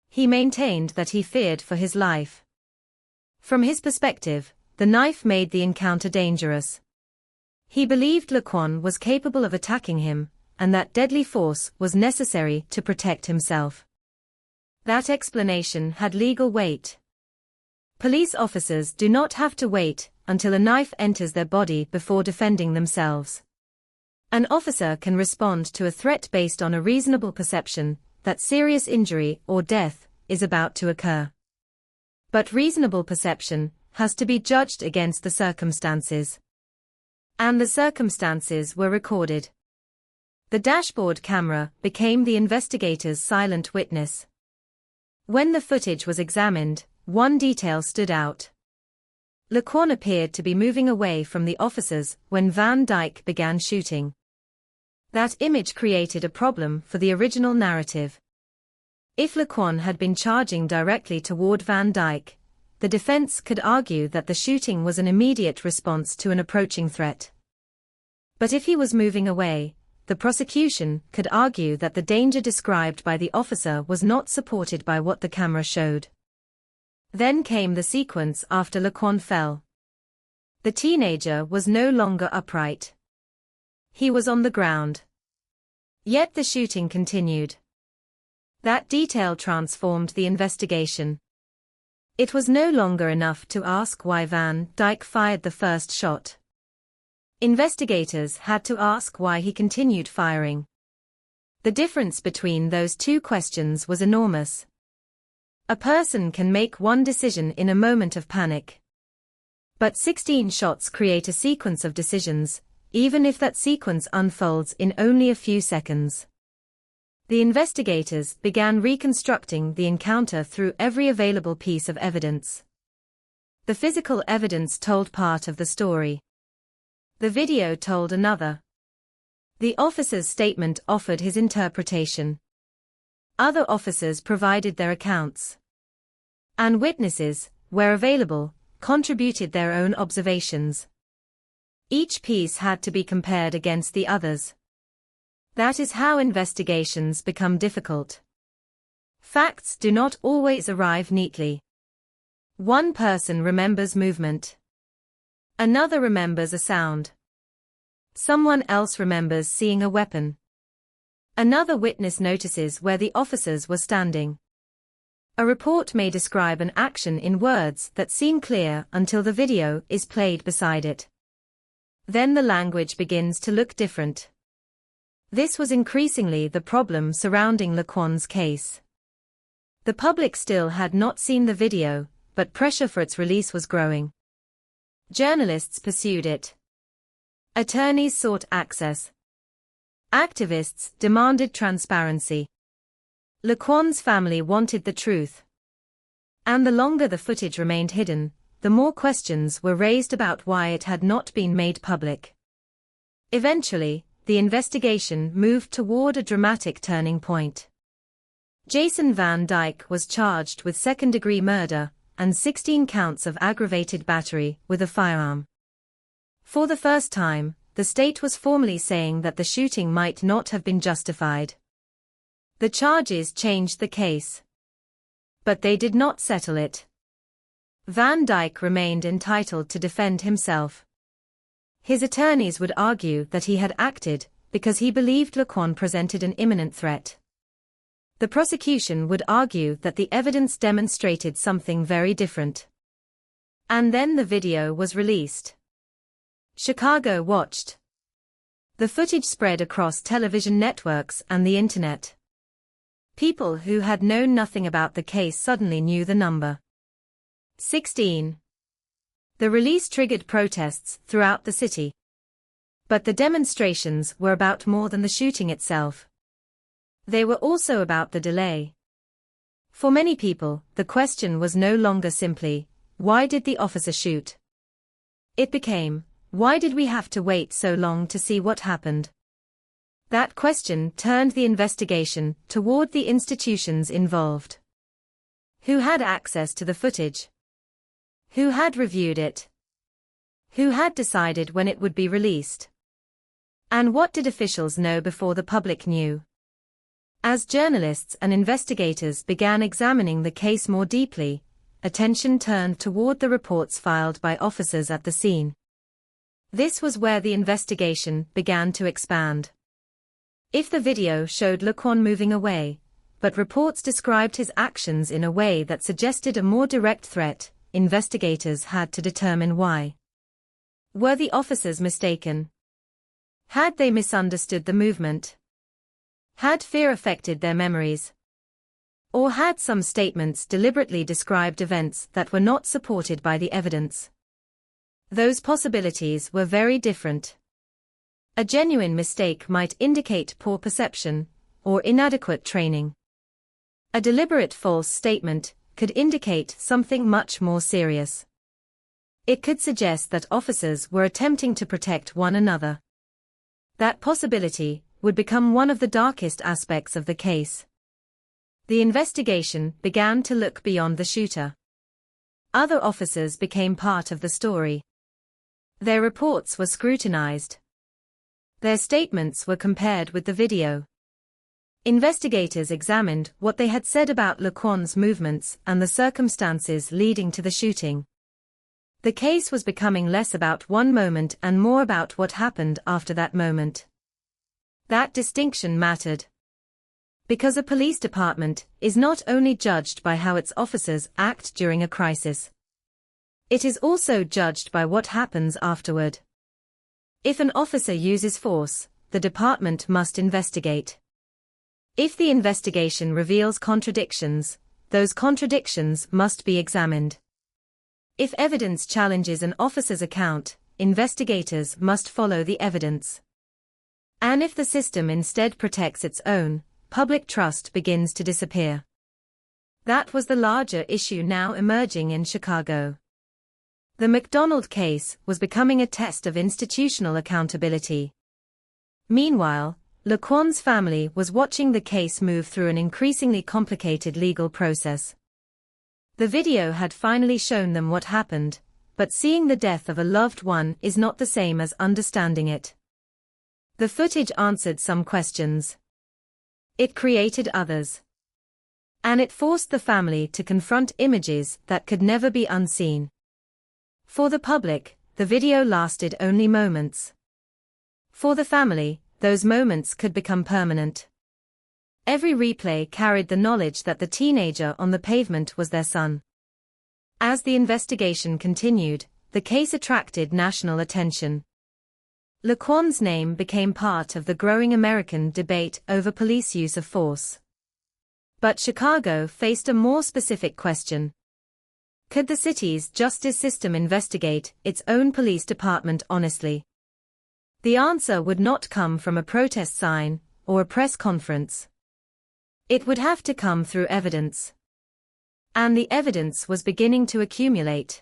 J: He maintained that he feared for his life. From his perspective, the knife made the encounter dangerous. He believed Laquan was capable of attacking him, and that deadly force was necessary to protect himself. That explanation had legal weight. Police officers do not have to wait until a knife enters their body before defending themselves. An officer can respond to a threat based on a reasonable perception that serious injury or death is about to occur. But reasonable perception has to be judged against the circumstances. And the circumstances were recorded. The dashboard camera became the investigator's silent witness. When the footage was examined, one detail stood out. Laquan appeared to be moving away from the officers when Van Dyke began shooting. That image created a problem for the original narrative. If Laquan had been charging directly toward Van Dyke, the defense could argue that the shooting was an immediate response to an approaching threat. But if he was moving away, the prosecution could argue that the danger described by the officer was not supported by what the camera showed. Then came the sequence after Laquan fell. The teenager was no longer upright. He was on the ground. Yet the shooting continued. That detail transformed the investigation. It was no longer enough to ask why Van Dyke fired the first shot. Investigators had to ask why he continued firing. The difference between those two questions was enormous. A person can make one decision in a moment of panic. But 16 shots create a sequence of decisions, even if that sequence unfolds in only a few seconds. The investigators began reconstructing the encounter through every available piece of evidence. The physical evidence told part of the story. The video told another. The officer's statement offered his interpretation. Other officers provided their accounts. And witnesses, where available, contributed their own observations. Each piece had to be compared against the others. That is how investigations become difficult. Facts do not always arrive neatly. One person remembers movement. Another remembers a sound. Someone else remembers seeing a weapon. Another witness notices where the officers were standing. A report may describe an action in words that seem clear until the video is played beside it. Then the language begins to look different. This was increasingly the problem surrounding Laquan's case. The public still had not seen the video, but pressure for its release was growing. Journalists pursued it. Attorneys sought access. Activists demanded transparency. Laquan's family wanted the truth. And the longer the footage remained hidden, the more questions were raised about why it had not been made public. Eventually, the investigation moved toward a dramatic turning point. Jason Van Dyke was charged with second-degree murder and 16 counts of aggravated battery with a firearm. For the first time, the state was formally saying that the shooting might not have been justified. The charges changed the case. But they did not settle it. Van Dyke remained entitled to defend himself. His attorneys would argue that he had acted because he believed Laquan presented an imminent threat. The prosecution would argue that the evidence demonstrated something very different. And then the video was released. Chicago watched. The footage spread across television networks and the internet. People who had known nothing about the case suddenly knew the number. 16. The release triggered protests throughout the city. But the demonstrations were about more than the shooting itself. They were also about the delay. For many people, the question was no longer simply, why did the officer shoot? It became, why did we have to wait so long to see what happened? That question turned the investigation toward the institutions involved. Who had access to the footage? Who had reviewed it? Who had decided when it would be released? And what did officials know before the public knew? As journalists and investigators began examining the case more deeply, attention turned toward the reports filed by officers at the scene. This was where the investigation began to expand. If the video showed Laquan moving away, but reports described his actions in a way that suggested a more direct threat, investigators had to determine why. Were the officers mistaken? Had they misunderstood the movement? Had fear affected their memories? Or had some statements deliberately described events that were not supported by the evidence? Those possibilities were very different. A genuine mistake might indicate poor perception or inadequate training. A deliberate false statement could indicate something much more serious. It could suggest that officers were attempting to protect one another. That possibility would become one of the darkest aspects of the case. The investigation began to look beyond the shooter. Other officers became part of the story. Their reports were scrutinized. Their statements were compared with the video. Investigators examined what they had said about Laquan's movements and the circumstances leading to the shooting. The case was becoming less about one moment and more about what happened after that moment. That distinction mattered. Because a police department is not only judged by how its officers act during a crisis. It is also judged by what happens afterward. If an officer uses force, the department must investigate. If the investigation reveals contradictions, those contradictions must be examined. If evidence challenges an officer's account, investigators must follow the evidence. And if the system instead protects its own, public trust begins to disappear. That was the larger issue now emerging in Chicago. The McDonald case was becoming a test of institutional accountability. Meanwhile, Laquan's family was watching the case move through an increasingly complicated legal process. The video had finally shown them what happened, but seeing the death of a loved one is not the same as understanding it. The footage answered some questions. It created others. And it forced the family to confront images that could never be unseen. For the public, the video lasted only moments. For the family, those moments could become permanent. Every replay carried the knowledge that the teenager on the pavement was their son. As the investigation continued, the case attracted national attention. Laquan's name became part of the growing American debate over police use of force. But Chicago faced a more specific question. Could the city's justice system investigate its own police department honestly? The answer would not come from a protest sign or a press conference. It would have to come through evidence. And the evidence was beginning to accumulate.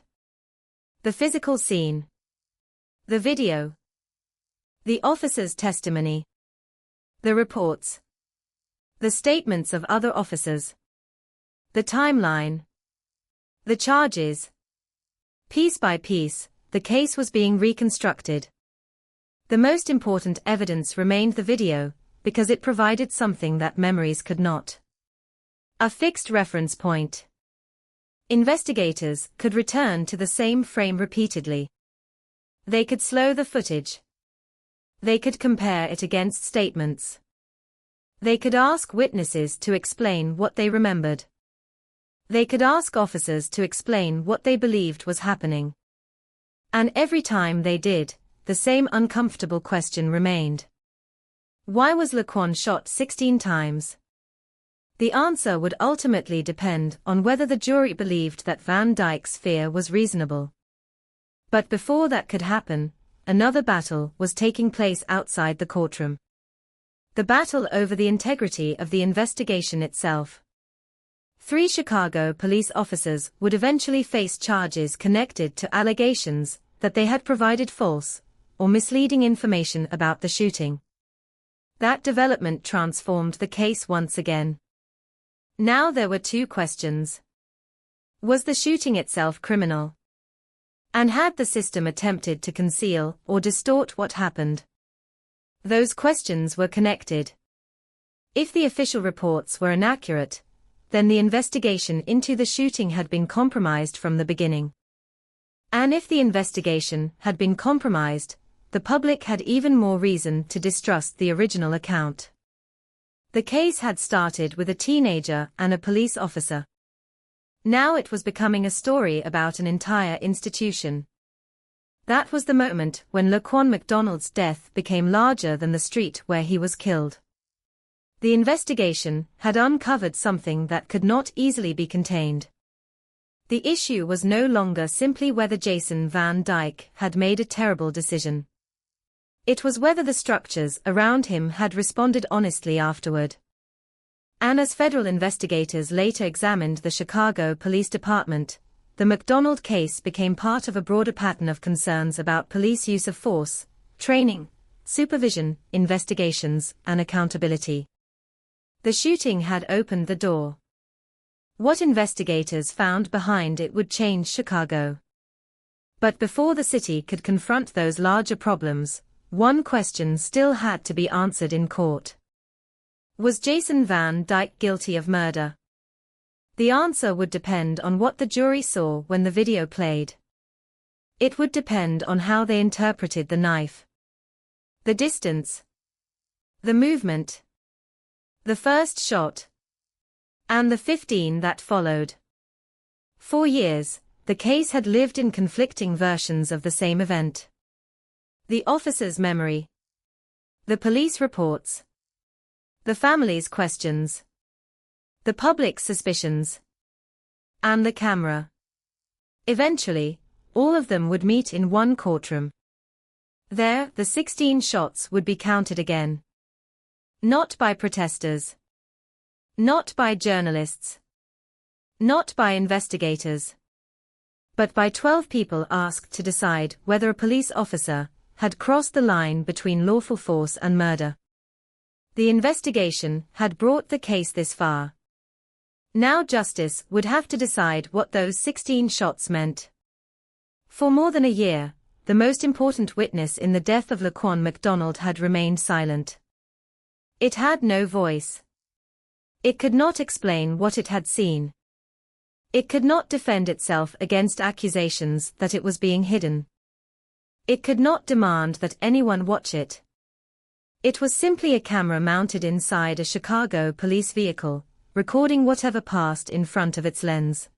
J: The physical scene. The video. The officer's testimony. The reports. The statements of other officers. The timeline. The charges. Piece by piece, the case was being reconstructed. The most important evidence remained the video, because it provided something that memories could not. A fixed reference point. Investigators could return to the same frame repeatedly. They could slow the footage. They could compare it against statements. They could ask witnesses to explain what they remembered. They could ask officers to explain what they believed was happening. And every time they did, the same uncomfortable question remained. Why was Laquan shot 16 times? The answer would ultimately depend on whether the jury believed that Van Dyke's fear was reasonable. But before that could happen, another battle was taking place outside the courtroom. The battle over the integrity of the investigation itself. 3 Chicago police officers would eventually face charges connected to allegations that they had provided false or misleading information about the shooting. That development transformed the case once again. Now there were 2 questions. Was the shooting itself criminal? And had the system attempted to conceal or distort what happened? Those questions were connected. If the official reports were inaccurate, then the investigation into the shooting had been compromised from the beginning. And if the investigation had been compromised, the public had even more reason to distrust the original account. The case had started with a teenager and a police officer. Now it was becoming a story about an entire institution. That was the moment when Laquan McDonald's death became larger than the street where he was killed. The investigation had uncovered something that could not easily be contained. The issue was no longer simply whether Jason Van Dyke had made a terrible decision. It was whether the structures around him had responded honestly afterward. And as federal investigators later examined the Chicago Police Department, the McDonald case became part of a broader pattern of concerns about police use of force, training, supervision, investigations, and accountability. The shooting had opened the door. What investigators found behind it would change Chicago. But before the city could confront those larger problems, one question still had to be answered in court. Was Jason Van Dyke guilty of murder? The answer would depend on what the jury saw when the video played. It would depend on how they interpreted the knife, the distance, the movement, the first shot, and the 15 that followed. For years, the case had lived in conflicting versions of the same event. The officer's memory, the police reports, the family's questions, the public's suspicions, and the camera. Eventually, all of them would meet in one courtroom. There, the 16 shots would be counted again. Not by protesters. Not by journalists. Not by investigators. But by 12 people asked to decide whether a police officer had crossed the line between lawful force and murder. The investigation had brought the case this far. Now justice would have to decide what those 16 shots meant. For more than a year, the most important witness in the death of Laquan McDonald had remained silent. It had no voice. It could not explain what it had seen. It could not defend itself against accusations that it was being hidden. It could not demand that anyone watch it. It was simply a camera mounted inside a Chicago police vehicle, recording whatever passed in front of its lens.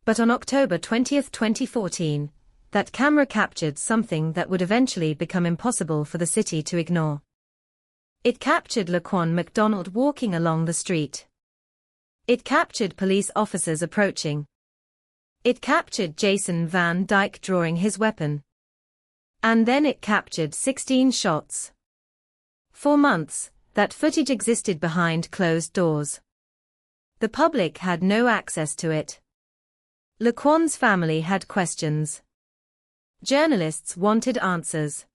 J: But on October 20, 2014, that camera captured something that would eventually become impossible for the city to ignore. It captured Laquan McDonald walking along the street. It captured police officers approaching. It captured Jason Van Dyke drawing his weapon. And then it captured 16 shots. For months, that footage existed behind closed doors. The public had no access to it. Laquan's family had questions. Journalists wanted answers.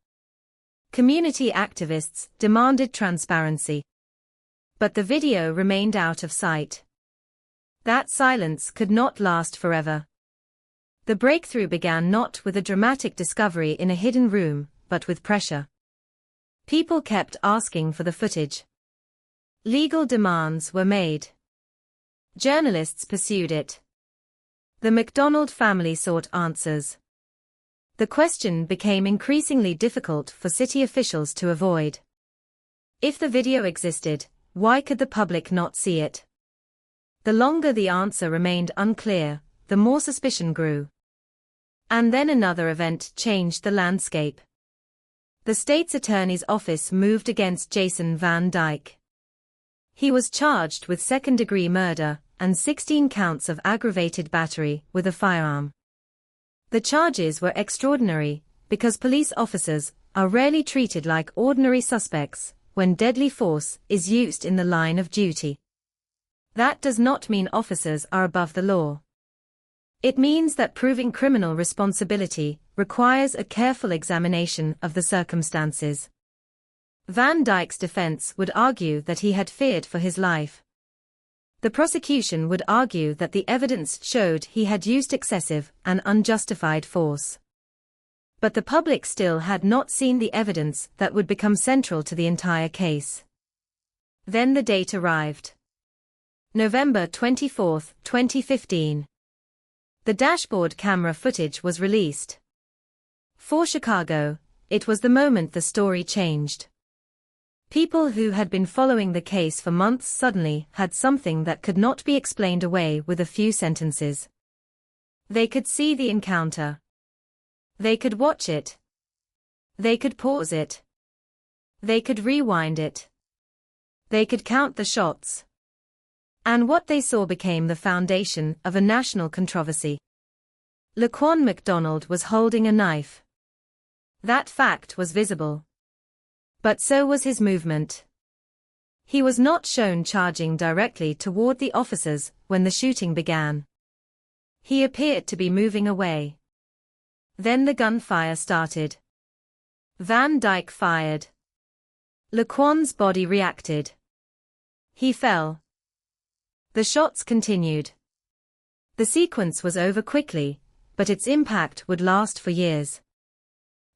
J: Community activists demanded transparency. But the video remained out of sight. That silence could not last forever. The breakthrough began not with a dramatic discovery in a hidden room, but with pressure. People kept asking for the footage. Legal demands were made. Journalists pursued it. The McDonald family sought answers. The question became increasingly difficult for city officials to avoid. If the video existed, why could the public not see it? The longer the answer remained unclear, the more suspicion grew. And then another event changed the landscape. The state's attorney's office moved against Jason Van Dyke. He was charged with second-degree murder and 16 counts of aggravated battery with a firearm. The charges were extraordinary because police officers are rarely treated like ordinary suspects when deadly force is used in the line of duty. That does not mean officers are above the law. It means that proving criminal responsibility requires a careful examination of the circumstances. Van Dyke's defense would argue that he had feared for his life. The prosecution would argue that the evidence showed he had used excessive and unjustified force. But the public still had not seen the evidence that would become central to the entire case. Then the date arrived. November 24, 2015. The dashboard camera footage was released. For Chicago, it was the moment the story changed. People who had been following the case for months suddenly had something that could not be explained away with a few sentences. They could see the encounter. They could watch it. They could pause it. They could rewind it. They could count the shots. And what they saw became the foundation of a national controversy. Laquan McDonald was holding a knife. That fact was visible. But so was his movement. He was not shown charging directly toward the officers when the shooting began. He appeared to be moving away. Then the gunfire started. Van Dyke fired. Laquan's body reacted. He fell. The shots continued. The sequence was over quickly, but its impact would last for years.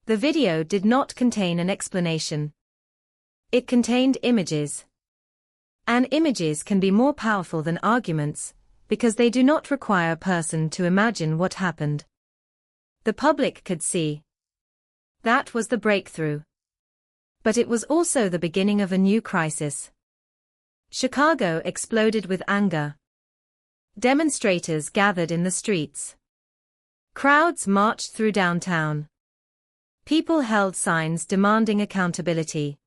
J: The video did not contain an explanation. It contained images. And images can be more powerful than arguments, because they do not require a person to imagine what happened. The public could see. That was the breakthrough. But it was also the beginning of a new crisis. Chicago exploded with anger. Demonstrators gathered in the streets. Crowds marched through downtown. People held signs demanding accountability.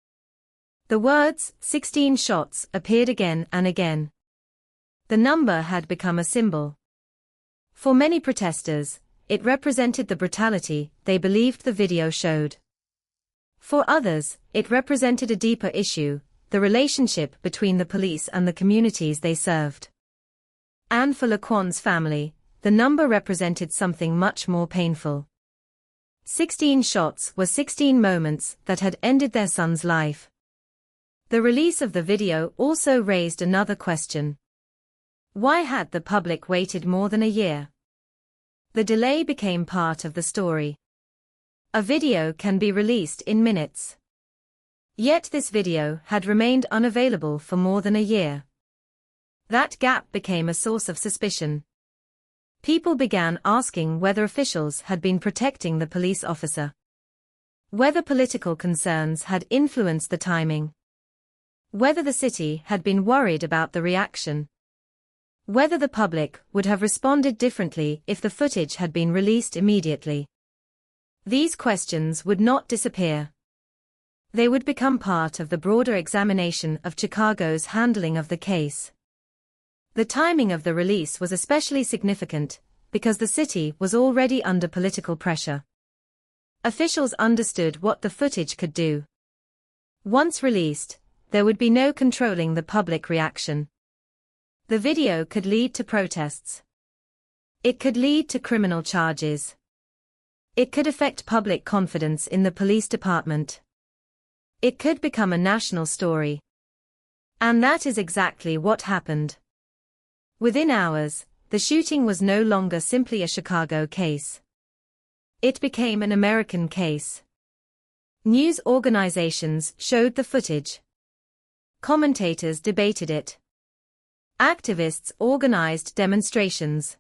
J: The words, 16 shots, appeared again and again. The number had become a symbol. For many protesters, it represented the brutality they believed the video showed. For others, it represented a deeper issue, the relationship between the police and the communities they served. And for Laquan's family, the number represented something much more painful. 16 shots were 16 moments that had ended their son's life. The release of the video also raised another question. Why had the public waited more than a year? The delay became part of the story. A video can be released in minutes. Yet this video had remained unavailable for more than a year. That gap became a source of suspicion. People began asking whether officials had been protecting the police officer. Whether political concerns had influenced the timing. Whether the city had been worried about the reaction. Whether the public would have responded differently if the footage had been released immediately. These questions would not disappear. They would become part of the broader examination of Chicago's handling of the case. The timing of the release was especially significant, because the city was already under political pressure. Officials understood what the footage could do. Once released, there would be no controlling the public reaction. The video could lead to protests. It could lead to criminal charges. It could affect public confidence in the police department. It could become a national story. And that is exactly what happened. Within hours, the shooting was no longer simply a Chicago case. It became an American case. News organizations showed the footage. Commentators debated it. Activists organized demonstrations.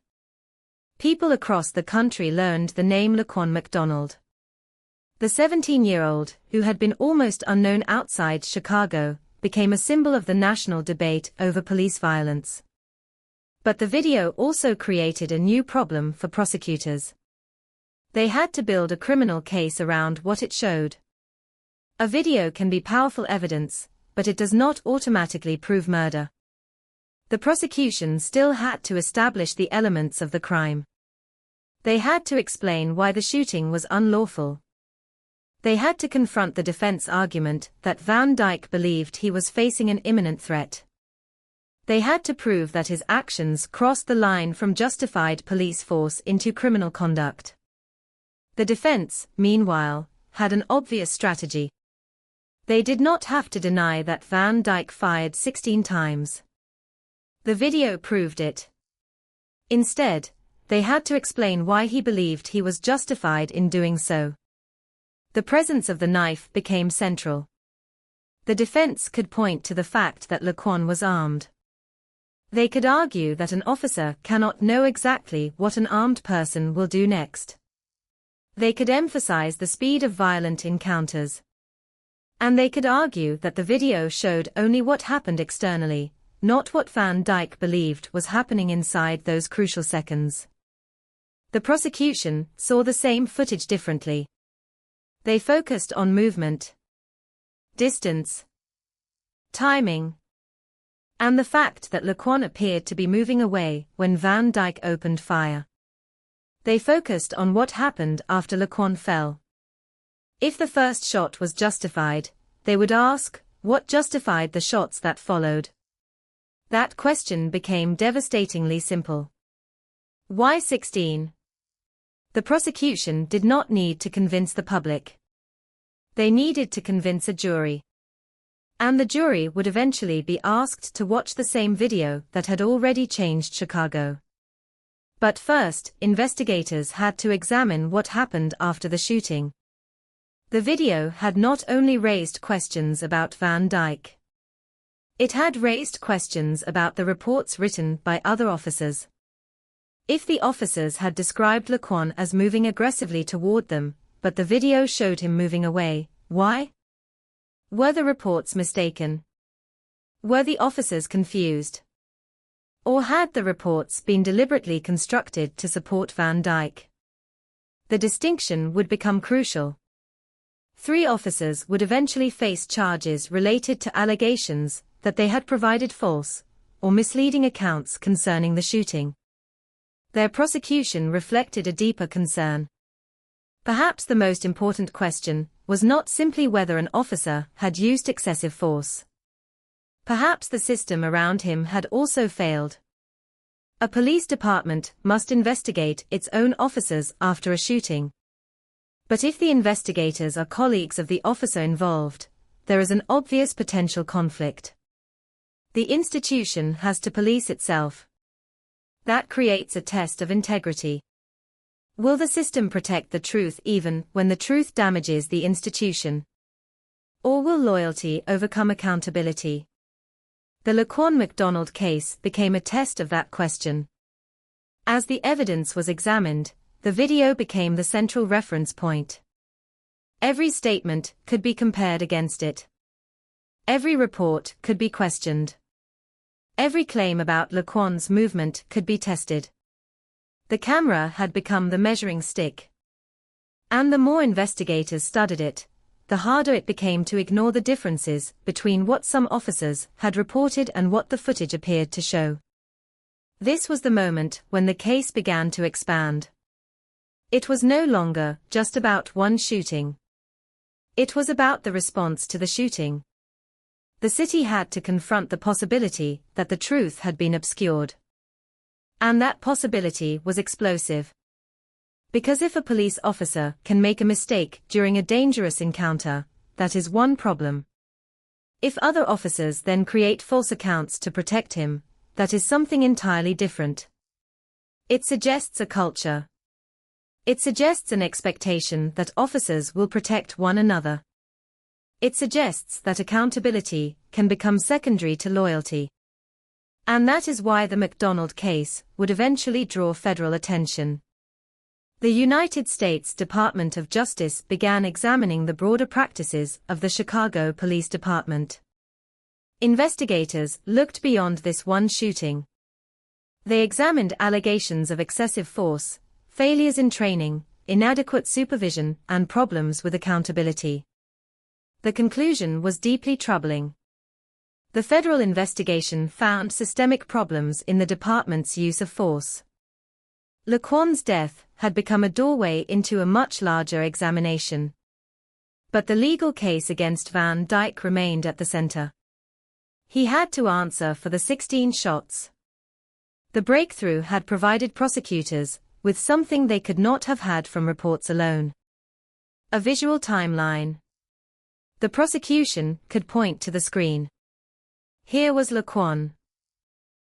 J: People across the country learned the name Laquan McDonald. The 17-year-old, who had been almost unknown outside Chicago, became a symbol of the national debate over police violence. But the video also created a new problem for prosecutors. They had to build a criminal case around what it showed. A video can be powerful evidence, but it does not automatically prove murder. The prosecution still had to establish the elements of the crime. They had to explain why the shooting was unlawful. They had to confront the defense argument that Van Dyke believed he was facing an imminent threat. They had to prove that his actions crossed the line from justified police force into criminal conduct. The defense, meanwhile, had an obvious strategy. They did not have to deny that Van Dyke fired 16 times. The video proved it. Instead, they had to explain why he believed he was justified in doing so. The presence of the knife became central. The defense could point to the fact that Laquan was armed. They could argue that an officer cannot know exactly what an armed person will do next. They could emphasize the speed of violent encounters. And they could argue that the video showed only what happened externally, not what Van Dyke believed was happening inside those crucial seconds. The prosecution saw the same footage differently. They focused on movement, distance, timing, and the fact that Laquan appeared to be moving away when Van Dyke opened fire. They focused on what happened after Laquan fell. If the first shot was justified, they would ask, what justified the shots that followed? That question became devastatingly simple. Why 16? The prosecution did not need to convince the public. They needed to convince a jury. And the jury would eventually be asked to watch the same video that had already changed Chicago. But first, investigators had to examine what happened after the shooting. The video had not only raised questions about Van Dyke. It had raised questions about the reports written by other officers. If the officers had described Laquan as moving aggressively toward them, but the video showed him moving away, why? Were the reports mistaken? Were the officers confused? Or had the reports been deliberately constructed to support Van Dyke? The distinction would become crucial. 3 officers would eventually face charges related to allegations that they had provided false or misleading accounts concerning the shooting. Their prosecution reflected a deeper concern. Perhaps the most important question was not simply whether an officer had used excessive force. Perhaps the system around him had also failed. A police department must investigate its own officers after a shooting. But if the investigators are colleagues of the officer involved, there is an obvious potential conflict. The institution has to police itself. That creates a test of integrity. Will the system protect the truth even when the truth damages the institution? Or will loyalty overcome accountability? The Laquan MacDonald case became a test of that question. As the evidence was examined, the video became the central reference point. Every statement could be compared against it. Every report could be questioned. Every claim about Laquan's movement could be tested. The camera had become the measuring stick. And the more investigators studied it, the harder it became to ignore the differences between what some officers had reported and what the footage appeared to show. This was the moment when the case began to expand. It was no longer just about one shooting. It was about the response to the shooting. The city had to confront the possibility that the truth had been obscured. And that possibility was explosive. Because if a police officer can make a mistake during a dangerous encounter, that is one problem. If other officers then create false accounts to protect him, that is something entirely different. It suggests a culture. It suggests an expectation that officers will protect one another. It suggests that accountability can become secondary to loyalty. And that is why the MacDonald case would eventually draw federal attention. The United States Department of Justice began examining the broader practices of the Chicago Police Department. Investigators looked beyond this one shooting. They examined allegations of excessive force, failures in training, inadequate supervision, and problems with accountability. The conclusion was deeply troubling. The federal investigation found systemic problems in the department's use of force. Laquan's death had become a doorway into a much larger examination. But the legal case against Van Dyke remained at the center. He had to answer for the 16 shots. The breakthrough had provided prosecutors with something they could not have had from reports alone. A visual timeline. The prosecution could point to the screen. Here was Laquan.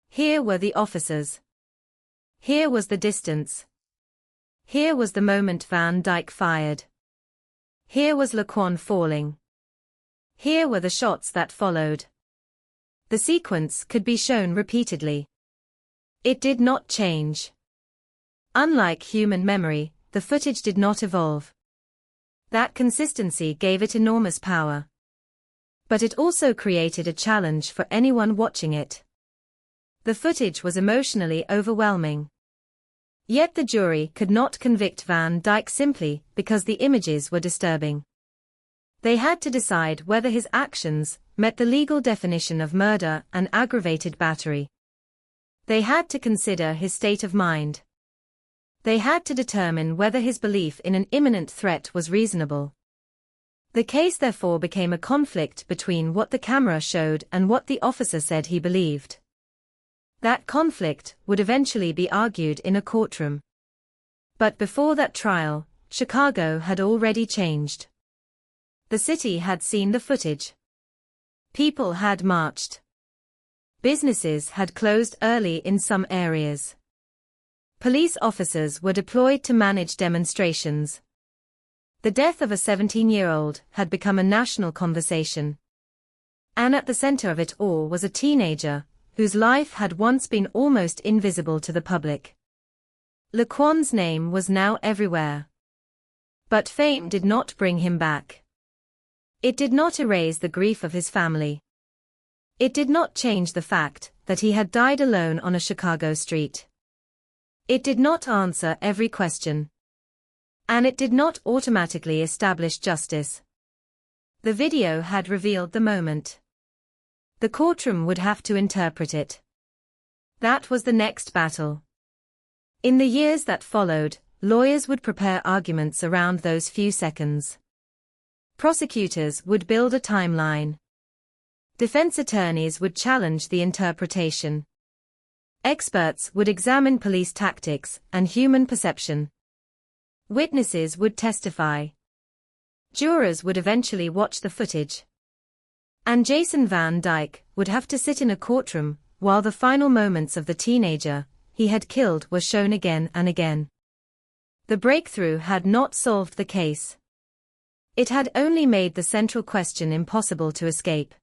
J: Here were the officers. Here was the distance. Here was the moment Van Dyke fired. Here was Laquan falling. Here were the shots that followed. The sequence could be shown repeatedly. It did not change. Unlike human memory, the footage did not evolve. That consistency gave it enormous power. But it also created a challenge for anyone watching it. The footage was emotionally overwhelming. Yet the jury could not convict Van Dyke simply because the images were disturbing. They had to decide whether his actions met the legal definition of murder and aggravated battery. They had to consider his state of mind. They had to determine whether his belief in an imminent threat was reasonable. The case therefore became a conflict between what the camera showed and what the officer said he believed. That conflict would eventually be argued in a courtroom. But before that trial, Chicago had already changed. The city had seen the footage. People had marched. Businesses had closed early in some areas. Police officers were deployed to manage demonstrations. The death of a 17-year-old had become a national conversation. And at the center of it all was a teenager, whose life had once been almost invisible to the public. Laquan's name was now everywhere. But fame did not bring him back. It did not erase the grief of his family. It did not change the fact that he had died alone on a Chicago street. It did not answer every question. And it did not automatically establish justice. The video had revealed the moment. The courtroom would have to interpret it. That was the next battle. In the years that followed, lawyers would prepare arguments around those few seconds. Prosecutors would build a timeline. Defense attorneys would challenge the interpretation. Experts would examine police tactics and human perception. Witnesses would testify. Jurors would eventually watch the footage. And Jason Van Dyke would have to sit in a courtroom while the final moments of the teenager he had killed were shown again and again. The breakthrough had not solved the case. It had only made the central question impossible to escape.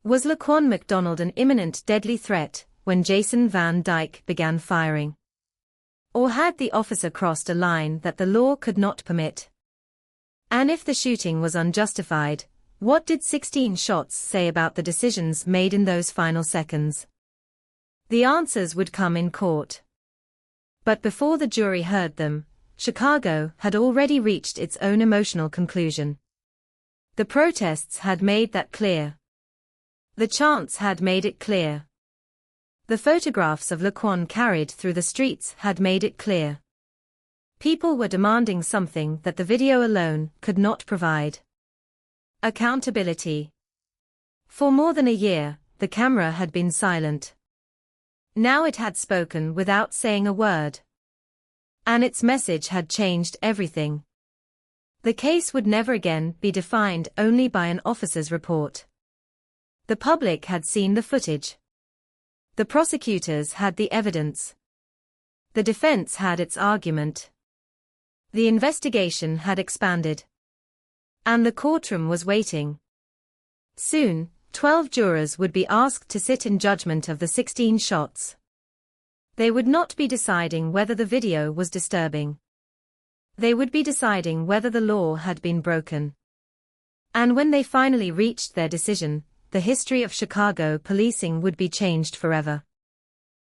J: Was Laquan McDonald an imminent deadly threat when Jason Van Dyke began firing? Or had the officer crossed a line that the law could not permit? And if the shooting was unjustified, what did 16 shots say about the decisions made in those final seconds? The answers would come in court. But before the jury heard them, Chicago had already reached its own emotional conclusion. The protests had made that clear. The chants had made it clear. The photographs of Laquan carried through the streets had made it clear. People were demanding something that the video alone could not provide. Accountability. For more than a year, the camera had been silent. Now it had spoken without saying a word. And its message had changed everything. The case would never again be defined only by an officer's report. The public had seen the footage. The prosecutors had the evidence. The defense had its argument. The investigation had expanded. And the courtroom was waiting. Soon, 12 jurors would be asked to sit in judgment of the 16 shots. They would not be deciding whether the video was disturbing. They would be deciding whether the law had been broken. And when they finally reached their decision, the history of Chicago policing would be changed forever.